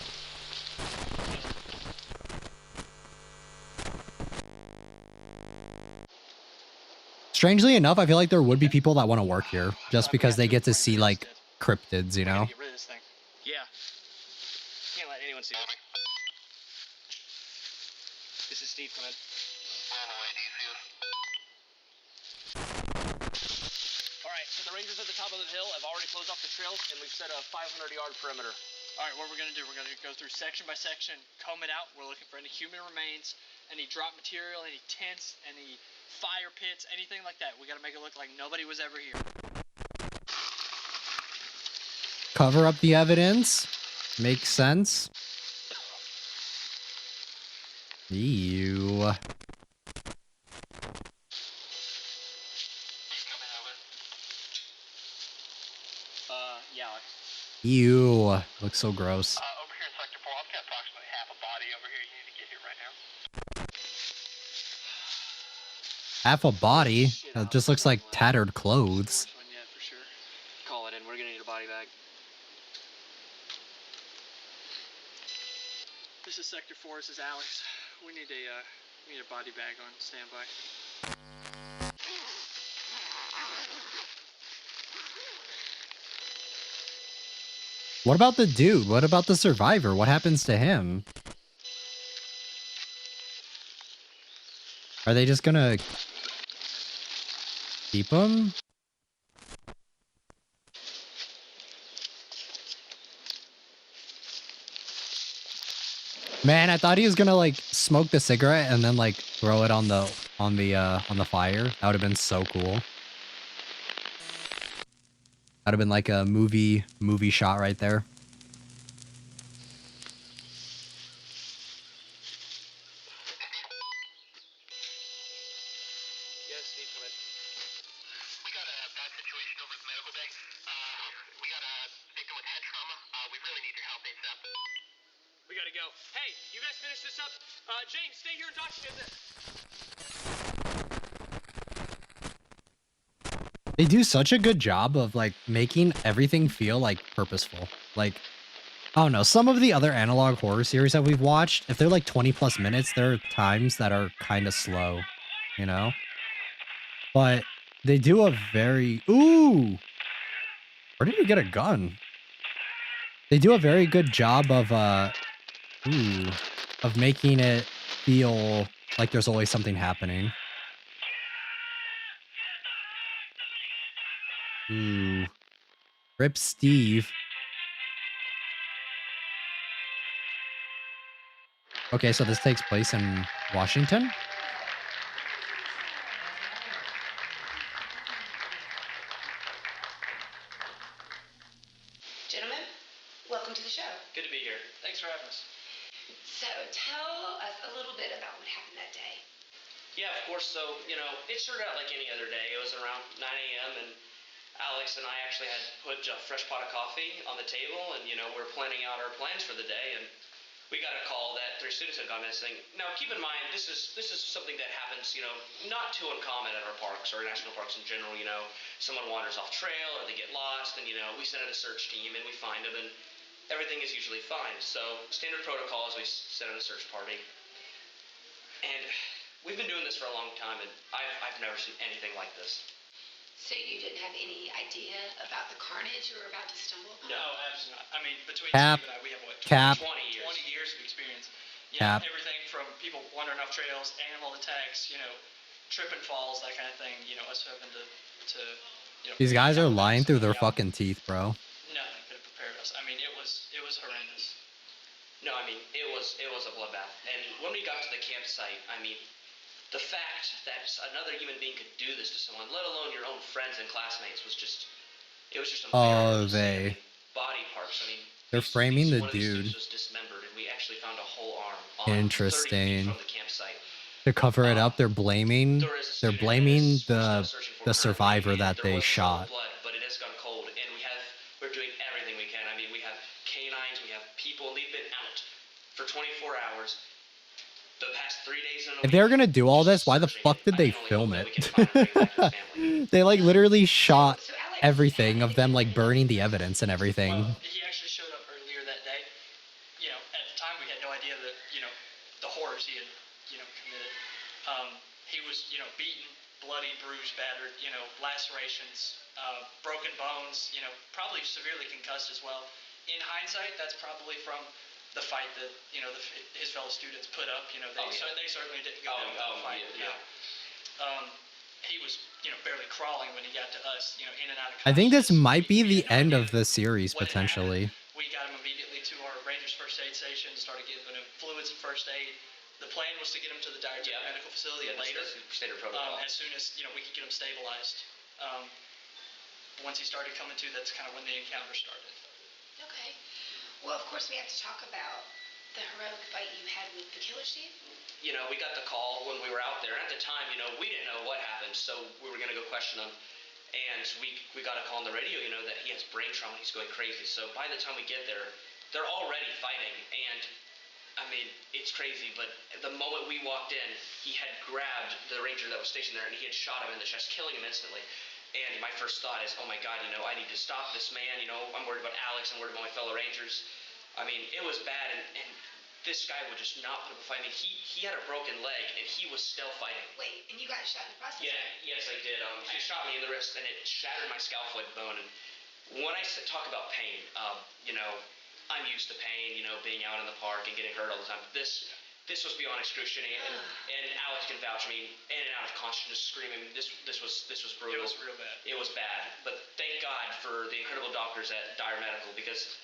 [SPEAKER 1] Strangely enough, I feel like there would be people that want to work here just because they get to see like cryptids, you know?
[SPEAKER 3] Get rid of this thing.
[SPEAKER 2] Yeah. Can't let anyone see this. This is Steve, come in. Alright, so the rangers at the top of the hill have already closed off the trails, and we've set a 500-yard perimeter.
[SPEAKER 3] Alright, what we're gonna do, we're gonna go through section by section, comb it out. We're looking for any human remains, any drop material, any tents, any fire pits, anything like that. We gotta make it look like nobody was ever here.
[SPEAKER 1] Cover up the evidence. Makes sense. Ew.
[SPEAKER 2] Yeah, Alex.
[SPEAKER 1] Ew. Looks so gross.
[SPEAKER 4] Over here in Sector 4, I've got approximately half a body over here. You need to get here right now.
[SPEAKER 1] Half a body? That just looks like tattered clothes.
[SPEAKER 2] First one yet, for sure. Call it in. We're gonna need a body bag.
[SPEAKER 3] This is Sector 4, this is Alex. We need a body bag on standby.
[SPEAKER 1] What about the dude? What about the survivor? What happens to him? Are they just gonna keep him? Man, I thought he was gonna like smoke the cigarette and then like throw it on the fire. That would have been so cool. That'd have been like a movie shot right there.
[SPEAKER 2] Yes, Steve, come in.
[SPEAKER 4] We got a bad situation over at the medical bay. We got a victim with head trauma. We really need your help ASAP.
[SPEAKER 2] We gotta go. Hey, you guys finish this up? James, stay here and document this.
[SPEAKER 1] They do such a good job of like making everything feel like purposeful. Like, I don't know, some of the other analog horror series that we've watched, if they're like 20+ minutes, there are times that are kind of slow, you know? But they do a very... Ooh! Where did he get a gun? They do a very good job of, of making it feel like there's always something happening. Ooh. Rip Steve. Okay, so this takes place in Washington?
[SPEAKER 9] Gentlemen, welcome to the show.
[SPEAKER 2] Good to be here. Thanks for having us.
[SPEAKER 9] So, tell us a little bit about what happened that day.
[SPEAKER 2] Yeah, of course. So, you know, it started out like any other day. It was around 9 a.m. and Alex and I actually had put a fresh pot of coffee on the table, and, you know, we're planning out our plans for the day, and we got a call that 3 students had gone missing. Now, keep in mind, this is something that happens, you know, not too uncommon at our parks or national parks in general. You know, someone wanders off trail or they get lost, and, you know, we send out a search team and we find them, and everything is usually fine. So, standard protocol is we send out a search party. And we've been doing this for a long time, and I've never seen anything like this.
[SPEAKER 9] So, you didn't have any idea about the carnage you were about to stumble upon?
[SPEAKER 3] No, absolutely not. I mean, between
[SPEAKER 1] Cap.
[SPEAKER 3] Steve and I, we have what,
[SPEAKER 2] 20 years.
[SPEAKER 3] 20 years of experience.
[SPEAKER 1] Cap.
[SPEAKER 3] Everything from people wandering off trails, animal attacks, you know, trip and falls, that kind of thing. You know, us having to you know,
[SPEAKER 1] These guys are lying through their
[SPEAKER 3] Yeah.
[SPEAKER 1] fucking teeth, bro.
[SPEAKER 3] Nothing could have prepared us. I mean, it was horrendous.
[SPEAKER 2] No, I mean, it was a bloodbath. And when we got to the campsite, I mean, the fact that another human being could do this to someone, let alone your own friends and classmates, was just, it was just
[SPEAKER 1] Oh,
[SPEAKER 2] unbearable.
[SPEAKER 1] they.
[SPEAKER 2] Body parts, I mean,
[SPEAKER 1] They're framing the
[SPEAKER 2] one of these
[SPEAKER 1] dude.
[SPEAKER 2] dudes was dismembered, and we actually found a whole arm on 30
[SPEAKER 1] Interesting.
[SPEAKER 2] feet from the campsite.
[SPEAKER 1] To cover it up, they're blaming
[SPEAKER 2] There is a student that
[SPEAKER 1] the
[SPEAKER 2] is still searching for
[SPEAKER 1] the
[SPEAKER 2] her.
[SPEAKER 1] survivor that
[SPEAKER 2] There
[SPEAKER 1] they
[SPEAKER 2] was
[SPEAKER 1] shot.
[SPEAKER 2] blood, but it has gone cold, and we're doing everything we can. I mean, we have canines, we have people, and they've been out for 24 hours. The past 3 days in a
[SPEAKER 1] If they were gonna do all this, why the fuck did they film it? They like literally shot
[SPEAKER 9] So,
[SPEAKER 1] everything of them like burning the evidence and everything.
[SPEAKER 3] Well, he actually showed up earlier that day. You know, at the time we had no idea that, you know, the horrors he had, you know, committed. He was, you know, beaten, bloody, bruised, battered, you know, lacerations, broken bones, you know, probably severely concussed as well. In hindsight, that's probably from the fight that, you know, his fellow students put up. You know, they certainly didn't go down without a fight. He was, you know, barely crawling when he got to us, you know, in and out of
[SPEAKER 1] I think this
[SPEAKER 3] consciousness.
[SPEAKER 1] might be
[SPEAKER 3] We
[SPEAKER 1] the
[SPEAKER 3] had
[SPEAKER 1] end
[SPEAKER 3] no
[SPEAKER 1] of
[SPEAKER 3] idea
[SPEAKER 1] the series
[SPEAKER 3] what had happened.
[SPEAKER 1] potentially.
[SPEAKER 3] We got him immediately to our Rangers first aid station, started giving him fluids and first aid. The plan was to get him to the Diarrhea Medical Facility later,
[SPEAKER 2] standard protocol.
[SPEAKER 3] as soon as, you know, we could get him stabilized. Once he started coming to, that's kind of when the encounter started.
[SPEAKER 9] Okay. Well, of course, we have to talk about the heroic fight you had with the killer chief.
[SPEAKER 2] You know, we got the call when we were out there. At the time, you know, we didn't know what happened, so we were gonna go question him. And we got a call on the radio, you know, that he has brain trauma. He's going crazy. So by the time we get there, they're already fighting. And I mean, it's crazy, but the moment we walked in, he had grabbed the ranger that was stationed there and he had shot him in the chest, killing him instantly. And my first thought is, oh my God, you know, I need to stop this man. You know, I'm worried about Alex. I'm worried about my fellow rangers. I mean, it was bad, and this guy would just not put up a fight. I mean, he had a broken leg, and he was still fighting.
[SPEAKER 9] Wait, and you got shot in the process?
[SPEAKER 2] Yeah, yes, I did. He shot me in the wrist, and it shattered my scaphoid bone. And when I talk about pain, you know, I'm used to pain, you know, being out in the park and getting hurt all the time. This was beyond excruciating, and Alex can vouch. I mean, in and out of consciousness, screaming. This was brutal.
[SPEAKER 3] It was real bad.
[SPEAKER 2] It was bad, but thank God for the incredible doctors at Dire Medical, because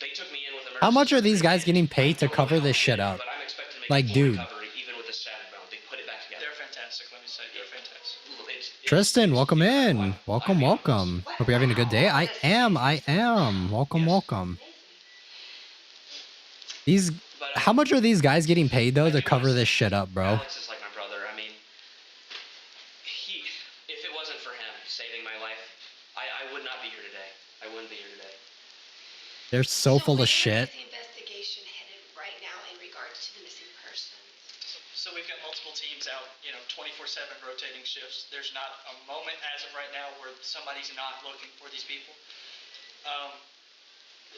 [SPEAKER 2] they took me in with emergency.
[SPEAKER 1] How much are these guys getting paid to cover this shit up?
[SPEAKER 2] But I'm expecting to make
[SPEAKER 1] Like,
[SPEAKER 2] a full
[SPEAKER 1] dude.
[SPEAKER 2] recovery, even with this shattered bone. They put it back together.
[SPEAKER 3] They're fantastic, let me say. They're fantastic.
[SPEAKER 1] Tristan, welcome in. Welcome, welcome. Hope you're having a good day. I am. Welcome, welcome. How much are these guys getting paid though to cover this shit up, bro?
[SPEAKER 2] Alex is like my brother. I mean, if it wasn't for him saving my life, I would not be here today. I wouldn't be here today.
[SPEAKER 1] They're so full of shit.
[SPEAKER 9] Where is the investigation headed right now in regards to the missing persons?
[SPEAKER 3] So we've got multiple teams out, you know, 24/7 rotating shifts. There's not a moment as of right now where somebody's not looking for these people.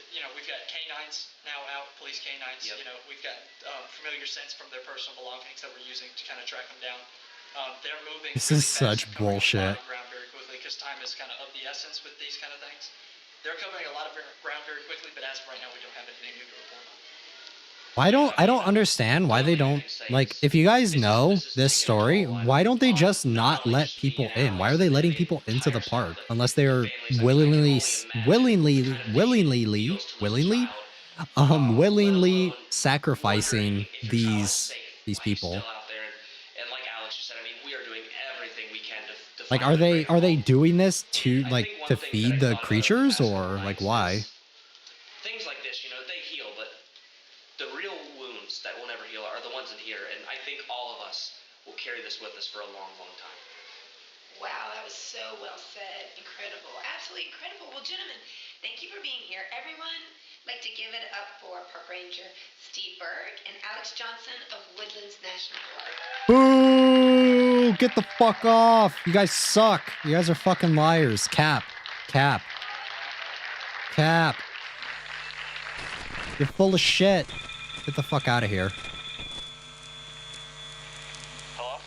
[SPEAKER 3] You know, we've got canines now out, police canines.
[SPEAKER 2] Yep.
[SPEAKER 3] You know, we've got familiar scents from their personal belongings that we're using to kind of track them down. They're moving.
[SPEAKER 1] This
[SPEAKER 3] really
[SPEAKER 1] is
[SPEAKER 3] fast,
[SPEAKER 1] such
[SPEAKER 3] covering a lot
[SPEAKER 1] bullshit.
[SPEAKER 3] of ground very quickly because time is kind of the essence with these kind of things. They're covering a lot of ground very quickly, but as of right now, we don't have anything new to report on.
[SPEAKER 1] I don't understand why they don't, like, if you guys know this story, why don't they just not let people in? Why are they letting people into the park unless they're willingly sacrificing these people?
[SPEAKER 2] And like Alex just said, I mean, we are doing everything we can to
[SPEAKER 1] Like, are they doing this to, like, to feed the creatures, or like why?
[SPEAKER 2] Things like this, you know, they heal, but the real wounds that will never heal are the ones in here, and I think all of us will carry this with us for a long, long time.
[SPEAKER 9] Wow, that was so well said. Incredible. Absolutely incredible. Well, gentlemen, thank you for being here. Everyone, like to give it up for Park Ranger Steve Berg and Alex Johnson of Woodlands National Park.
[SPEAKER 1] Boo! Get the fuck off! You guys suck. You guys are fucking liars. Cap. You're full of shit. Get the fuck out of here.
[SPEAKER 5] Hello?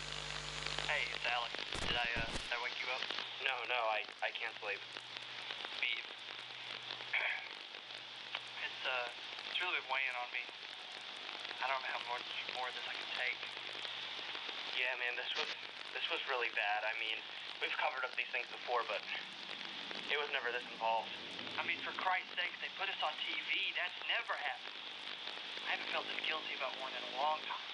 [SPEAKER 5] Hey, it's Alex. Did I wake you up? No, I can't sleep. It's really been weighing on me. I don't know how much more of this I can take. Yeah, man, this was really bad. I mean, we've covered up these things before, but it was never this involved. I mean, for Christ's sake, they put us on TV. That's never happened. I haven't felt this guilty about one in a long time.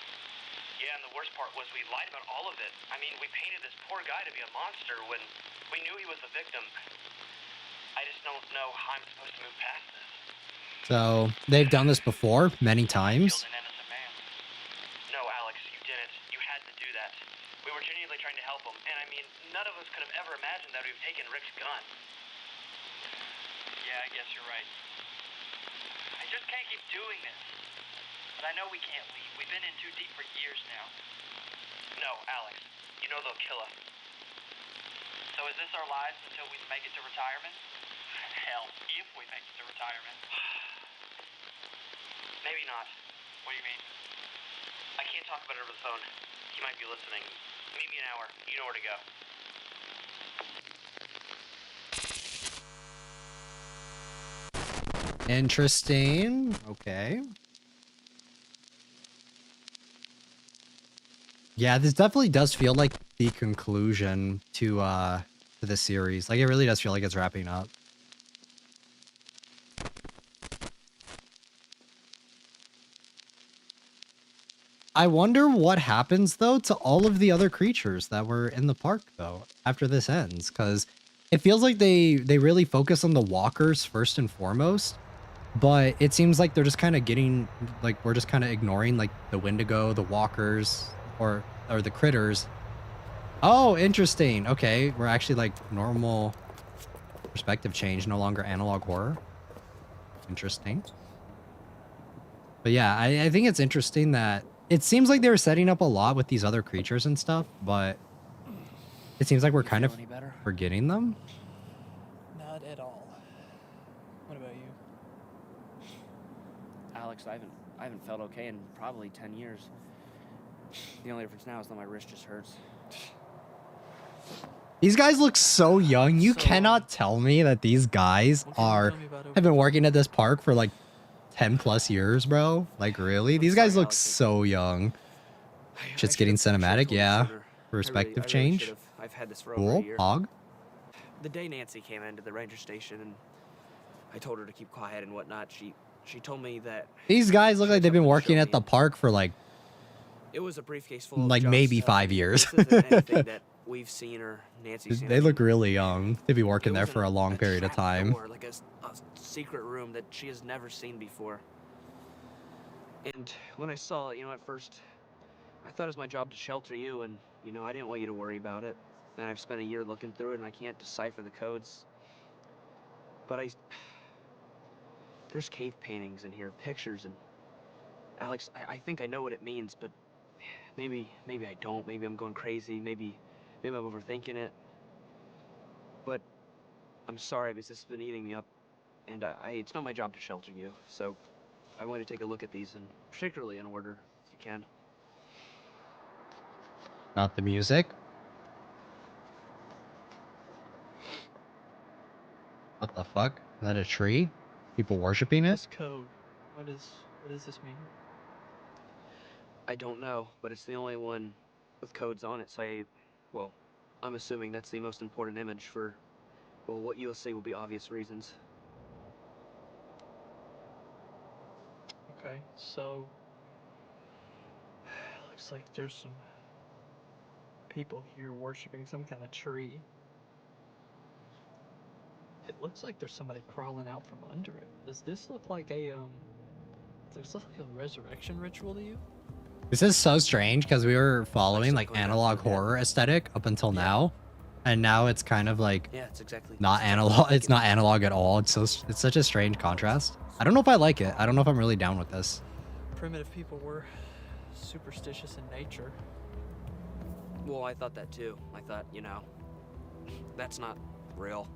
[SPEAKER 5] Yeah, and the worst part was we lied about all of it. I mean, we painted this poor guy to be a monster when we knew he was the victim. I just don't know how I'm supposed to move past this.
[SPEAKER 1] So, they've done this before, many times.
[SPEAKER 5] Killed an innocent man. No, Alex, you didn't. You had to do that. We were genuinely trying to help him, and I mean, none of us could have ever imagined that we've taken Rick's gun. Yeah, I guess you're right. I just can't keep doing this. But I know we can't leave. We've been in too deep for years now. No, Alex. You know they'll kill us. So
[SPEAKER 10] So is this our lives until we make it to retirement? Hell, if we make it to retirement. Maybe not. What do you mean? I can't talk about it over the phone. He might be listening. Meet me an hour. You know where to go.
[SPEAKER 1] Interesting. Okay. Yeah, this definitely does feel like the conclusion to the series. Like, it really does feel like it's wrapping up. I wonder what happens, though, to all of the other creatures that were in the park, though, after this ends. Because it feels like they really focus on the walkers first and foremost. But it seems like they're just kind of getting, like, we're just kind of ignoring, like, the Wendigo, the walkers, or the critters. Oh, interesting. Okay, we're actually, like, normal perspective change, no longer analog horror. Interesting. But yeah, I think it's interesting that it seems like they were setting up a lot with these other creatures and stuff, but it seems like we're kind of forgetting them.
[SPEAKER 11] Not at all. What about you?
[SPEAKER 12] Alex, I haven't felt okay in probably 10 years. The only difference now is that my wrist just hurts.
[SPEAKER 1] These guys look so young. You cannot tell me that these guys have been working at this park for like 10 plus years, bro. Like, really? These guys look so young. Shit's getting cinematic, yeah. Perspective change.
[SPEAKER 12] I've had this for
[SPEAKER 1] cool.
[SPEAKER 12] over a year.
[SPEAKER 1] Pog.
[SPEAKER 12] The day Nancy came into the ranger station and I told her to keep quiet and whatnot, she told me that
[SPEAKER 1] These guys look like they've been working at the park for like
[SPEAKER 12] it was a briefcase full of
[SPEAKER 1] like
[SPEAKER 12] just,
[SPEAKER 1] maybe 5 years.
[SPEAKER 12] This isn't anything that we've seen or Nancy's seen.
[SPEAKER 1] They look really young. They'd be working there for a long period of time.
[SPEAKER 12] Door, like a secret room that she has never seen before. And when I saw it, at first I thought it was my job to shelter you, and I didn't want you to worry about it. And I've spent a year looking through it and I can't decipher the codes. But there's cave paintings in here, pictures, and Alex, I think I know what it means, but maybe I don't. Maybe I'm going crazy. Maybe I'm overthinking it. But I'm sorry because this has been eating me up, and it's not my job to shelter you. So I want to take a look at these, and particularly in order, if you can.
[SPEAKER 1] Not the music. What the fuck? Is that a tree? People worshiping it?
[SPEAKER 11] This code. What does this mean?
[SPEAKER 12] I don't know, but it's the only one with codes on it, so I'm assuming that's the most important image for, what you'll see will be obvious reasons.
[SPEAKER 11] Okay, so looks like there's some people here worshiping some kind of tree. It looks like there's somebody crawling out from under it. Does this look like a resurrection ritual to you?
[SPEAKER 1] This is so strange because we were following like analog horror aesthetic up until now, and now it's kind of like not analog. It's not analog at all. It's such a strange contrast. I don't know if I like it. I don't know if I'm really down with this.
[SPEAKER 11] Primitive people were superstitious in nature.
[SPEAKER 12] Well, I thought that too. I thought, that's not real.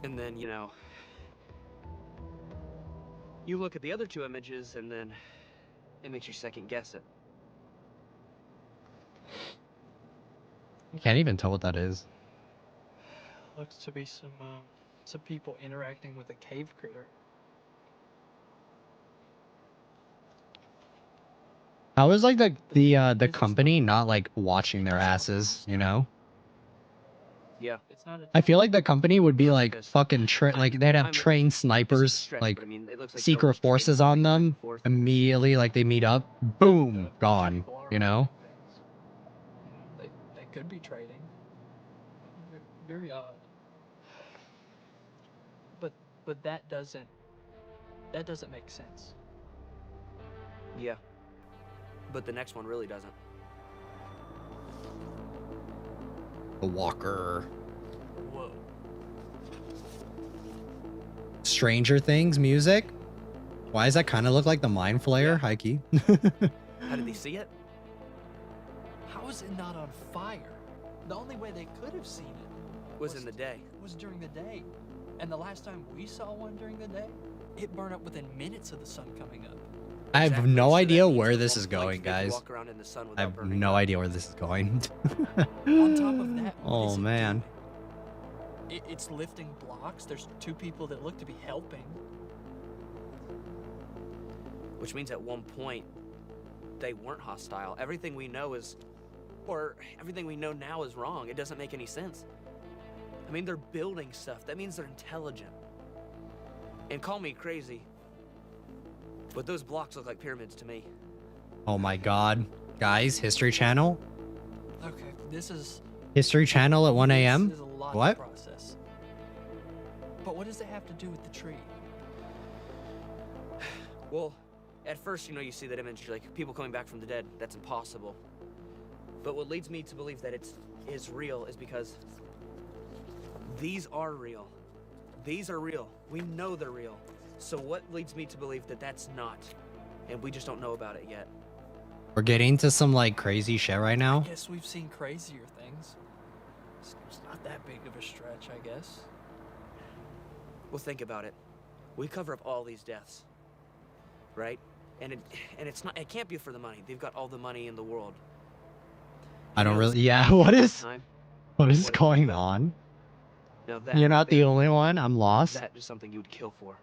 [SPEAKER 12] And then, you look at the other two images and then it makes you second guess it.
[SPEAKER 1] I can't even tell what that is.
[SPEAKER 11] Looks to be some people interacting with a cave critter.
[SPEAKER 1] How is like the company not like watching their asses,
[SPEAKER 12] Yeah.
[SPEAKER 1] I feel like the company would be like fucking like they'd have trained snipers, like secret forces on them immediately, like they meet up, boom, gone,
[SPEAKER 11] They could be trading. Very odd. But that doesn't make sense.
[SPEAKER 12] Yeah. But the next one really doesn't.
[SPEAKER 1] The walker.
[SPEAKER 11] Whoa.
[SPEAKER 1] Stranger Things music. Why does that kind of look like the Mind Flayer? High key.
[SPEAKER 12] How did they see it?
[SPEAKER 11] How is it not on fire? The only way they could have seen it
[SPEAKER 12] was in the day.
[SPEAKER 11] Was during the day. And the last time we saw one during the day, it burned up within minutes of the sun coming up.
[SPEAKER 1] I have
[SPEAKER 12] Exactly,
[SPEAKER 1] no
[SPEAKER 12] so that
[SPEAKER 1] idea
[SPEAKER 12] means
[SPEAKER 1] where
[SPEAKER 12] at
[SPEAKER 1] this
[SPEAKER 12] one
[SPEAKER 1] is
[SPEAKER 12] point
[SPEAKER 1] going,
[SPEAKER 12] they could
[SPEAKER 1] guys.
[SPEAKER 12] walk around in the sun
[SPEAKER 1] I
[SPEAKER 12] without
[SPEAKER 1] have
[SPEAKER 12] burning
[SPEAKER 1] no
[SPEAKER 12] up.
[SPEAKER 1] idea where this is going.
[SPEAKER 11] On top of that, what
[SPEAKER 1] Oh
[SPEAKER 11] is it
[SPEAKER 1] man.
[SPEAKER 11] doing? It's lifting blocks. There's two people that look to be helping.
[SPEAKER 12] Which means at one point, they weren't hostile. Everything we know is, or everything we know now is wrong. It doesn't make any sense. I mean, they're building stuff. That means they're intelligent. And call me crazy, but those blocks look like pyramids to me.
[SPEAKER 1] Oh my god. Guys, History Channel?
[SPEAKER 11] Okay, this is...
[SPEAKER 1] History Channel at 1 a.m.?
[SPEAKER 11] This is a lot
[SPEAKER 1] What?
[SPEAKER 11] to process. But what does it have to do with the tree?
[SPEAKER 12] Well, at first, you know, you see that image, like people coming back from the dead. That's impossible. But what leads me to believe that it is real is because these are real. These are real. We know they're real. So what leads me to believe that that's not? And we just don't know about it yet.
[SPEAKER 1] We're getting to some like crazy shit right now.
[SPEAKER 11] I guess we've seen crazier things. It's not that big of a stretch, I guess.
[SPEAKER 12] Well, think about it. We cover up all these deaths, right? And it's not. It can't be for the money. They've got all the money in the world.
[SPEAKER 1] I don't
[SPEAKER 12] You know,
[SPEAKER 1] really. Yeah, what is
[SPEAKER 12] time,
[SPEAKER 1] what is
[SPEAKER 12] what-
[SPEAKER 1] going on?
[SPEAKER 12] Now that
[SPEAKER 1] You're not the
[SPEAKER 12] there-
[SPEAKER 1] only one. I'm lost.
[SPEAKER 12] That is something you would kill for.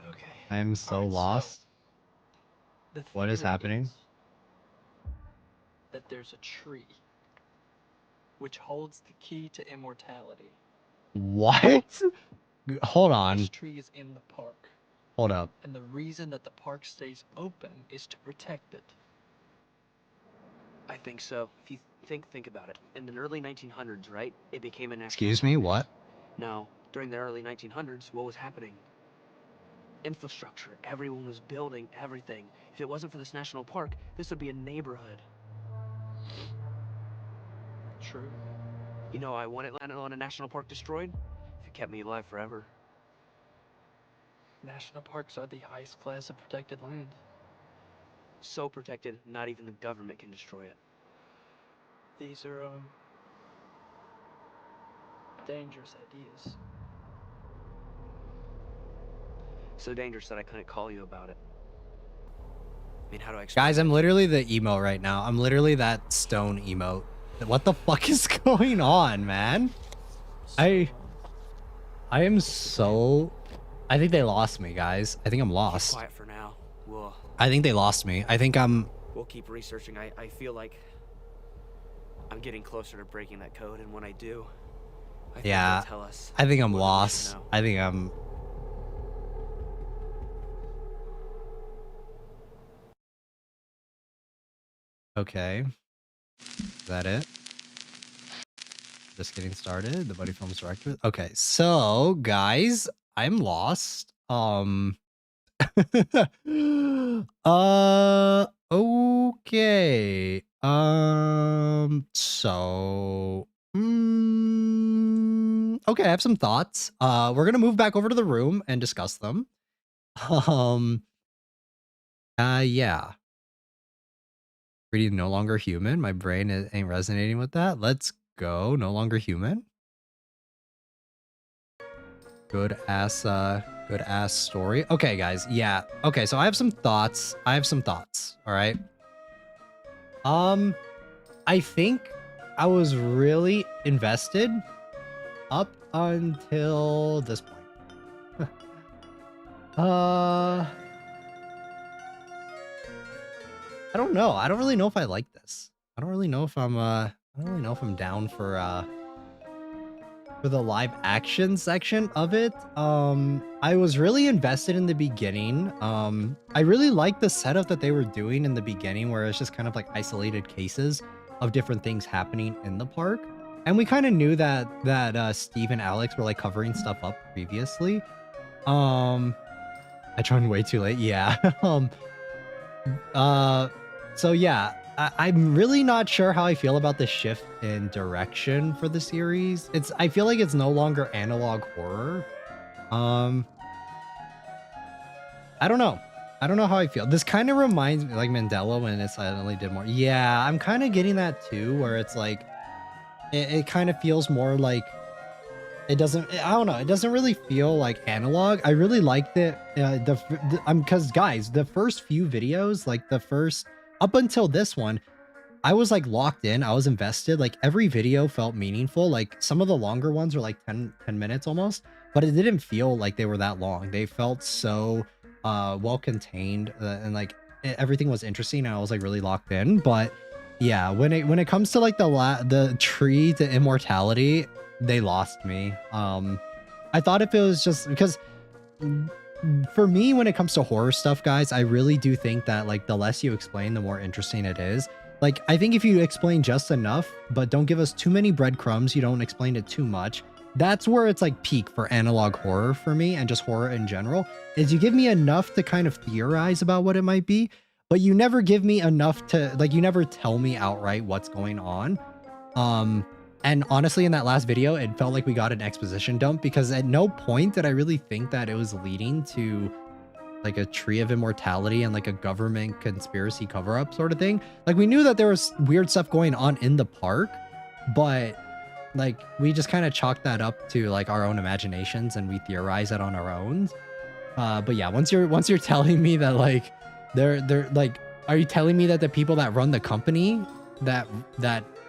[SPEAKER 11] Okay.
[SPEAKER 1] I am so
[SPEAKER 11] Alright,
[SPEAKER 1] lost.
[SPEAKER 11] The
[SPEAKER 1] What is
[SPEAKER 11] theory
[SPEAKER 1] happening?
[SPEAKER 11] is that there's a tree which holds the key to immortality.
[SPEAKER 1] What? Hold on.
[SPEAKER 11] This tree is in the park,
[SPEAKER 1] Hold up.
[SPEAKER 11] and the reason that the park stays open is to protect it.
[SPEAKER 12] I think so. If you think about it. In the early 1900s, right? It became a national.
[SPEAKER 1] Excuse me, what?
[SPEAKER 12] Now, during the early 1900s, what was happening? Infrastructure. Everyone was building everything. If it wasn't for this national park, this would be a neighborhood.
[SPEAKER 11] True.
[SPEAKER 12] You know, I wouldn't land on a national park destroyed if it kept me alive forever.
[SPEAKER 11] National parks are the highest class of protected land.
[SPEAKER 12] So protected, not even the government can destroy it.
[SPEAKER 11] These are, dangerous ideas.
[SPEAKER 12] So dangerous that I couldn't call you about it. I mean, how do I explain
[SPEAKER 1] Guys, I'm literally the emo right now. I'm literally that stone emote. What the fuck is going on, man? I am so... I think they lost me, guys. I think I'm
[SPEAKER 12] Keep
[SPEAKER 1] lost.
[SPEAKER 12] quiet for now.
[SPEAKER 1] I think they lost me. I think I'm...
[SPEAKER 12] We'll keep researching. I feel like I'm getting closer to breaking that code, and when I do, I think
[SPEAKER 1] Yeah,
[SPEAKER 12] they'll tell us.
[SPEAKER 1] I think I'm
[SPEAKER 12] more than we should
[SPEAKER 1] lost.
[SPEAKER 12] know.
[SPEAKER 1] I think I'm... Okay. Is that it? Just getting started. The Buddyfilms director. Okay, so guys, I'm lost. Okay. Okay, I have some thoughts. We're gonna move back over to the room and discuss them. Yeah. Pretty no longer human. My brain ain't resonating with that. Let's go. No longer human. Good ass story. Okay, guys. Yeah. Okay, so I have some thoughts. All right. I think I was really invested up until this point. I don't know. I don't really know if I like this. I don't really know if I'm down for the live action section of it. I was really invested in the beginning. I really liked the setup that they were doing in the beginning, where it's just kind of like isolated cases of different things happening in the park. And we kind of knew that Steve and Alex were like covering stuff up previously. I joined way too late. Yeah. So yeah, I'm really not sure how I feel about the shift in direction for the series. I feel like it's no longer analog horror. I don't know. I don't know how I feel. This kind of reminds me like Mandela when it suddenly did more. Yeah, I'm kind of getting that too, where it's like it kind of feels more like it doesn't, I don't know, it doesn't really feel like analog. I really liked it. Because guys, the first few videos, like the first, up until this one, I was like locked in, I was invested. Like every video felt meaningful. Like some of the longer ones were like 10 minutes almost, but it didn't feel like they were that long. They felt so well contained, and like everything was interesting, and I was like really locked in. But yeah, when it comes to like the tree to immortality, they lost me. I thought if it was just because for me, when it comes to horror stuff, guys, I really do think that like the less you explain, the more interesting it is. Like, I think if you explain just enough, but don't give us too many breadcrumbs, you don't explain it too much, that's where it's like peak for analog horror for me, and just horror in general, is you give me enough to kind of theorize about what it might be, but you never give me enough to, like, you never tell me outright what's going on. And honestly, in that last video, it felt like we got an exposition dump, because at no point did I really think that it was leading to like a tree of immortality and like a government conspiracy cover-up sort of thing. Like, we knew that there was weird stuff going on in the park, but like we just kind of chalked that up to like our own imaginations, and we theorize it on our own. But yeah, once you're telling me that like they're like, are you telling me that the people that run the company that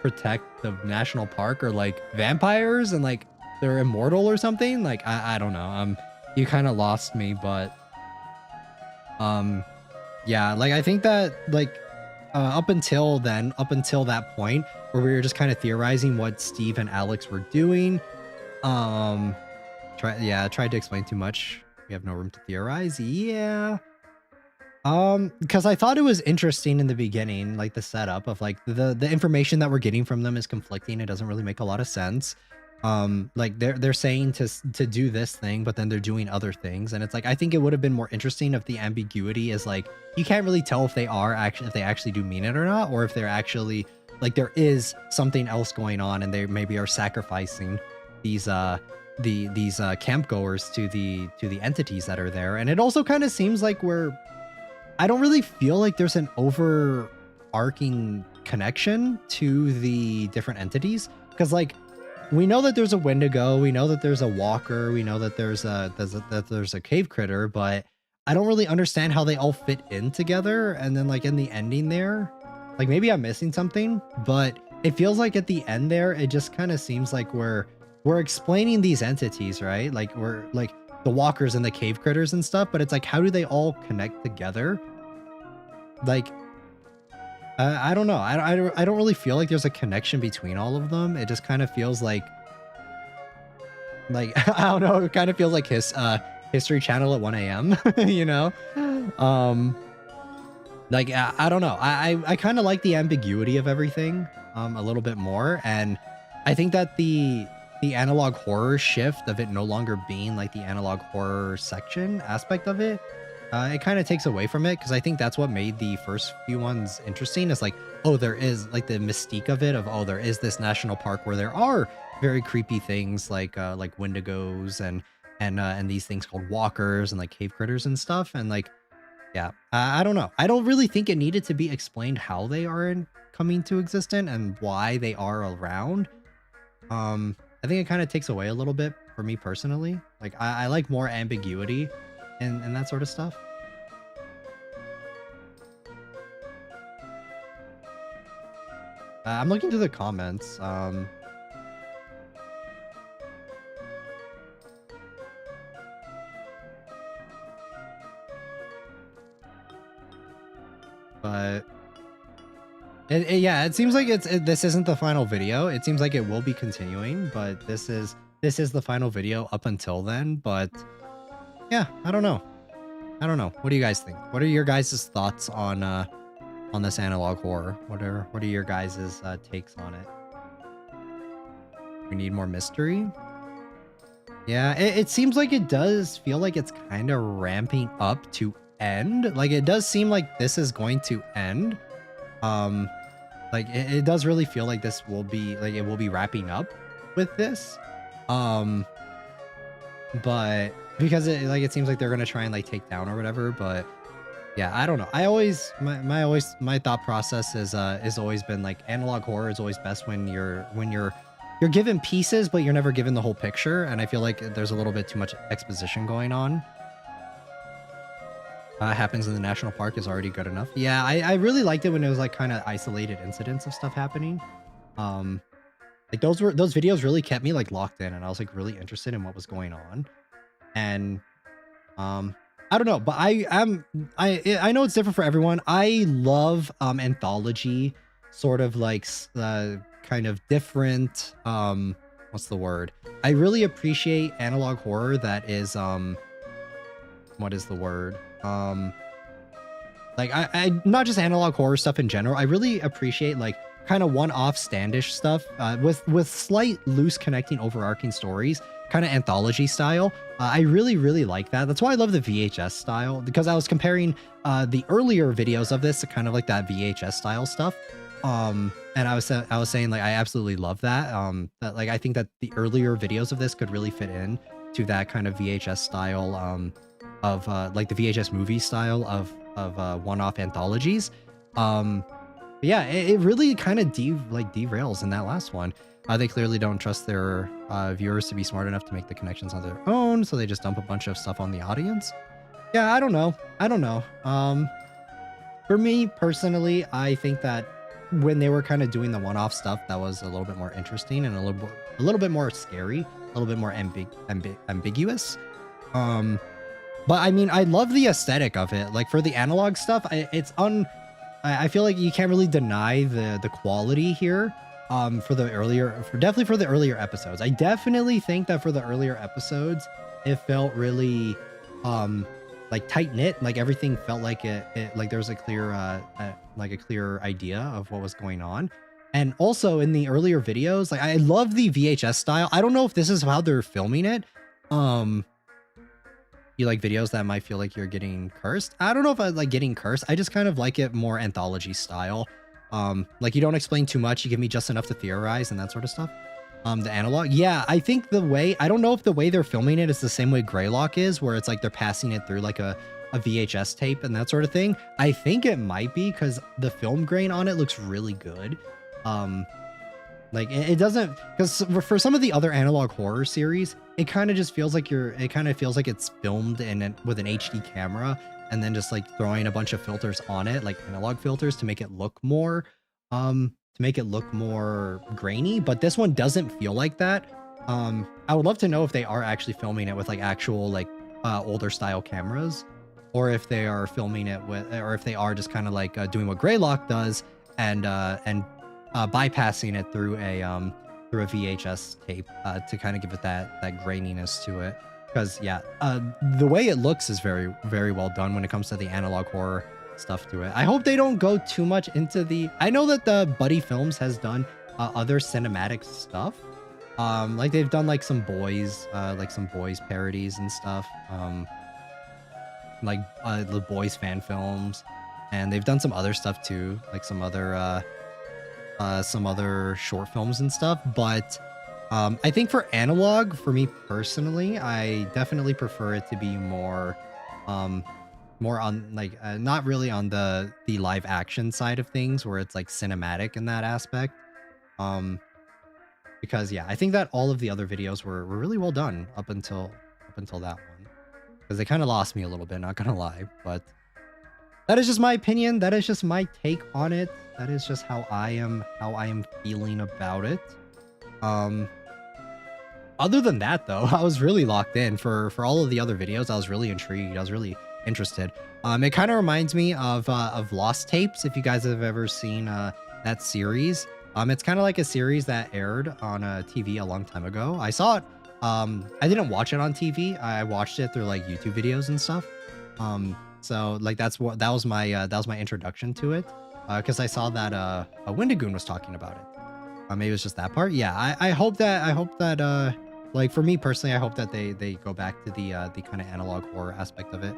[SPEAKER 1] protect the national park are like vampires and like they're immortal or something? Like, I don't know. You kind of lost me, but yeah, like I think that like up until that point where we were just kind of theorizing what Steve and Alex were doing, tried to explain too much. We have no room to theorize. Yeah. Because I thought it was interesting in the beginning, like the setup of like the information that we're getting from them is conflicting. It doesn't really make a lot of sense. Like they're saying to do this thing, but then they're doing other things, and it's like, I think it would have been more interesting if the ambiguity is like, you can't really tell if they actually do mean it or not, or if they're actually like, there is something else going on, and they maybe are sacrificing these campgoers to the entities that are there. And it also kind of seems like I don't really feel like there's an overarching connection to the different entities, because like, we know that there's a Wendigo, we know that there's a Walker, we know that there's a cave critter, but I don't really understand how they all fit in together. And then like in the ending there, like maybe I'm missing something, but it feels like at the end there, it just kind of seems like we're explaining these entities, right? Like we're like the Walkers and the cave critters and stuff, but it's like, how do they all connect together? Like, I don't know. I don't really feel like there's a connection between all of them. It just kind of feels like I don't know. It kind of feels like History Channel at 1 a.m. You know, like I don't know. I kind of like the ambiguity of everything a little bit more, and I think that the analog horror shift of it no longer being like the analog horror section aspect of it, it kind of takes away from it, because I think that's what made the first few ones interesting. Is like, oh, there is like the mystique of it, of, oh, there is this national park where there are very creepy things like Wendigos and these things called Walkers and like cave critters and stuff. And like, yeah, I don't know. I don't really think it needed to be explained how they are coming to existence and why they are around. I think it kind of takes away a little bit for me personally. Like, I like more ambiguity and that sort of stuff. I'm looking through the comments. But yeah, it seems like this isn't the final video. It seems like it will be continuing, but this is the final video up until then. But yeah, I don't know. What do you guys think? What are your guys' thoughts on this analog horror? What are your guys' takes on it? We need more mystery. Yeah, it seems like it does feel like it's kind of ramping up to end. Like, it does seem like this is going to end. Like it does really feel like this will be like, it will be wrapping up with this. But because it seems like they're gonna try and like take down or whatever. But yeah, I don't know. My thought process is always been like, analog horror is always best when you're you're given pieces, but you're never given the whole picture. And I feel like there's a little bit too much exposition going on. Happens in the national park is already good enough. Yeah, I really liked it when it was like kind of isolated incidents of stuff happening. Like those videos really kept me like locked in, and I was like really interested in what was going on. And I don't know, but I know it's different for everyone. I love anthology sort of like kind of different what's the word? I really appreciate analog horror that is what is the word? Like I not just analog horror stuff in general. I really appreciate like kind of one-off standish stuff with slight loose connecting overarching stories, kind of anthology style. I really like that. That's why I love the VHS style, because I was comparing the earlier videos of this to kind of like that VHS style stuff. And I was saying like I absolutely love that. That like I think that the earlier videos of this could really fit in to that kind of VHS style of like the VHS movie style of one-off anthologies. Yeah, it really kind of derails in that last one. They clearly don't trust their viewers to be smart enough to make the connections on their own, so they just dump a bunch of stuff on the audience. Yeah, I don't know. For me personally, I think that when they were kind of doing the one-off stuff, that was a little bit more interesting and a little bit more scary, a little bit more ambiguous. But I mean, I love the aesthetic of it. Like for the analog stuff, I feel like you can't really deny the quality here. Definitely for the earlier episodes. I definitely think that for the earlier episodes, it felt really like tight knit. Like everything felt like it like there was a clear idea of what was going on. And also in the earlier videos, like I love the VHS style. I don't know if this is how they're filming it. You like videos that might feel like you're getting cursed. I don't know if I like getting cursed. I just kind of like it more anthology style. Like you don't explain too much. You give me just enough to theorize and that sort of stuff. The analog. Yeah, I think I don't know if the way they're filming it is the same way Greylock is, where it's like they're passing it through like a VHS tape and that sort of thing. I think it might be because the film grain on it looks really good. Like it doesn't, because for some of the other analog horror series, it kind of just feels like it's filmed with an HD camera and then just like throwing a bunch of filters on it, like analog filters to make it look more grainy. But this one doesn't feel like that. I would love to know if they are actually filming it with like actual like older style cameras, or if they are filming it with, or if they are just kind of like doing what Greylock does and bypassing it through a VHS tape to kind of give it that graininess to it. Because yeah, the way it looks is very well done when it comes to the analog horror stuff to it. I hope they don't go too much into the. I know that the Buddyfilms has done other cinematic stuff. Like they've done like some boys parodies and stuff. Like the boys fan films, and they've done some other stuff too, like some other short films and stuff. But I think for analog, for me personally, I definitely prefer it to be more on like not really on the live action side of things, where it's like cinematic in that aspect. Because yeah, I think that all of the other videos were really well done up until that one, because they kind of lost me a little bit, not gonna lie. But that is just my opinion. That is just my take on it. That is just how I am feeling about it. Other than that, though, I was really locked in for all of the other videos. I was really intrigued. I was really interested. It kind of reminds me of Lost Tapes, if you guys have ever seen that series. It's kind of like a series that aired on TV a long time ago. I saw it. I didn't watch it on TV. I watched it through like YouTube videos and stuff. So like that was my introduction to it. Because I saw that Wendigoon was talking about it. Maybe it was just that part. Yeah, I hope that like for me personally, I hope that they go back to the kind of analog horror aspect of it.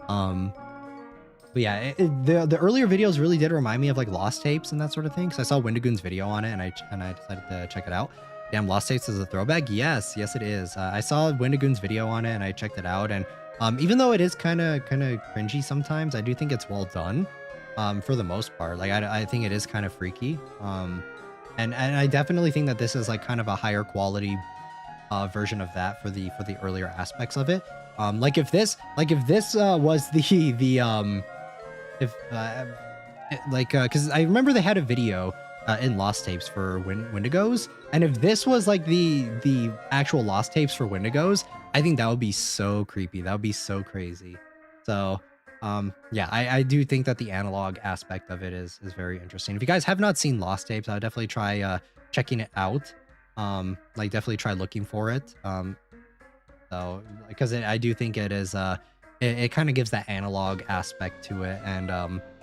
[SPEAKER 1] But yeah, the earlier videos really did remind me of like Lost Tapes and that sort of thing. Because I saw Wendigoon's video on it, and I decided to check it out. Damn, Lost Tapes is a throwback. Yes, it is. I saw Wendigoon's video on it, and I checked it out. And even though it is kind of cringy sometimes, I do think it's well done. For the most part, like I think it is kind of freaky. And I definitely think that this is like kind of a higher quality version of that for the earlier aspects of it. Like if this was because I remember they had a video in Lost Tapes for Wendigos, and if this was like the actual Lost Tapes for Wendigos, I think that would be so creepy. That would be so crazy. So yeah, I do think that the analog aspect of it is very interesting. If you guys have not seen Lost Tapes, I would definitely try checking it out. Like definitely try looking for it. So because I do think it is it kind of gives that analog aspect to it, and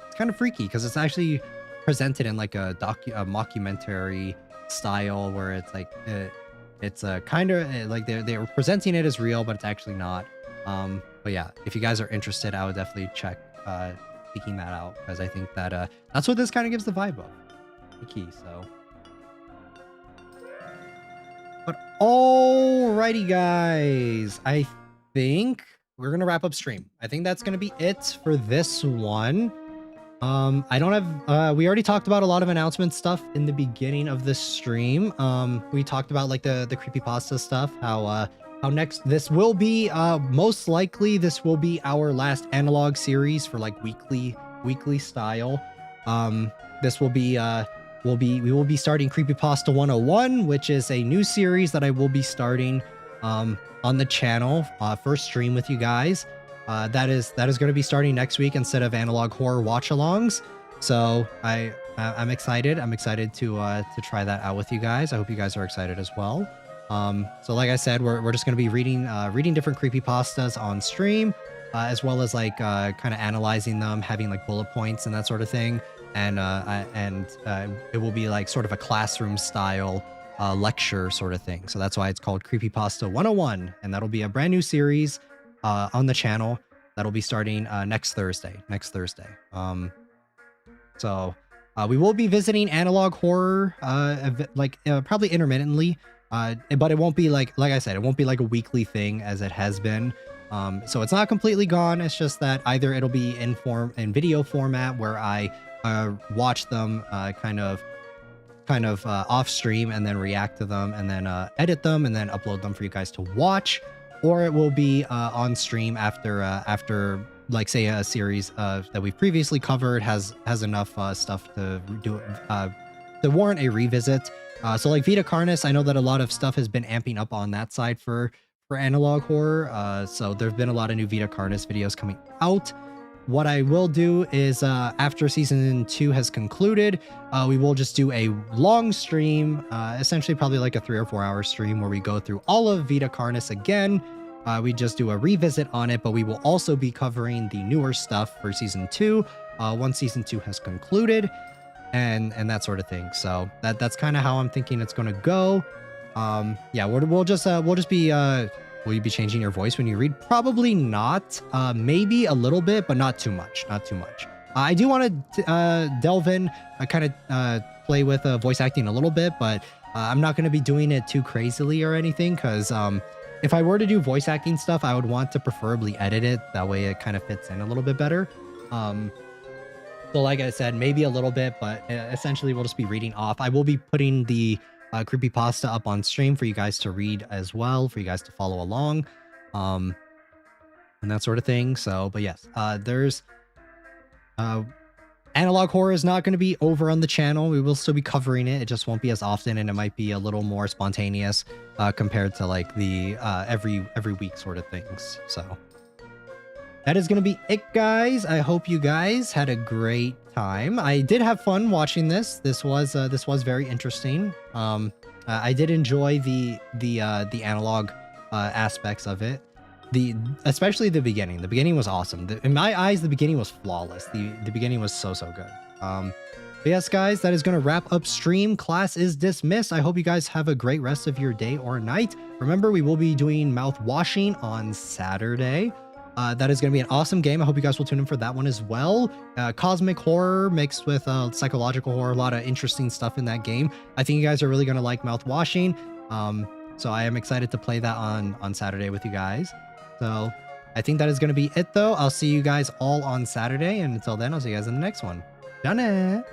[SPEAKER 1] it's kind of freaky because it's actually presented in like a mockumentary style where it's like it's a kind of like they're presenting it as real, but it's actually not. But yeah, if you guys are interested, I would definitely check seeking that out, because I think that that's what this kind of gives the vibe of the key. So but alrighty guys, I think we're gonna wrap up stream. I think that's gonna be it for this one. I don't have we already talked about a lot of announcement stuff in the beginning of this stream. We talked about like the creepypasta stuff, how next this will be most likely this will be our last analog series for like weekly style. This will be we will be starting Creepypasta 101, which is a new series that I will be starting on the channel, first stream with you guys. That is going to be starting next week instead of analog horror watch-alongs. So I'm excited. I'm excited to try that out with you guys. I hope you guys are excited as well. So like I said, we're just going to be reading different creepypastas on stream, as well as like kind of analyzing them, having like bullet points and that sort of thing. And it will be like sort of a classroom style lecture sort of thing. So that's why it's called Creepypasta 101, and that'll be a brand new series on the channel that'll be starting next Thursday. So we will be visiting analog horror probably intermittently, but it won't be like I said, it won't be like a weekly thing as it has been. So it's not completely gone. It's just that either it'll be in video format where I watch them kind of off stream and then react to them and then edit them and then upload them for you guys to watch, or it will be on stream after like say a series that we've previously covered has enough stuff to do to warrant a revisit. So like Vita Carnis, I know that a lot of stuff has been amping up on that side for analog horror. So there've been a lot of new Vita Carnis videos coming out. What I will do is after season 2 has concluded, we will just do a long stream, essentially probably like a 3 or 4 hour stream where we go through all of Vita Carnis again. We just do a revisit on it, but we will also be covering the newer stuff for season 2 once season 2 has concluded, and that sort of thing. So that's kind of how I'm thinking it's going to go. Yeah, we'll just be will you be changing your voice when you read? Probably not. Maybe a little bit, but not too much. I do want to delve in, kind of play with voice acting a little bit, but I'm not going to be doing it too crazily or anything, because if I were to do voice acting stuff, I would want to preferably edit it. That way it kind of fits in a little bit better. So like I said, maybe a little bit, but essentially we'll just be reading off. I will be putting the creepypasta up on stream for you guys to read as well, for you guys to follow along, and that sort of thing. So, but yes, there's analog horror is not going to be over on the channel. We will still be covering it. It just won't be as often, and it might be a little more spontaneous compared to like the every week sort of things. So that is going to be it, guys. I hope you guys had a great time. I did have fun watching this. This was very interesting. I did enjoy the analog aspects of it. Especially the beginning. The beginning was awesome. In my eyes, the beginning was flawless. The beginning was so good. But yes, guys, that is going to wrap up stream. Class is dismissed. I hope you guys have a great rest of your day or night. Remember, we will be doing mouth washing on Saturday. That is going to be an awesome game. I hope you guys will tune in for that one as well. Cosmic horror mixed with psychological horror. A lot of interesting stuff in that game. I think you guys are really going to like mouth washing. So I am excited to play that on Saturday with you guys. So I think that is going to be it, though. I'll see you guys all on Saturday. And until then, I'll see you guys in the next one. Done it.